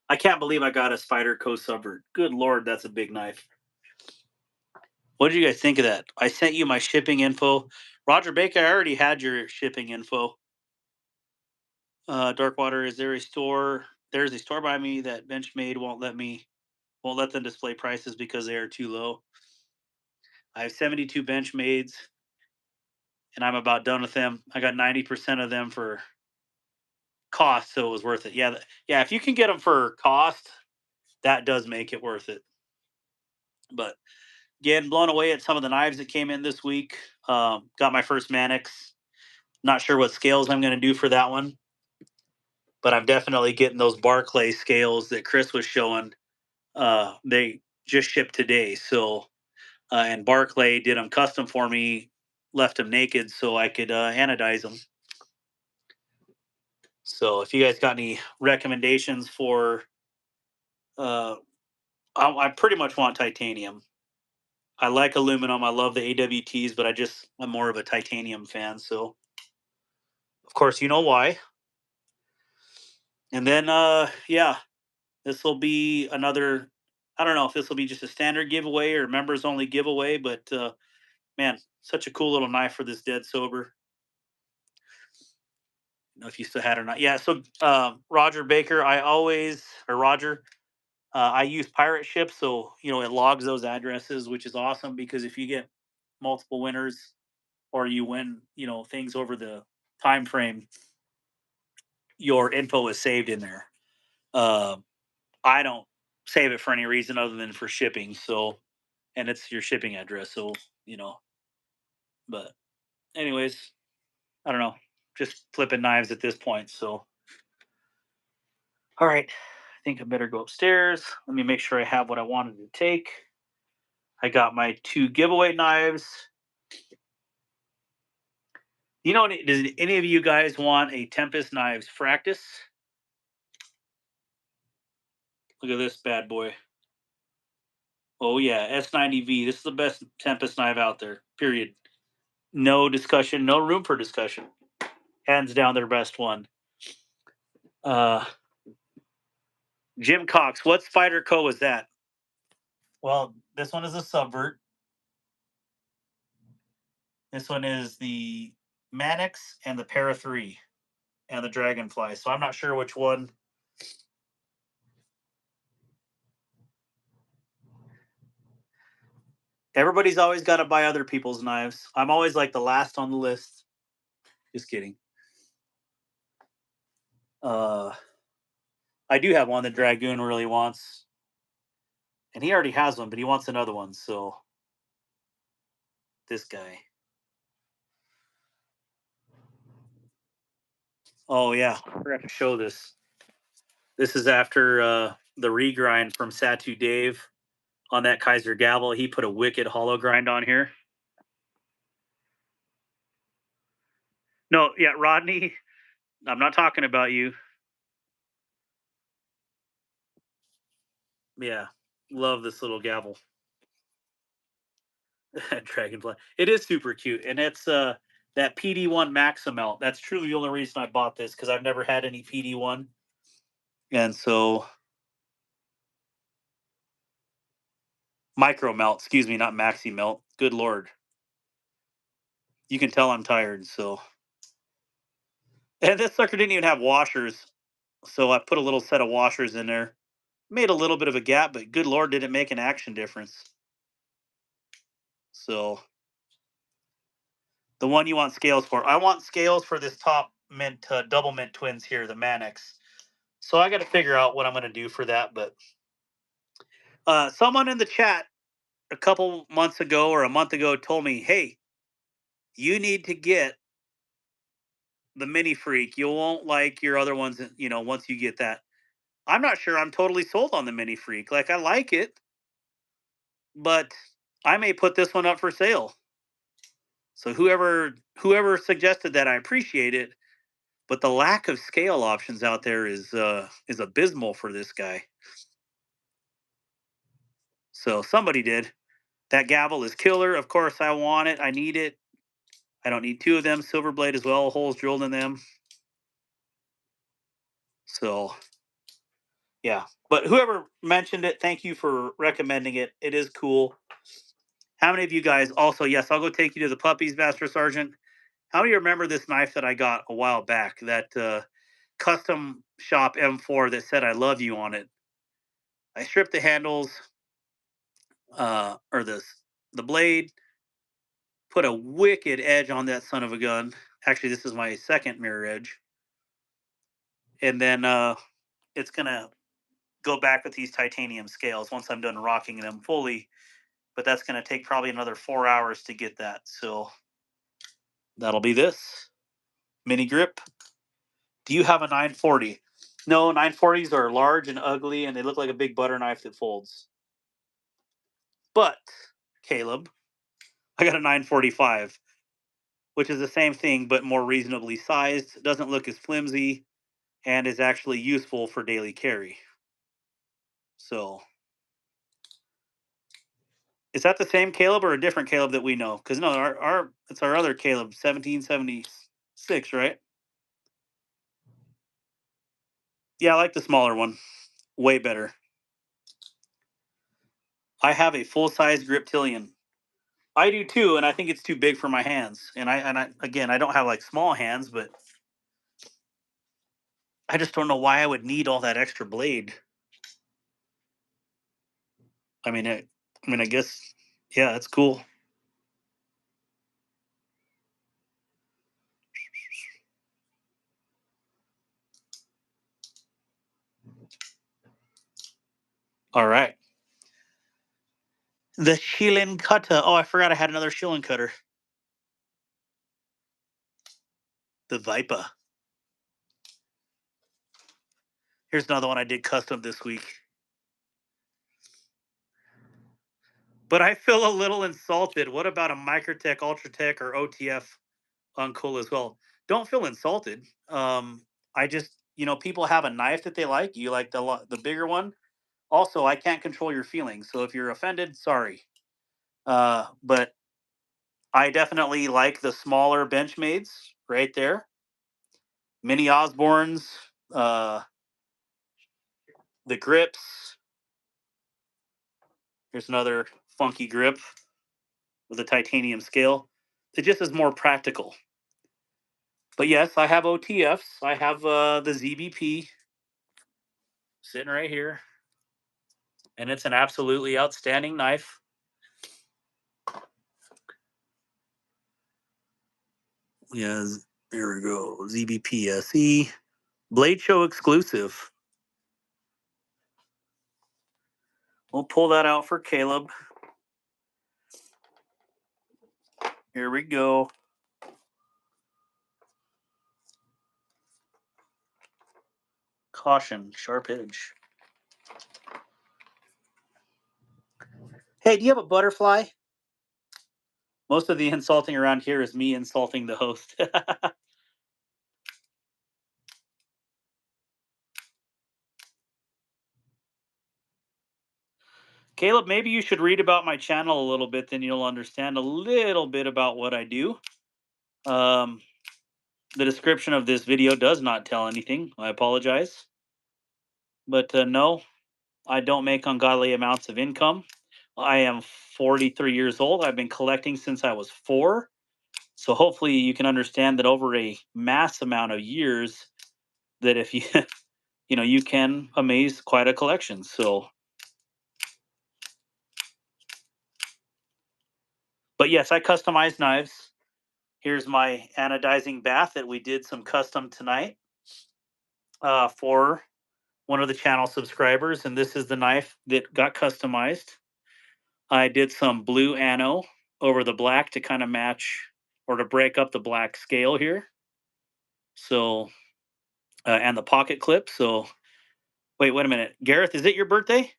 I can't believe I got a Spider Co Subvert. Good lord, that's a big knife. What did you guys think of that? I sent you my shipping info. Roger Baker, I already had your shipping info. Darkwater, is there a store? There's a store by me that Benchmade won't let them display prices because they are too low. I have 72 Benchmades, and I'm about done with them. I got 90% of them for cost, so it was worth it. Yeah, yeah. If you can get them for cost, that does make it worth it. But again, blown away at some of the knives that came in this week. Got my first Mannix. Not sure what scales I'm going to do for that one, but I'm definitely getting those Barclay scales that Chris was showing. They just shipped today. So and Barclay did them custom for me, left them naked so I could anodize them. So if you guys got any recommendations for, uh, I pretty much want titanium. I like aluminum. I love the AWTs, but I'm more of a titanium fan. So of course you know why. And then yeah, this will be another. I don't know if this will be just a standard giveaway or members only giveaway, but man, such a cool little knife for this dead sober. Know if you still had it or not. Yeah. So Roger Baker, Roger, I use pirate ship, so it logs those addresses, which is awesome because if you get multiple winners or you win, things over the time frame, your info is saved in there. Uh, I don't save it for any reason other than for shipping. So, and it's your shipping address. So, you know, but anyways, I don't know, just flipping knives at this point. So, all right, I think I better go upstairs. Let me make sure I have what I wanted to take. I got my two giveaway knives. Does any of you guys want a Tempest Knives Fractus? Look at this bad boy. Oh yeah, S90V. This is the best Tempest knife out there. Period. No discussion. No room for discussion. Hands down, their best one. Uh, Jim Cox. What Spider Co is that? Well, this one is a Subvert. This one is the Mannix and the Para 3 and the Dragonfly. So I'm not sure which one. Everybody's always got to buy other people's knives. I'm always like the last on the list. Just kidding. Uh, I do have one that Dragoon really wants, and he already has one, but he wants another one. So this guy. Oh yeah, I forgot to show this. This is after the regrind from Satu Dave on that Kaiser gavel. He put a wicked hollow grind on here. No, yeah, Rodney. I'm not talking about you. Yeah, love this little gavel. Dragonfly. It is super cute, and it's that PD1 Maximelt. That's truly the only reason I bought this because I've never had any PD1, and so micro melt. Excuse me, not maxi melt. Good lord, you can tell I'm tired. So, and this sucker didn't even have washers, so I put a little set of washers in there. Made a little bit of a gap, but good lord, did it make an action difference. So the one you want scales for, I want scales for this top mint double mint twins here, the Mannix. So I got to figure out what I'm going to do for that. But someone in the chat a couple months ago or a month ago told me, "Hey, you need to get the Mini Freak. You won't like your other ones, once you get that." I'm not sure I'm totally sold on the Mini Freak. Like I like it, but I may put this one up for sale. So whoever suggested that, I appreciate it. But the lack of scale options out there is abysmal for this guy. So somebody did. That gavel is killer. Of course, I want it. I need it. I don't need two of them. Silver blade as well. Holes drilled in them. So yeah. But whoever mentioned it, thank you for recommending it. It is cool. How many of you guys also? Yes, I'll go take you to the puppies, Master Sergeant. How many remember this knife that I got a while back? That custom shop M4 that said "I love you" on it. I stripped the handles, or the blade, put a wicked edge on that son of a gun. Actually, this is my second mirror edge, and then it's gonna go back with these titanium scales once I'm done rocking them fully. But that's gonna take probably another 4 hours to get that. So that'll be this mini grip. Do you have a 940? No, 940s are large and ugly, and they look like a big butter knife that folds. But, Caleb, I got a 945, which is the same thing but more reasonably sized, doesn't look as flimsy, and is actually useful for daily carry. So, is that the same Caleb or a different Caleb that we know? Because no, our it's our other Caleb, 1776, right? Yeah, I like the smaller one. Way better. I have a full size Griptilian. I do too, and I think it's too big for my hands. And I again, I don't have like small hands, but I just don't know why I would need all that extra blade. I mean, I guess, yeah, it's cool. All right, the Shilin cutter. Oh, I forgot I had another Shilin cutter. The Viper. Here's another one I did custom this week. But I feel a little insulted. What about a Microtech, Ultratech, or OTF uncool as well? Don't feel insulted. I just, people have a knife that they like. You like the bigger one. Also, I can't control your feelings. So if you're offended, sorry. But I definitely like the smaller Benchmades right there. Mini Osbornes, uh, the grips. Here's another funky grip with a titanium scale. It just is more practical. But yes, I have OTFs. I have the ZBP sitting right here, and it's an absolutely outstanding knife. Yes, there we go. ZBP SE Blade Show exclusive. We'll pull that out for Caleb. Here we go. Caution, sharp edge. Hey, do you have a butterfly? Most of the insulting around here is me insulting the host. Caleb, maybe you should read about my channel a little bit, then you'll understand a little bit about what I do. Um, the description of this video does not tell anything. I apologize. But no, I don't make ungodly amounts of income. I am 43 years old. I've been collecting since I was 4. So hopefully you can understand that over a mass amount of years, that if you, you can amaze quite a collection. So, but yes, I customize knives. Here's my anodizing bath that we did some custom tonight for one of the channel subscribers. And this is the knife that got customized. I did some blue ano over the black to kind of match or to break up the black scale here. So, and the pocket clip. So, wait a minute. Gareth, is it your birthday?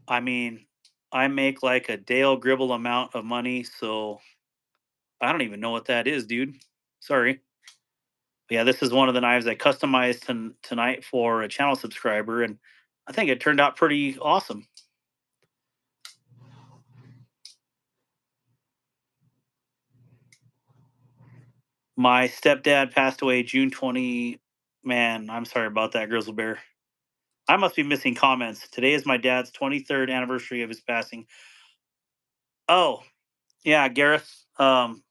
I mean, I make like a Dale Gribble amount of money. So, I don't even know what that is, dude. Sorry. But yeah, this is one of the knives I customized tonight for a channel subscriber. And I think it turned out pretty awesome. My stepdad passed away June 20. Man, I'm sorry about that, Grizzle Bear. I must be missing comments. Today is my dad's 23rd anniversary of his passing. Oh, yeah, Gareth. I'm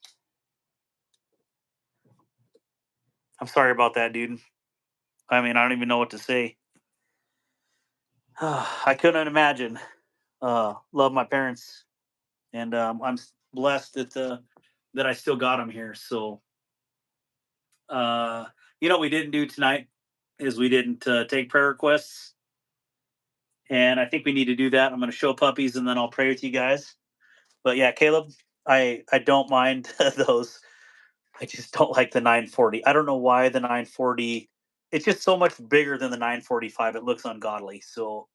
sorry about that, dude. I mean, I don't even know what to say. I couldn't imagine. Love my parents, and I'm blessed that I still got them here. So, uh, what we didn't do tonight is we didn't take prayer requests, and I think we need to do that. I'm going to show puppies, and then I'll pray with you guys. But yeah, Caleb, I don't mind those. I just don't like the 940. I don't know why the 940. It's just so much bigger than the 945. It looks ungodly. So,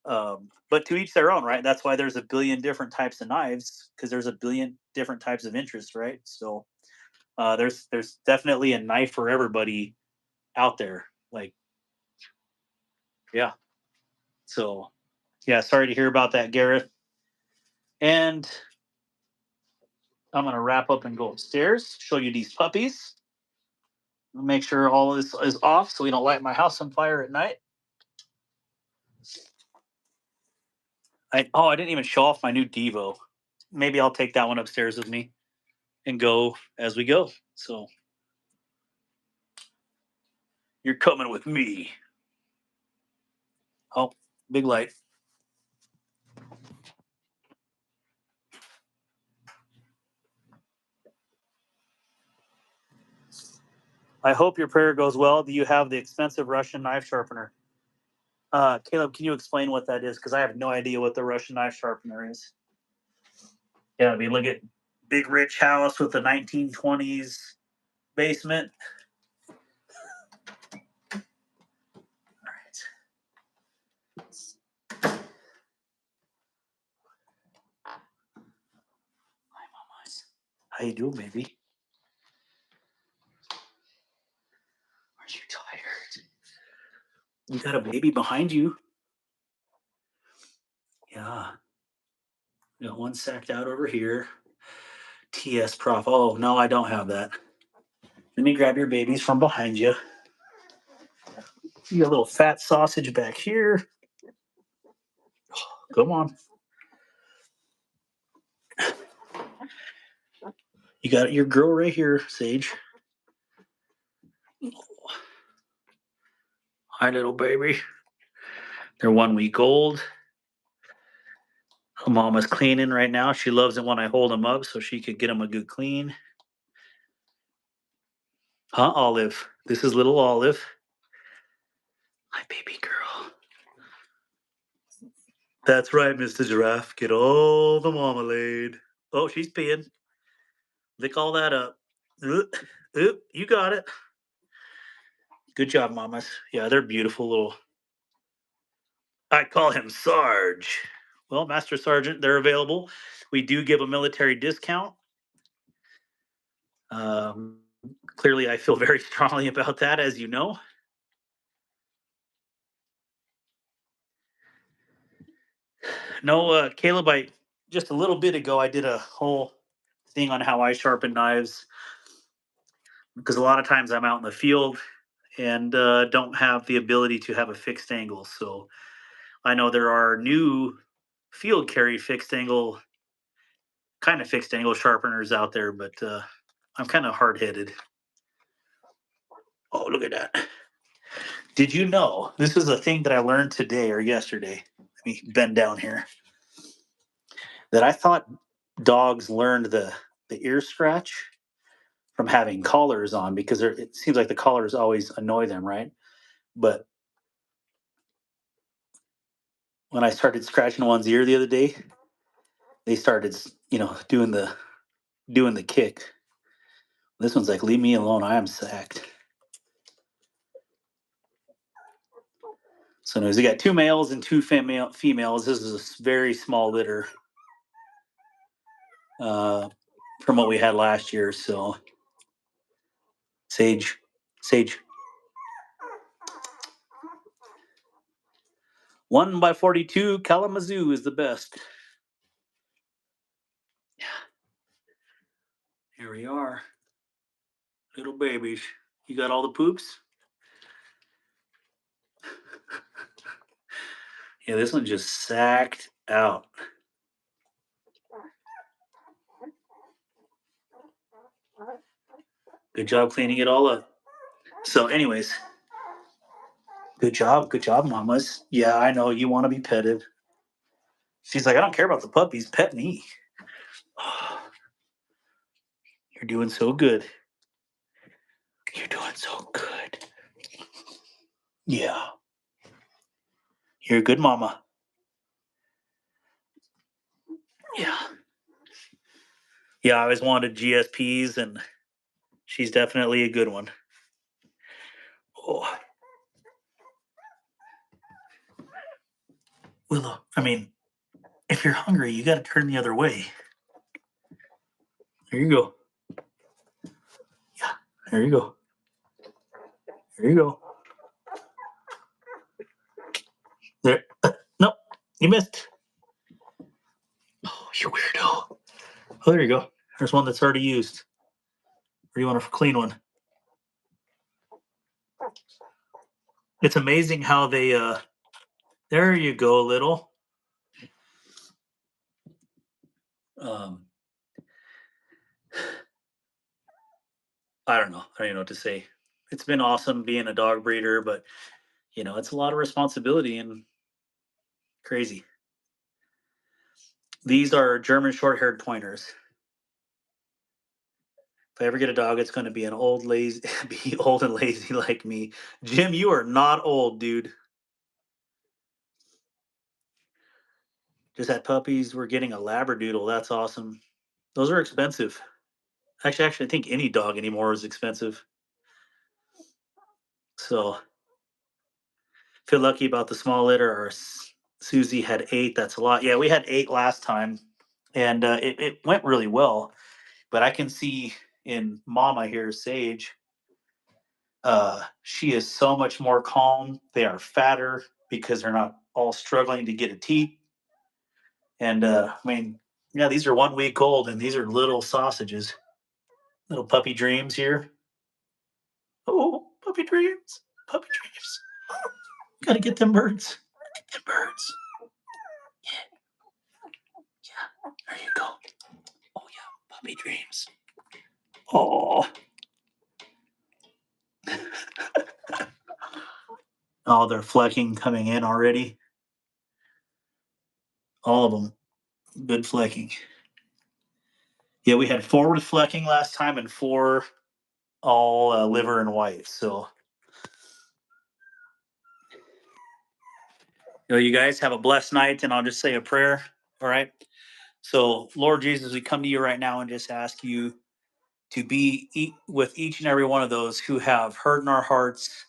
but to each their own, right? That's why there's a billion different types of knives because there's a billion different types of interest, right? So, there's definitely a knife for everybody out there. Like, yeah. So, yeah. Sorry to hear about that, Gareth. And I'm gonna wrap up and go upstairs. Show you these puppies. Make sure all this is off so we don't light my house on fire at night. I didn't even show off my new Devo. Maybe I'll take that one upstairs with me and go as we go. So you're coming with me. Oh, big light. I hope your prayer goes well. Do you have the expensive Russian knife sharpener? Caleb, can you explain what that is? Because I have no idea what the Russian knife sharpener is. Yeah, I mean, look at big rich house with the 1920s basement. All right. Hi, mamas. How you doing, baby? Aren't you tired? You got a baby behind you. Yeah. Got one sacked out over here. TS Prof. Oh, no, I don't have that. Let me grab your babies from behind you. You got a little fat sausage back here. Come on. You got your girl right here, Sage. Hi, little baby. They're 1 week old. Her mama's cleaning right now. She loves it when I hold them up so she could get them a good clean. Huh, Olive? This is little Olive. My baby girl. That's right, Mr. Giraffe. Get all the marmalade. Oh, she's peeing. Lick all that up. Oop, oop, you got it. Good job, mamas. Yeah, they're beautiful little. I call him Sarge. Well, Master Sergeant, they're available. We do give a military discount. Um, Clearly, I feel very strongly about that, as you know. No, Caleb, I just a little bit ago I did a whole thing on how I sharpen knives because a lot of times I'm out in the field and don't have the ability to have a fixed angle. So I know there are new field carry fixed angle sharpeners out there, but I'm kind of hard headed. Oh, look at that. Did you know this is a thing that I learned today or yesterday? Let me bend down here. That I thought dogs learned the ear scratch from having collars on because it seems like the collars always annoy them, right? But when I started scratching one's ear the other day, they started, doing the kick. This one's like, leave me alone. I am sacked. So anyways, we got two males and two females. This is a very small litter uh, from what we had last year. So Sage, Sage, 1x42 Kalamazoo is the best. Yeah, here we are, little babies. You got all the poops? Yeah, this one just sacked out. Good job cleaning it all up. So, anyways, good job, mamas. Yeah, I know you want to be petted. She's like, I don't care about the puppies. Pet me. Oh, you're doing so good. You're doing so good. Yeah, you're a good mama. Yeah. Yeah, I always wanted GSPs, and she's definitely a good one. Oh, Willow. I mean, if you're hungry, you got to turn the other way. There you go. Yeah, there you go. There you go. There. Nope, you missed. Oh, you weirdo. Oh, there you go. There's one that's already used. Or do you want a clean one? It's amazing how they. There you go, little. Um, I don't know. I don't even know what to say. It's been awesome being a dog breeder, but it's a lot of responsibility and crazy. These are German short-haired pointers. If I ever get a dog, it's going to be an old lazy, be old and lazy like me. Jim, you are not old, dude. Just had puppies. We're getting a Labradoodle. That's awesome. Those are expensive. Actually, I think any dog anymore is expensive. So feel lucky about the small litter. Our Susie had 8. That's a lot. Yeah, we had 8 last time, and it went really well. But I can see in Mama here, Sage, she is so much more calm. They are fatter because they're not all struggling to get a teat. And I mean, yeah, these are 1 week old, and these are little sausages, little puppy dreams here. Oh, puppy dreams, puppy dreams. Gotta get them birds. Get them birds. Yeah, there you go. Oh yeah, puppy dreams. Oh, oh, they're flecking coming in already. All of them, good flecking. Yeah, we had 4 with flecking last time and 4 all liver and white. So, you guys have a blessed night, and I'll just say a prayer. All right. So, Lord Jesus, we come to you right now and just ask you to be with each and every one of those who have hurt in our hearts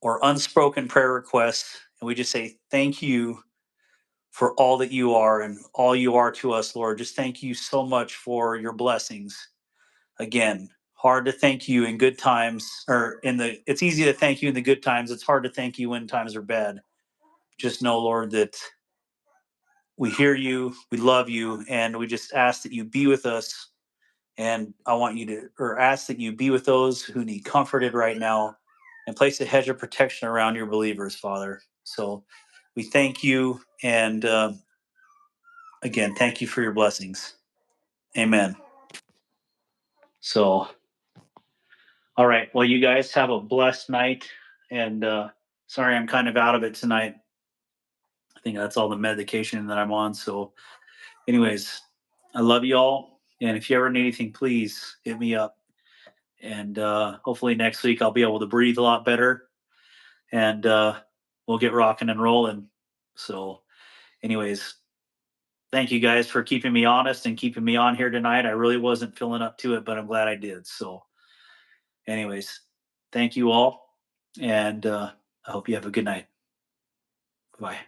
or unspoken prayer requests. And we just say thank you for all that you are and all you are to us, Lord. Just thank you so much for your blessings. Again, hard to thank you in good times, or it's easy to thank you in the good times. It's hard to thank you when times are bad. Just know, Lord, that we hear you, we love you, and we just ask that you be with us. And I want you to, or ask that you be with those who need comforted right now and place a hedge of protection around your believers, Father. So we thank you. And again, thank you for your blessings. Amen. So, all right. Well, you guys have a blessed night. And sorry, I'm kind of out of it tonight. I think that's all the medication that I'm on. So, anyways, I love you all. And if you ever need anything, please hit me up. And hopefully next week I'll be able to breathe a lot better, and we'll get rocking and rolling. So, anyways, thank you guys for keeping me honest and keeping me on here tonight. I really wasn't feeling up to it, but I'm glad I did. So, anyways, thank you all, and I hope you have a good night. Bye.